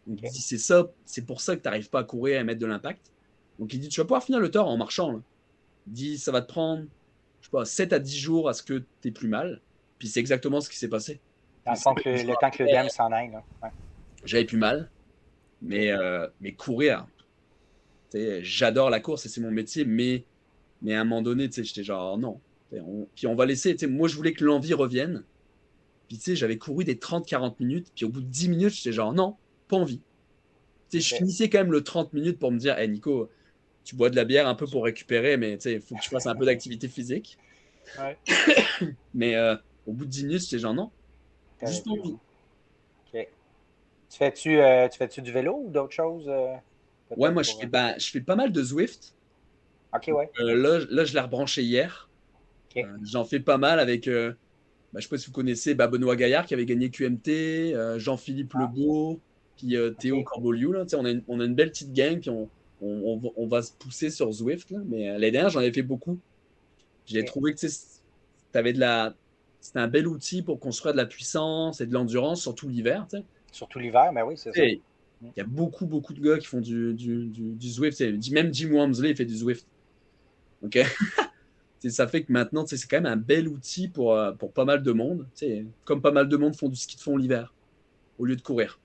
Donc il OK. dit c'est ça, c'est pour ça que tu n'arrives pas à courir et à mettre de l'impact. Donc il dit tu vas pouvoir finir le tort en marchant. Là. Il dit ça va te prendre, je sais pas, 7 à 10 jours à ce que tu aies plus mal. Puis c'est exactement ce qui s'est passé. Dans Puis le fond, 7 que le jours temps que après, l'œdème s'en aille. Là. Ouais. j'avais plus mal. Mais courir, j'adore la course et c'est mon métier, mais à un moment donné, j'étais genre non. Puis on va laisser, moi je voulais que l'envie revienne. Puis j'avais couru des 30-40 minutes, puis au bout de 10 minutes, j'étais genre non, pas envie. Je OK. finissais quand même le 30 minutes pour me dire, hey, Nico, tu bois de la bière un peu pour récupérer, mais il faut que tu fasses un peu d'activité physique. Ouais. Mais au bout de 10 minutes, j'étais genre non, T'avais juste pas plus le envie. goût. OK. Tu fais-tu du vélo ou d'autres choses Ouais, peut-être moi pour. je fais pas mal de Zwift. OK, ouais. Là, je l'ai rebranché hier. OK. J'en fais pas mal avec, je sais pas si vous connaissez Benoît Gaillard qui avait gagné QMT, Jean-Philippe Ah, Lebeau, puis Théo OK. Corboliou. Là, on a une belle petite gang, puis on va se pousser sur Zwift. Là, mais l'année dernière, j'en ai fait beaucoup. J'ai OK. trouvé que t'avais c'était un bel outil pour construire de la puissance et de l'endurance, surtout l'hiver. Tu sais. Surtout l'hiver, ben oui, c'est ça. Et il y a beaucoup, beaucoup de gars qui font du Zwift. Même Jim Walmsley il fait du Zwift. Ok. Ça fait que maintenant, c'est quand même un bel outil pour pas mal de monde. Comme pas mal de monde font du ski de fond l'hiver, au lieu de courir.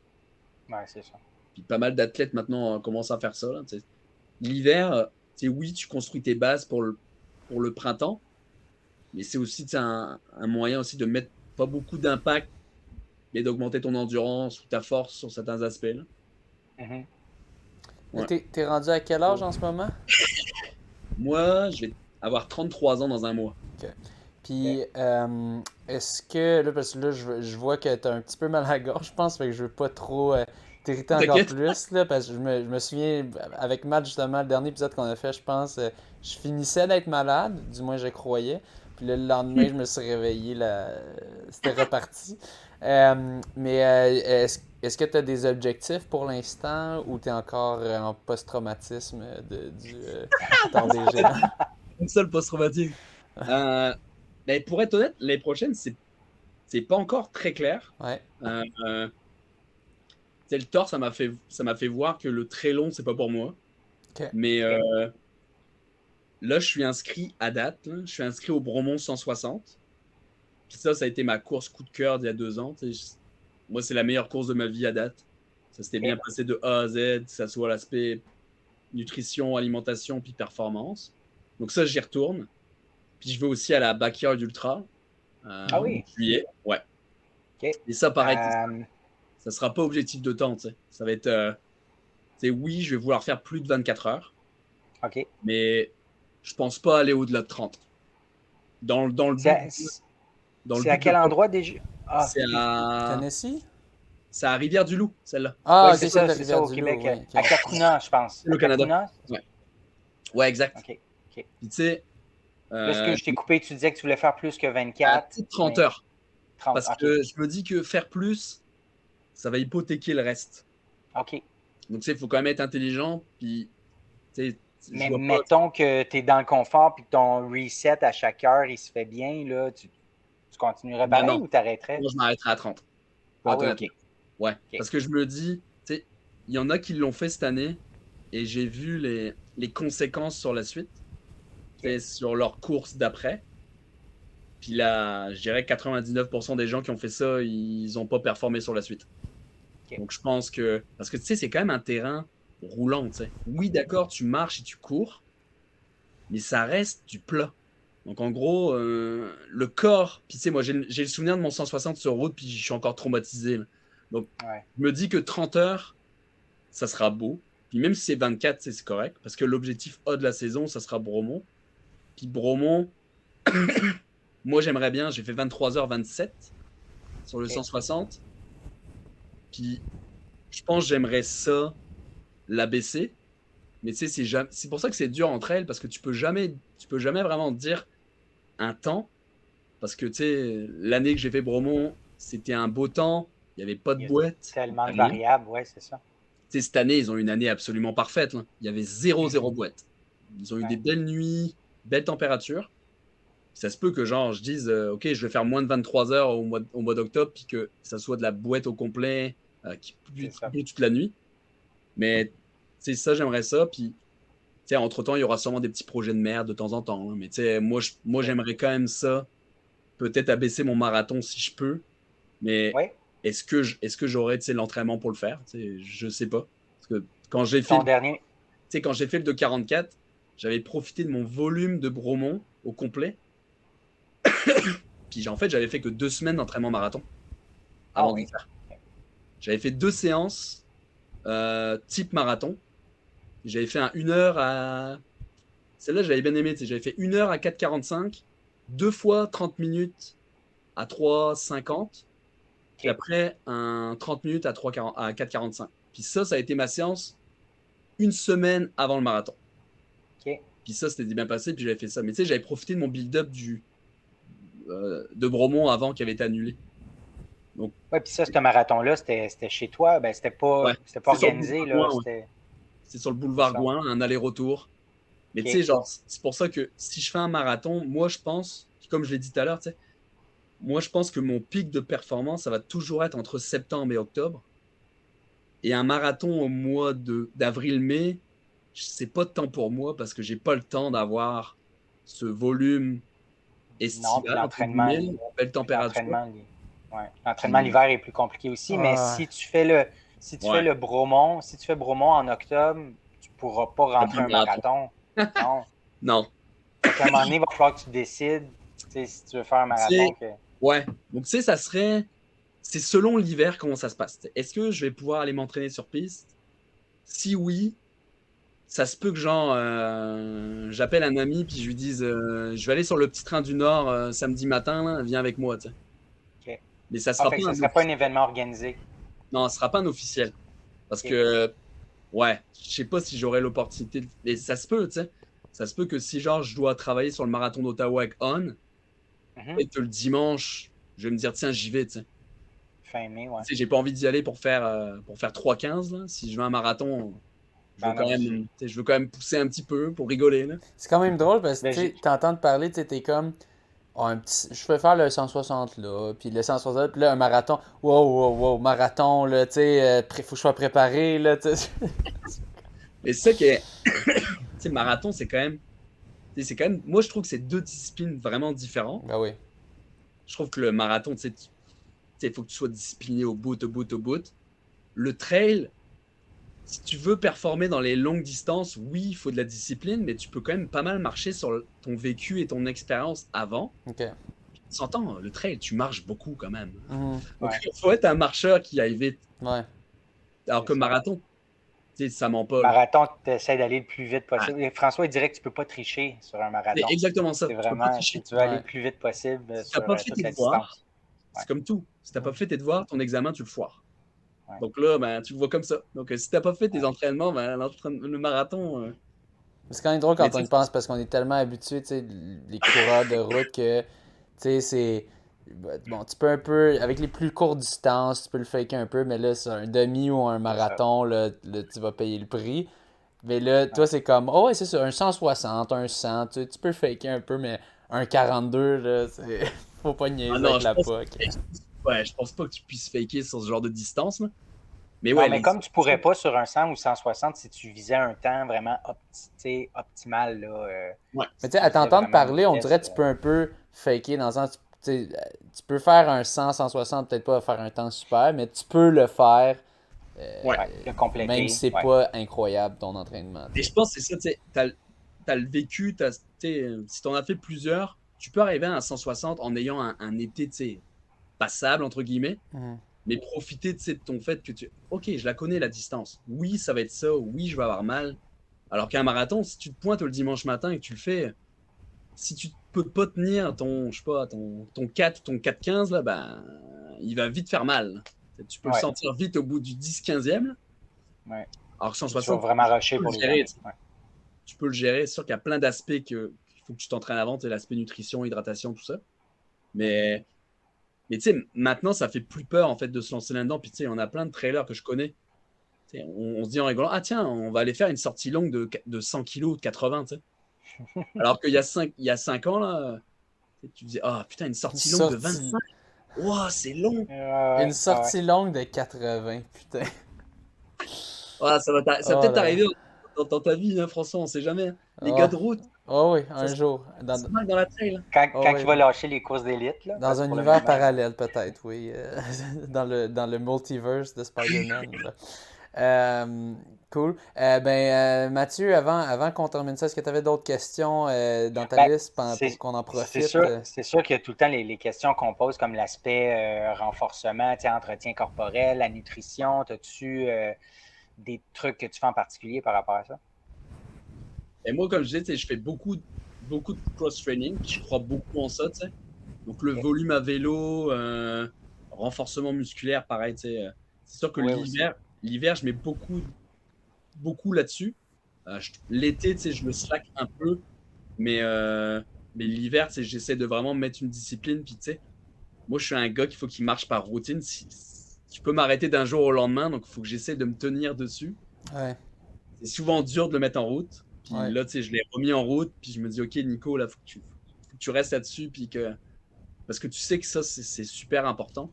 Ouais, c'est ça. Puis pas mal d'athlètes maintenant commencent à faire ça. Là, l'hiver, oui, tu construis tes bases pour le printemps, mais c'est aussi un moyen aussi de mettre pas beaucoup d'impact, mais d'augmenter ton endurance ou ta force sur certains aspects. Là. Mhm. Ouais. T'es rendu à quel âge en ce moment? Moi, je vais avoir 33 ans dans un mois. Puis, est-ce que, là, parce que là, je vois que t'as un petit peu mal à la gorge, je pense, fait que je veux pas trop t'irriter encore T'inquiète. plus, là, parce que je me souviens, avec Matt, justement, le dernier épisode qu'on a fait, je pense, je finissais d'être malade, du moins je croyais, puis le lendemain, je me suis réveillé, là, c'était reparti. Mais est-ce que t'as des objectifs pour l'instant, ou t'es encore en post-traumatisme du tort des géants? Une seule post-traumatique. Euh, mais pour être honnête, les prochaines, c'est pas encore très clair. Ouais, Tu sais, le tort, ça m'a fait voir que le très long, c'est pas pour moi. ok. Mais là, je suis inscrit à date. Là. Je suis inscrit au Bromont 160. Puis ça a été ma course coup de cœur d'il y a 2 ans. Moi, c'est la meilleure course de ma vie à date. Ça s'était bien passé de A à Z, que ça soit l'aspect nutrition, alimentation, puis performance. Donc ça, j'y retourne. Puis je vais aussi à la Backyard Ultra Ah en oui. juillet. Ouais. OK. Et ça, pareil, Euh, ça sera pas objectif de temps. T'sais. Ça va être, oui, je vais vouloir faire plus de 24 heures, OK. mais je pense pas aller au-delà de 30. Dans le but, C'est dans le c'est à but de quel pas. endroit déjà? Ah, C'est à, Tennessee? c'est à Rivière-du-Loup, celle-là. Ah, oui, ok, c'est celle ça, de c'est ça, au Rivière-du-Loup, Québec. oui. À Ok. Kakuna, je pense. C'est le À Canada. Kakuna? Ouais, ouais, exact. OK. OK. Puis tu sais, Là, ce que je t'ai coupé, tu disais que tu voulais faire plus que 24, 30 mais heures. 30. Parce OK. que je me dis que faire plus, ça va hypothéquer le reste. OK. Donc, tu sais, il faut quand même être intelligent. Puis, tu sais, je Mais vois pas. mettons que tu es dans le confort et que ton reset à chaque heure, il se fait bien, là, tu continuerais Ben pareil non, ou t'arrêterais? moi, je m'arrêterai à 30. Pour Ah être oui, honnête. OK. Ouais. OK. Parce que je me dis, tu sais, il y en a qui l'ont fait cette année et j'ai vu les conséquences sur la suite, tu sais, sur leur course d'après. Puis là, je dirais que 99% des gens qui ont fait ça, ils n'ont pas performé sur la suite. OK. Donc je pense que. Parce que tu sais, c'est quand même un terrain roulant, tu sais. Oui, d'accord, tu marches et tu cours, mais ça reste du plat. Donc en gros, le corps. Puis tu sais, moi, j'ai le souvenir de mon 160 sur route, puis je suis encore traumatisé. Là. Donc Ouais. je me dis que 30 heures, ça sera beau. Puis même si c'est 24, c'est correct, parce que l'objectif A de la saison, ça sera Bromont. Puis Bromont, moi j'aimerais bien, j'ai fait 23h27 sur le OK. 160. Puis je pense que j'aimerais ça l'abaisser. Mais tu sais, c'est pour ça que c'est dur entre elles, parce que tu peux jamais vraiment dire un temps. Parce que tu sais, l'année que j'ai fait Bromont, c'était un beau temps, il n'y avait pas de Il y a boîte, tellement de rien. variables, ouais, c'est ça. Tu sais, cette année, ils ont eu une année absolument parfaite. Là. Il y avait zéro boîte. Ils ont eu des belles nuits, belles températures. Ça se peut que genre je dise ok, je vais faire moins de 23 heures au mois d'octobre, puis que ça soit de la boîte au complet qui pleut toute la nuit. Mais tu sais, ça, j'aimerais ça. Puis tu sais, entre-temps, il y aura sûrement des petits projets de merde de temps en temps. Hein. Mais tu sais, moi j'aimerais quand même ça. Peut-être abaisser mon marathon si je peux. Mais Oui. est-ce que j'aurais l'entraînement pour le faire? Je sais pas. Parce que quand j'ai fait, Ton dernier. quand j'ai fait le 2,44, j'avais profité de mon volume de Bromont au complet. Puis en fait, j'avais fait que 2 semaines d'entraînement marathon avant de le faire. J'avais fait 2 séances type marathon. J'avais fait un 1 heure à. Celle-là, j'avais bien aimé. J'avais fait 1 heure à 4,45, 2 fois 30 minutes à 3,50. Puis après, un 30 minutes à 4,45. Puis ça a été ma séance une semaine avant le marathon. OK. Puis ça, c'était bien passé. Puis j'avais fait ça. Mais tu sais, j'avais profité de mon build-up de Bromont avant qui avait été annulé. Donc, ouais, puis ça, ce marathon-là, c'était chez toi. Ben, c'était pas organisé. Là, c'est sur le boulevard Gouin, un aller-retour. Mais tu sais, genre, c'est pour ça que si je fais un marathon, moi, je pense, comme je l'ai dit tout à l'heure, tu sais, moi, je pense que mon pic de performance, ça va toujours être entre septembre et octobre. Et un marathon au mois d'avril-mai, c'est pas de temps pour moi parce que j'ai pas le temps d'avoir ce volume estival, non, puis l'entraînement, belle température. L'entraînement l'hiver est plus compliqué aussi, mais si tu fais le Bromont, si tu fais Bromont en octobre, tu pourras pas rentrer un marathon. Non. Non. À un moment donné, il va falloir que tu décides si tu veux faire un marathon. Ouais. Donc, tu sais, c'est selon l'hiver comment ça se passe. Est-ce que je vais pouvoir aller m'entraîner sur piste? Si oui, ça se peut que genre, j'appelle un ami puis je lui dise, je vais aller sur le petit train du Nord samedi matin, là, viens avec moi, tu sais. OK. Mais ça Ah, sera fait pas que ça un serait pas un officiel. événement organisé. Non, ce sera pas un officiel. Parce OK. que, ouais, je sais pas si j'aurai l'opportunité. Mais ça se peut, tu sais. Ça se peut que si genre je dois travailler sur le marathon d'Ottawa avec On, Mhm. et que le dimanche, je vais me dire, tiens, j'y vais, tu sais. Fin mai, ouais. Tu sais, j'ai pas envie d'y aller pour faire 3:15, là. Si je veux un marathon, Ben non, tu sais, je veux quand même pousser un petit peu pour rigoler, là. C'est quand même drôle parce que ben, tu sais, t'entends te parler, tu sais, t'es comme. Oh, je peux faire le 160 là, puis le 160, puis là, un marathon. Wow, wow, wow, marathon, là, tu sais, faut que je sois préparé, là, tu sais. Mais c'est ça qui est. Tu sais, le marathon, c'est quand même. Moi, je trouve que c'est deux disciplines vraiment différentes. Ben oui. Je trouve que le marathon, tu sais, il faut que tu sois discipliné au bout, au bout, au bout. Le trail, si tu veux performer dans les longues distances, oui, il faut de la discipline, mais tu peux quand même pas mal marcher sur ton vécu et ton expérience avant. Ok. S'entend, le trail, tu marches beaucoup quand même. Mhm. Donc, Ouais. il faut être un marcheur qui aille vite. Ouais. Alors C'est que ça. marathon, tu sais, ça ment pas, là. Marathon, tu essaies d'aller le plus vite Ah, possible. Et François, il dirait que tu peux pas tricher sur un c'est marathon. exactement ça. C'est Tu peux pas vraiment, tricher. tu veux aller Ouais. le plus vite possible Si t'as sur pas fait toute tes la devoirs, distance. Ouais. c'est comme tout. Si t'as pas Mhm. fait tes devoirs, ton examen, tu le foires. Ouais. Donc là, ben, tu le vois comme ça. Donc, si t'as pas fait tes Ouais. entraînements, ben, le marathon. C'est quand même drôle Mais quand on tu y sais, pense parce qu'on est tellement habitué, tu sais, les coureurs de route que, tu sais, c'est. Bon, tu peux un peu. Avec les plus courtes distances, tu peux le faker un peu, mais là, sur un demi ou un C'est ça. marathon, là, tu vas payer le prix. Mais là, toi, Ouais. c'est comme, oh ouais, c'est ça, un 160, un 100, tu peux faker un peu, mais un 42, là, c'est. Faut pas ah niaiser non, avec la POC. ouais, je pense pas que tu puisses faker sur ce genre de distance, là. Mais Non, ouais, mais comme tu pourrais pas sur un 100 ou 160 si tu visais un temps vraiment optimal, là, ouais. Mais si tu sais, tu à visais t'entendre vraiment une parler, on dirait vitesse. que tu peux un peu faker dans le sens, tu sais, tu peux faire un 100, 160, peut-être pas faire un temps super, mais tu peux le faire, Ouais. Ouais, le même si compléter. c'est Ouais. pas incroyable ton entraînement, Et tu je sais. pense que c'est ça, tu sais, t'as le vécu, tu sais, si t'en as fait plusieurs, tu peux arriver à un 160 en ayant un été, tu sais, passable, entre guillemets, Mhm. mais profiter, tu sais, de ton fait que ok, je la connais, la distance. Oui, ça va être ça. Oui, je vais avoir mal. Alors qu'un marathon, si tu te pointes le dimanche matin et que tu le fais, si tu peux pas tenir ton, je sais pas, ton 4 ou ton 4,15, là, ben, il va vite faire mal. Tu peux le Ouais. sentir vite au bout du 10-15e. Ouais. Alors que Puis tu vas 160, vraiment tu rusher peux le pour les gérer. derniers. Ouais. Tu peux le gérer. C'est sûr qu'il y a plein d'aspects qu'il faut que tu t'entraînes avant, l'aspect nutrition, hydratation, tout ça. Mais, mais tu sais, maintenant, ça fait plus peur en fait de se lancer là-dedans. Puis tu sais, on a plein de trailers que je connais. On se dit en rigolant, ah tiens, on va aller faire une sortie longue de 100 kilos, de 80, tu sais. Alors qu'il y a 5 ans, là, tu disais, ah putain, une Une sortie longue de sortie, 25. Wow, c'est long. une Ouais, ouais. sortie longue de 80, putain. Ah, ça va Oh peut-être là là. t'arriver dans ta vie, hein, François, on sait jamais. Les gars Oh, de route, oh oui, ça un se jour. passe mal dans la trail, hein. Oh Quand oui, il va lâcher les courses d'élite, là, dans parce que un pour le univers moment, parallèle, peut-être, oui. Dans le multiverse de Spider-Man. Là. Euh, cool. Mathieu, avant qu'on termine ça, est-ce que tu avais d'autres questions dans ta ben, liste pour qu'on en profite? c'est sûr qu'il y a tout le temps les questions qu'on pose, comme l'aspect renforcement, entretien corporel, la nutrition. As-tu des trucs que tu fais en particulier par rapport à ça? Et moi, comme je disais, je fais beaucoup de cross-training, puis je crois beaucoup en ça, tu sais. Donc, le Ok. volume à vélo, renforcement musculaire, pareil, tu sais. C'est sûr que Oui, aussi. l'hiver, je mets beaucoup là-dessus. L'été, tu sais, je le slack un peu, mais l'hiver, tu sais, j'essaie de vraiment mettre une discipline, puis tu sais, moi, je suis un gars qu'il faut qu'il marche par routine. Je peux m'arrêter d'un jour au lendemain, donc il faut que j'essaie de me tenir dessus. Ouais, C'est souvent dur de le mettre en route. Puis ouais. là, tu sais, je l'ai remis en route, puis je me dis, OK, Nico, là, faut que tu restes là-dessus, puis parce que tu sais que ça, c'est super important.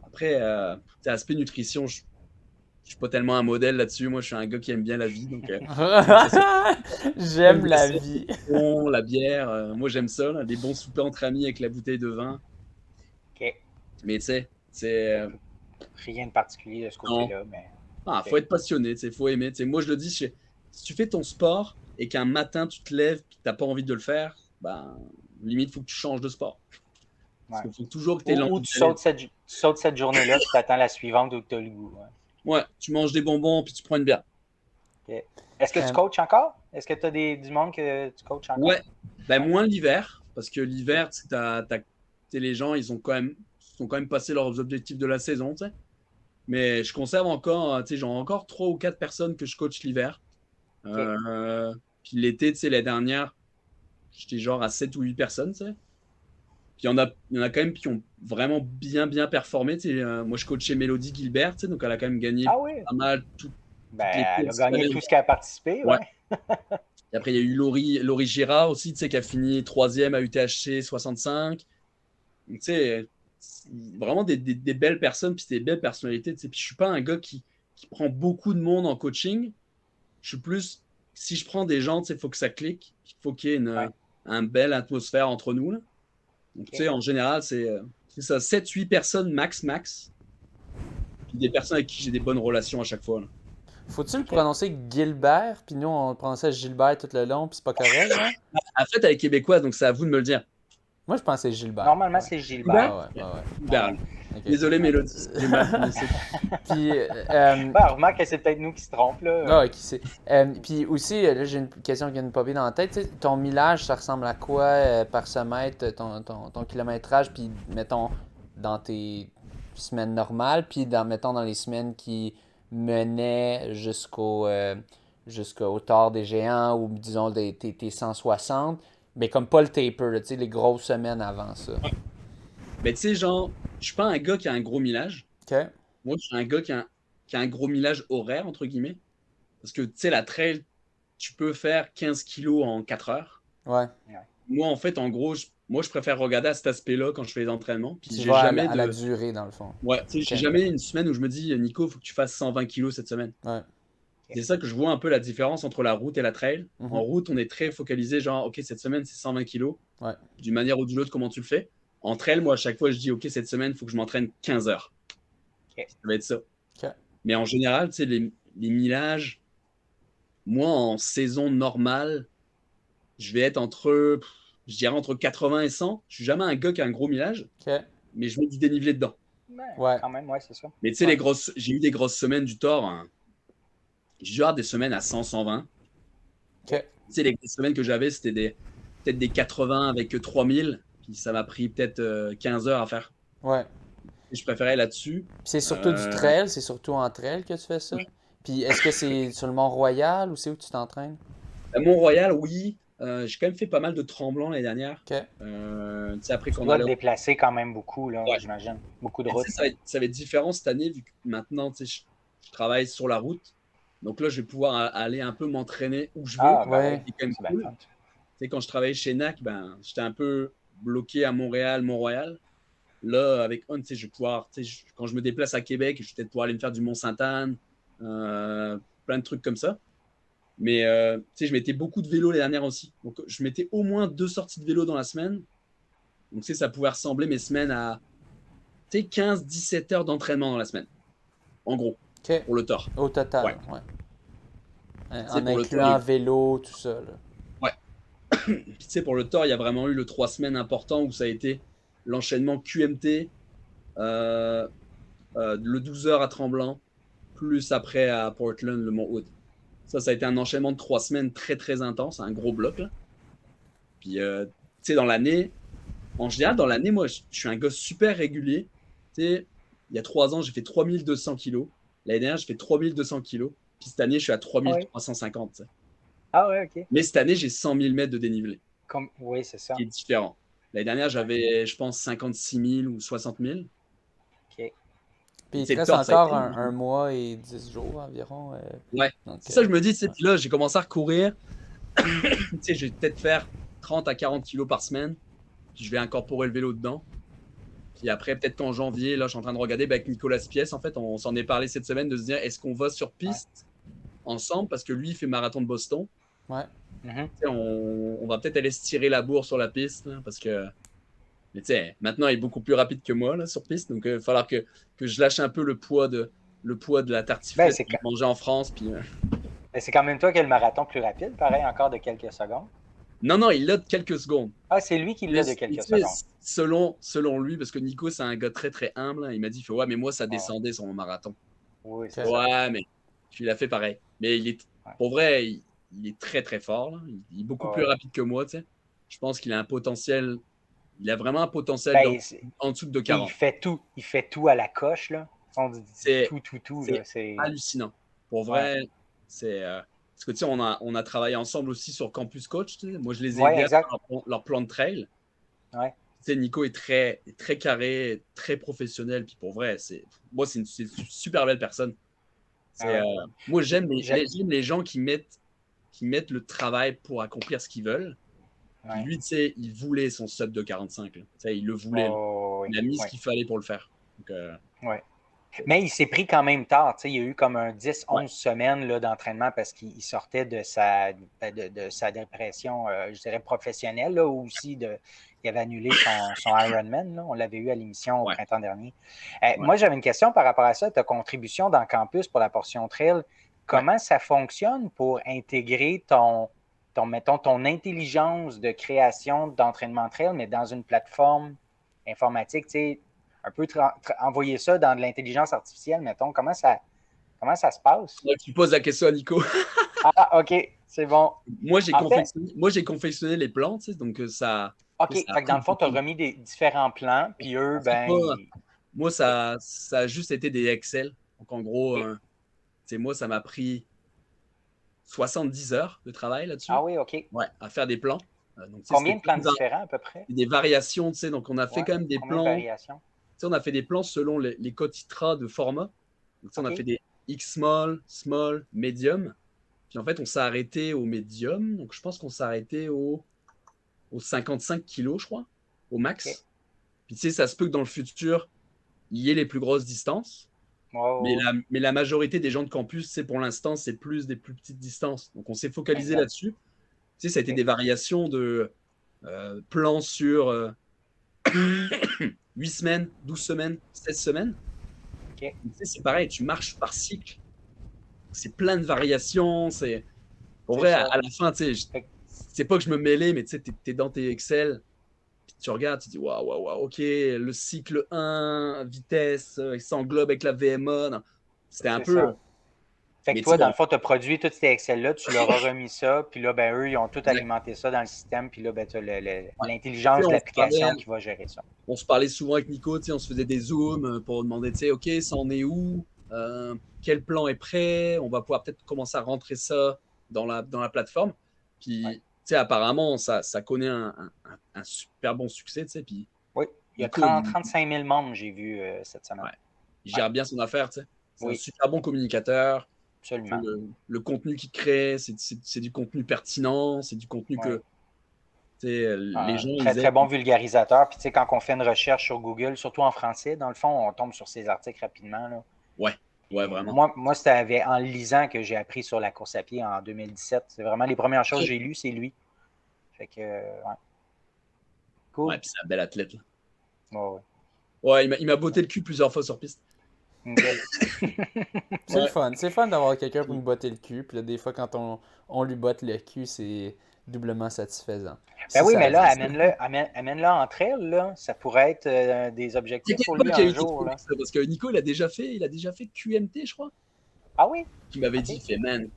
Après, aspect nutrition, je suis pas tellement un modèle là-dessus. Moi, je suis un gars qui aime bien la vie, donc ça, c'est J'aime la la vaisselle, vie. la bière. Moi, j'aime ça, là, des bons soupers entre amis avec la bouteille de vin. OK. Mais tu sais, c'est. Rien de particulier de ce Non. côté-là, mais. Ah, OK. faut être passionné, faut aimer. Moi, je le dis, si tu fais ton sport et qu'un matin, tu te lèves et que tu n'as pas envie de le faire, ben, limite, il faut que tu changes de sport. Parce Ouais. qu'il faut toujours que tu aies Ou l'envie tu d'y aller. sautes cette journée-là, puis tu attends la suivante où tu as le goût. Ouais. Ouais, tu manges des bonbons puis tu prends une bière. OK. Est-ce que tu coaches encore? Est-ce que tu as du monde que tu coaches encore? Ouais, ben, moins l'hiver, parce que l'hiver, les gens, ils sont quand même passé leurs objectifs de la saison, tu sais. Mais je conserve encore, tu sais, j'ai encore 3 ou 4 personnes que je coach l'hiver. Puis l'été, tu sais, l'année dernière, j'étais genre à 7 ou 8 personnes, tu sais. Puis il y en a quand même qui ont vraiment bien performé. Tu sais, moi, je coachais Mélodie Gilbert, tu sais, donc elle a quand même gagné Ah oui? pas mal toutes les Elle a courses. gagné tout ce qu'elle a participé, Ouais. ouais. Et après, il y a eu Laurie Girard aussi, tu sais, qui a fini 3e à UTHC 65. Donc, tu sais, vraiment des belles personnes, puis des belles personnalités. Tu sais. Puis je suis pas un gars qui prend beaucoup de monde en coaching. Je suis plus, si je prends des gens, tu sais, il faut que ça clique. Il faut qu'il y ait une belle atmosphère entre nous, là. Donc, tu sais, en général, c'est ça, 7-8 personnes max. Puis des personnes avec qui j'ai des bonnes relations à chaque fois, là. Faut-tu le prononcer Gilbert, puis nous, on le prononçait Gilbert tout le long, puis c'est pas correct, hein? En fait, elle est québécoise, donc c'est à vous de me le dire. Moi, je pensais Gilbert. Normalement, Ouais. c'est Gilbert. Ouais. Gilbert. Ok. Désolé, Mélodie. J'ai mal prononcé. Puis, Remarque que c'est peut-être nous qui se trompent, là. ah, qui sait. Puis aussi, là, j'ai une question qui vient de popper dans la tête. Tu sais, ton millage, ça ressemble à quoi par semaine, ton kilométrage, puis mettons, dans tes semaines normales, puis mettons, dans les semaines qui menaient jusqu'au tort des géants, ou disons, tes 160, mais comme pas le taper, là, tu sais, les grosses semaines avant ça. Mais tu sais, genre, je suis pas un gars qui a un gros millage. OK? Moi, je suis un gars qui a un gros millage horaire, entre guillemets. Parce que, tu sais, la trail, tu peux faire 15 kilos en 4 heures. Ouais. Moi, en fait, en gros, je préfère regarder à cet aspect-là quand je fais les entraînements. Puis Tu j'ai vas jamais à la durée, dans le fond. Ouais, tu sais, j'ai Ok. jamais une semaine où je me dis, Nico, il faut que tu fasses 120 kilos cette semaine. Ouais. C'est ça que je vois un peu la différence entre la route et la trail. Mhm. En route, on est très focalisé, genre, OK, cette semaine, c'est 120 kilos. Ouais. D'une manière ou d'une autre, comment tu le fais. En trail, moi, à chaque fois, je dis, OK, cette semaine, il faut que je m'entraîne 15 heures. Ok. Ça va être ça. Ok. Mais en général, tu sais, les millages, moi, en saison normale, je vais être je dirais entre 80 et 100. Je suis jamais un gars qui a un gros millage, Ok. mais je mets du dénivelé dedans. Ouais. Quand même, ouais, c'est ça. Mais tu sais, Ouais. j'ai eu des grosses semaines du tort. Hein. J'ai eu des semaines à 100, 120. Ok. Tu sais, les semaines que j'avais, c'était peut-être des 80 avec 3000. Puis ça m'a pris peut-être 15 heures à faire. Ouais. Et je préférais là-dessus. Puis c'est surtout du trail, c'est surtout en trail que tu fais ça? Puis est-ce que c'est sur le Mont-Royal ou c'est où tu t'entraînes? À Mont-Royal, oui. J'ai quand même fait pas mal de tremblants l'année dernière. Ok. Tu sais, après Tu qu'on dois allait. te déplacer quand même beaucoup, là, Ouais. j'imagine. Beaucoup de Et tu routes. sais, ça va être différent cette année, vu que maintenant, tu sais, je travaille sur la route. Donc là, je vais pouvoir aller un peu m'entraîner où je veux. Ah, Ouais. C'est quand même c'est bien cool. fun. Tu sais, quand je travaillais chez NAC, j'étais un peu bloqué à Montréal, Mont-Royal. Là, avec On, tu sais, je vais pouvoir, tu sais, quand je me déplace à Québec, je vais peut-être pouvoir aller me faire du Mont-Sainte-Anne, plein de trucs comme ça. Mais tu sais, je mettais beaucoup de vélo les dernières aussi. Donc, je mettais au moins 2 sorties de vélo dans la semaine. Donc, tu sais, ça pouvait ressembler mes semaines à 15-17 heures d'entraînement dans la semaine. En gros, Ok. pour le tort. Au total, Ouais. ouais. sais, En pour le incluant tort, vélo, tout ça, là. Puis, tu sais, pour le tort, il y a vraiment eu le 3 semaines important où ça a été l'enchaînement QMT, le 12 heures à Tremblant, plus après à Portland, le Mont Hood. Ça a été un enchaînement de 3 semaines très intense, un gros bloc. Là. Puis, tu sais, en général, dans l'année, moi, je suis un gars super régulier. Tu sais, il y a 3 ans, j'ai fait 3200 kilos. L'année dernière, j'ai fait 3200 kilos. Puis cette année, je suis à 3350. Tu sais. Ah ouais, ok. Mais cette année, j'ai 100 000 mètres de dénivelé, Oui, c'est ça. qui est différent. L'année dernière, j'avais, je pense, 56 000 ou 60 000. Ok. Puis il te C'est reste top, ça a encore été- un mois et 10 jours environ. Ouais. Donc, C'est ça que je me dis, tu sais, puis là, j'ai commencé à recourir. Tu sais, je vais peut-être faire 30 à 40 kilos par semaine. Puis je vais incorporer le vélo dedans. Puis après, peut-être qu'en janvier, là, je suis en train de regarder avec Nicolas Pièce. En fait, on s'en est parlé cette semaine de se dire, est-ce qu'on va sur piste ensemble? Parce que lui, il fait marathon de Boston. Ouais. Mhm. Tu sais, on va peut-être aller se tirer la bourre sur la piste. Là, parce que, mais tu sais, maintenant, il est beaucoup plus rapide que moi là, sur piste. Donc, il va falloir que je lâche un peu le poids de la tartiflette c'est que je mangeais en France. Puis, Mais c'est quand même toi qui as le marathon plus rapide, pareil, encore de quelques secondes. Non, il l'a de quelques secondes. Ah, c'est lui qui l'a de Mais, quelques tu sais, secondes. selon lui, parce que Nico, c'est un gars très humble. Hein, il m'a dit, ouais, mais moi, ça descendait sur mon marathon. Oui, c'est Ok. ça. Ouais, mais tu l'as fait pareil. Mais il est pour vrai, il est très, très fort. Là. Il est beaucoup plus Ouais. rapide que moi. Tu sais. Je pense qu'il a un potentiel. Il a vraiment un potentiel Ben, en dessous de il 40. fait tout à la coche, là. On dit C'est tout, c'est là. C'est... hallucinant. Pour Ouais. vrai, c'est. Parce que tu sais, on a travaillé ensemble aussi sur Campus Coach. Tu sais. Moi, je les ai Ouais, aidés à exact. faire leur plan de trail. Ouais. Tu sais, Nico est très carré, très professionnel. Puis pour vrai, moi, c'est une super belle personne. Ah ouais. Moi, j'aime J'ai- les gens qui mettent le travail pour accomplir ce qu'ils veulent. Puis Ouais. lui, tu sais, il voulait son sub de 45. Là. Tu sais, il le voulait. Là. Oh, oui. Il a mis ce Ouais. qu'il fallait pour le faire. Donc, Ouais. Mais il s'est pris quand même tard. Tu sais, il y a eu comme un 10-11 ouais, semaines là, d'entraînement parce qu'il sortait de de sa dépression, je dirais, professionnelle, là, ou aussi il avait annulé son Ironman. Là. On l'avait eu à l'émission au ouais, printemps dernier. ouais, Moi, j'avais une question par rapport à ça, ta contribution dans Campus pour la portion trail. ouais. Comment ça fonctionne pour intégrer mettons, ton intelligence de création d'entraînement trail, mais dans une plateforme informatique, tu sais, un peu envoyer ça dans de l'intelligence artificielle, mettons. Comment ça se passe? Ouais, tu poses la question à Nico. Ah, OK, c'est bon. Moi, j'ai En fait, confectionné les plans, tu sais, donc ça OK, ça a fait que pris dans le fond, tu as beaucoup. remis des différents plans, puis eux, En fait, ben, moi, OK. ça a juste été des Excel. Donc, en gros, OK. tu sais, moi, ça m'a pris 70 heures de travail Ah là-dessus. oui, OK. Ouais, à faire des plans. Donc, tu sais, Combien de plans différents à peu près? des variations, tu sais. Donc, on a fait Ouais. quand même des Combien de plans. Tu variations? sais, on a fait des plans selon les quotitras de format. Donc, tu sais, on a fait OK. des X small, small, medium. Puis en fait, on s'est arrêté au medium. Donc, je pense qu'on s'est arrêté au 55 kilos, je crois, au OK. max. Puis tu sais, ça se peut que dans le futur, il y ait les plus grosses distances. Ouais, ouais, ouais. Mais la majorité des gens de campus, c'est pour l'instant, c'est plus des plus petites distances. Donc on s'est focalisé Exact. là-dessus. Tu sais, ça a été OK. des variations de plans sur 8 semaines, 12 semaines, 16 semaines. OK. Tu sais, c'est pareil, tu marches par cycle. C'est plein de variations. C'est Pour C'est vrai, ça. à la fin, tu sais, Fait que c'est pas que je me mêlais, mais tu sais, t'es dans tes Excel, puis tu regardes, tu dis waouh, waouh, waouh, ok, le cycle 1, vitesse, il s'englobe avec la VMA. Non. C'était un c'est peu. ça. Fait que Mais tu sais, toi, dans le fond, tu as produit tous ces Excel-là, tu leur as remis ça, puis là, ben, eux, ils ont tout alimenté ça dans le système, puis là, ben, tu as ouais. Tu l'intelligence sais, de l'application qui va gérer ça. on se parlait souvent avec Nico, tu sais, on se faisait des zooms pour demander, tu sais, ok, ça en est où, quel plan est prêt, on va pouvoir peut-être commencer à rentrer ça dans la plateforme. Ouais. Puis, tu sais, apparemment, ça connaît un super bon succès, tu sais, puis Oui, il y a Nico, 35 000 membres, j'ai vu cette semaine. ouais, il Ouais. gère bien son affaire, tu sais. C'est un Oui, super bon communicateur. absolument. Le contenu qu'il crée, c'est du contenu pertinent, c'est du contenu Ouais. que les Un gens, très, ils très aiment. bon vulgarisateur. Puis, tu sais, quand on fait une recherche sur Google, surtout en français, dans le fond, on tombe sur ses articles rapidement. Là. Ouais, ouais, Puis, vraiment. moi c'était en lisant que j'ai appris sur la course à pied en 2017. C'est vraiment les premières choses que j'ai lues, c'est lui. Fait que, ouais. Cool. Ouais, puis c'est un bel athlète. Là. Ouais, Ouais, il m'a botté le cul plusieurs fois sur piste. ouais. C'est Ouais. le fun. C'est le fun d'avoir quelqu'un pour nous botter le cul. Puis là, des fois, quand on lui botte le cul, c'est doublement satisfaisant. Ben Si oui, ça mais là, reste. amène-le entre elles, là. Ça pourrait être des objectifs T'inquiète pour pas lui qu'il y a un eu des jour, trucs, là. parce que Nico, il a déjà fait QMT, je crois. Ah oui? Qui m'avait OK. dit, il fait, man,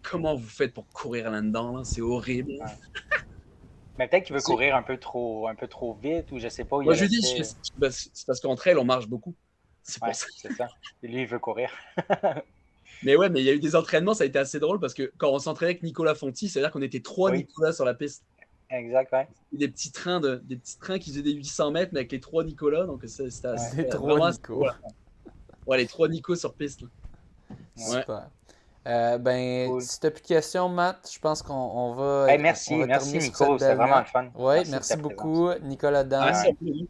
comment vous faites pour courir là-dedans, là? C'est horrible. Ouais. Mais peut-être qu'il veut C'est- courir un peu trop vite, ou je sais pas, où il Moi, est je lui dis, resté. c'est parce qu'entre elles, on marche beaucoup. C'est pour Ouais, ça. c'est ça. Et lui, il veut courir. Mais ouais, mais il y a eu des entraînements, ça a été assez drôle parce que quand on s'entraînait avec Nicolas Fonti, c'est-à-dire qu'on était 3 Oui, Nicolas sur la piste. exact, ouais. Des petits trains qui faisaient des 800 mètres, mais avec les 3 Nicolas. Donc, c'était Ouais. Les trois vraiment Nico. voilà. Ouais, les 3 Nico sur piste. Là. Ouais. Super. Ben, Cool. si t'as plus de questions, Matt, je pense qu'on va, Hey, on merci, va merci terminer sur Nico, cette c'était vraiment belle le fun. note. Ouais, Merci de merci ta présence. beaucoup, Nicolas Dan. Merci à vous.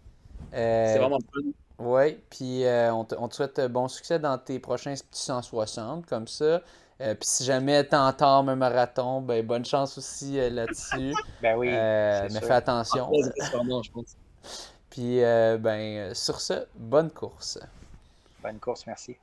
C'était vraiment le fun. Ouais, puis on te souhaite bon succès dans tes prochains petits 160, comme ça. Puis si jamais t'entames un marathon, ben bonne chance aussi là-dessus. Ben oui, c'est Mais sûr. fais attention. Sûrement, je pense. Puis sur ce, bonne course. Bonne course, merci.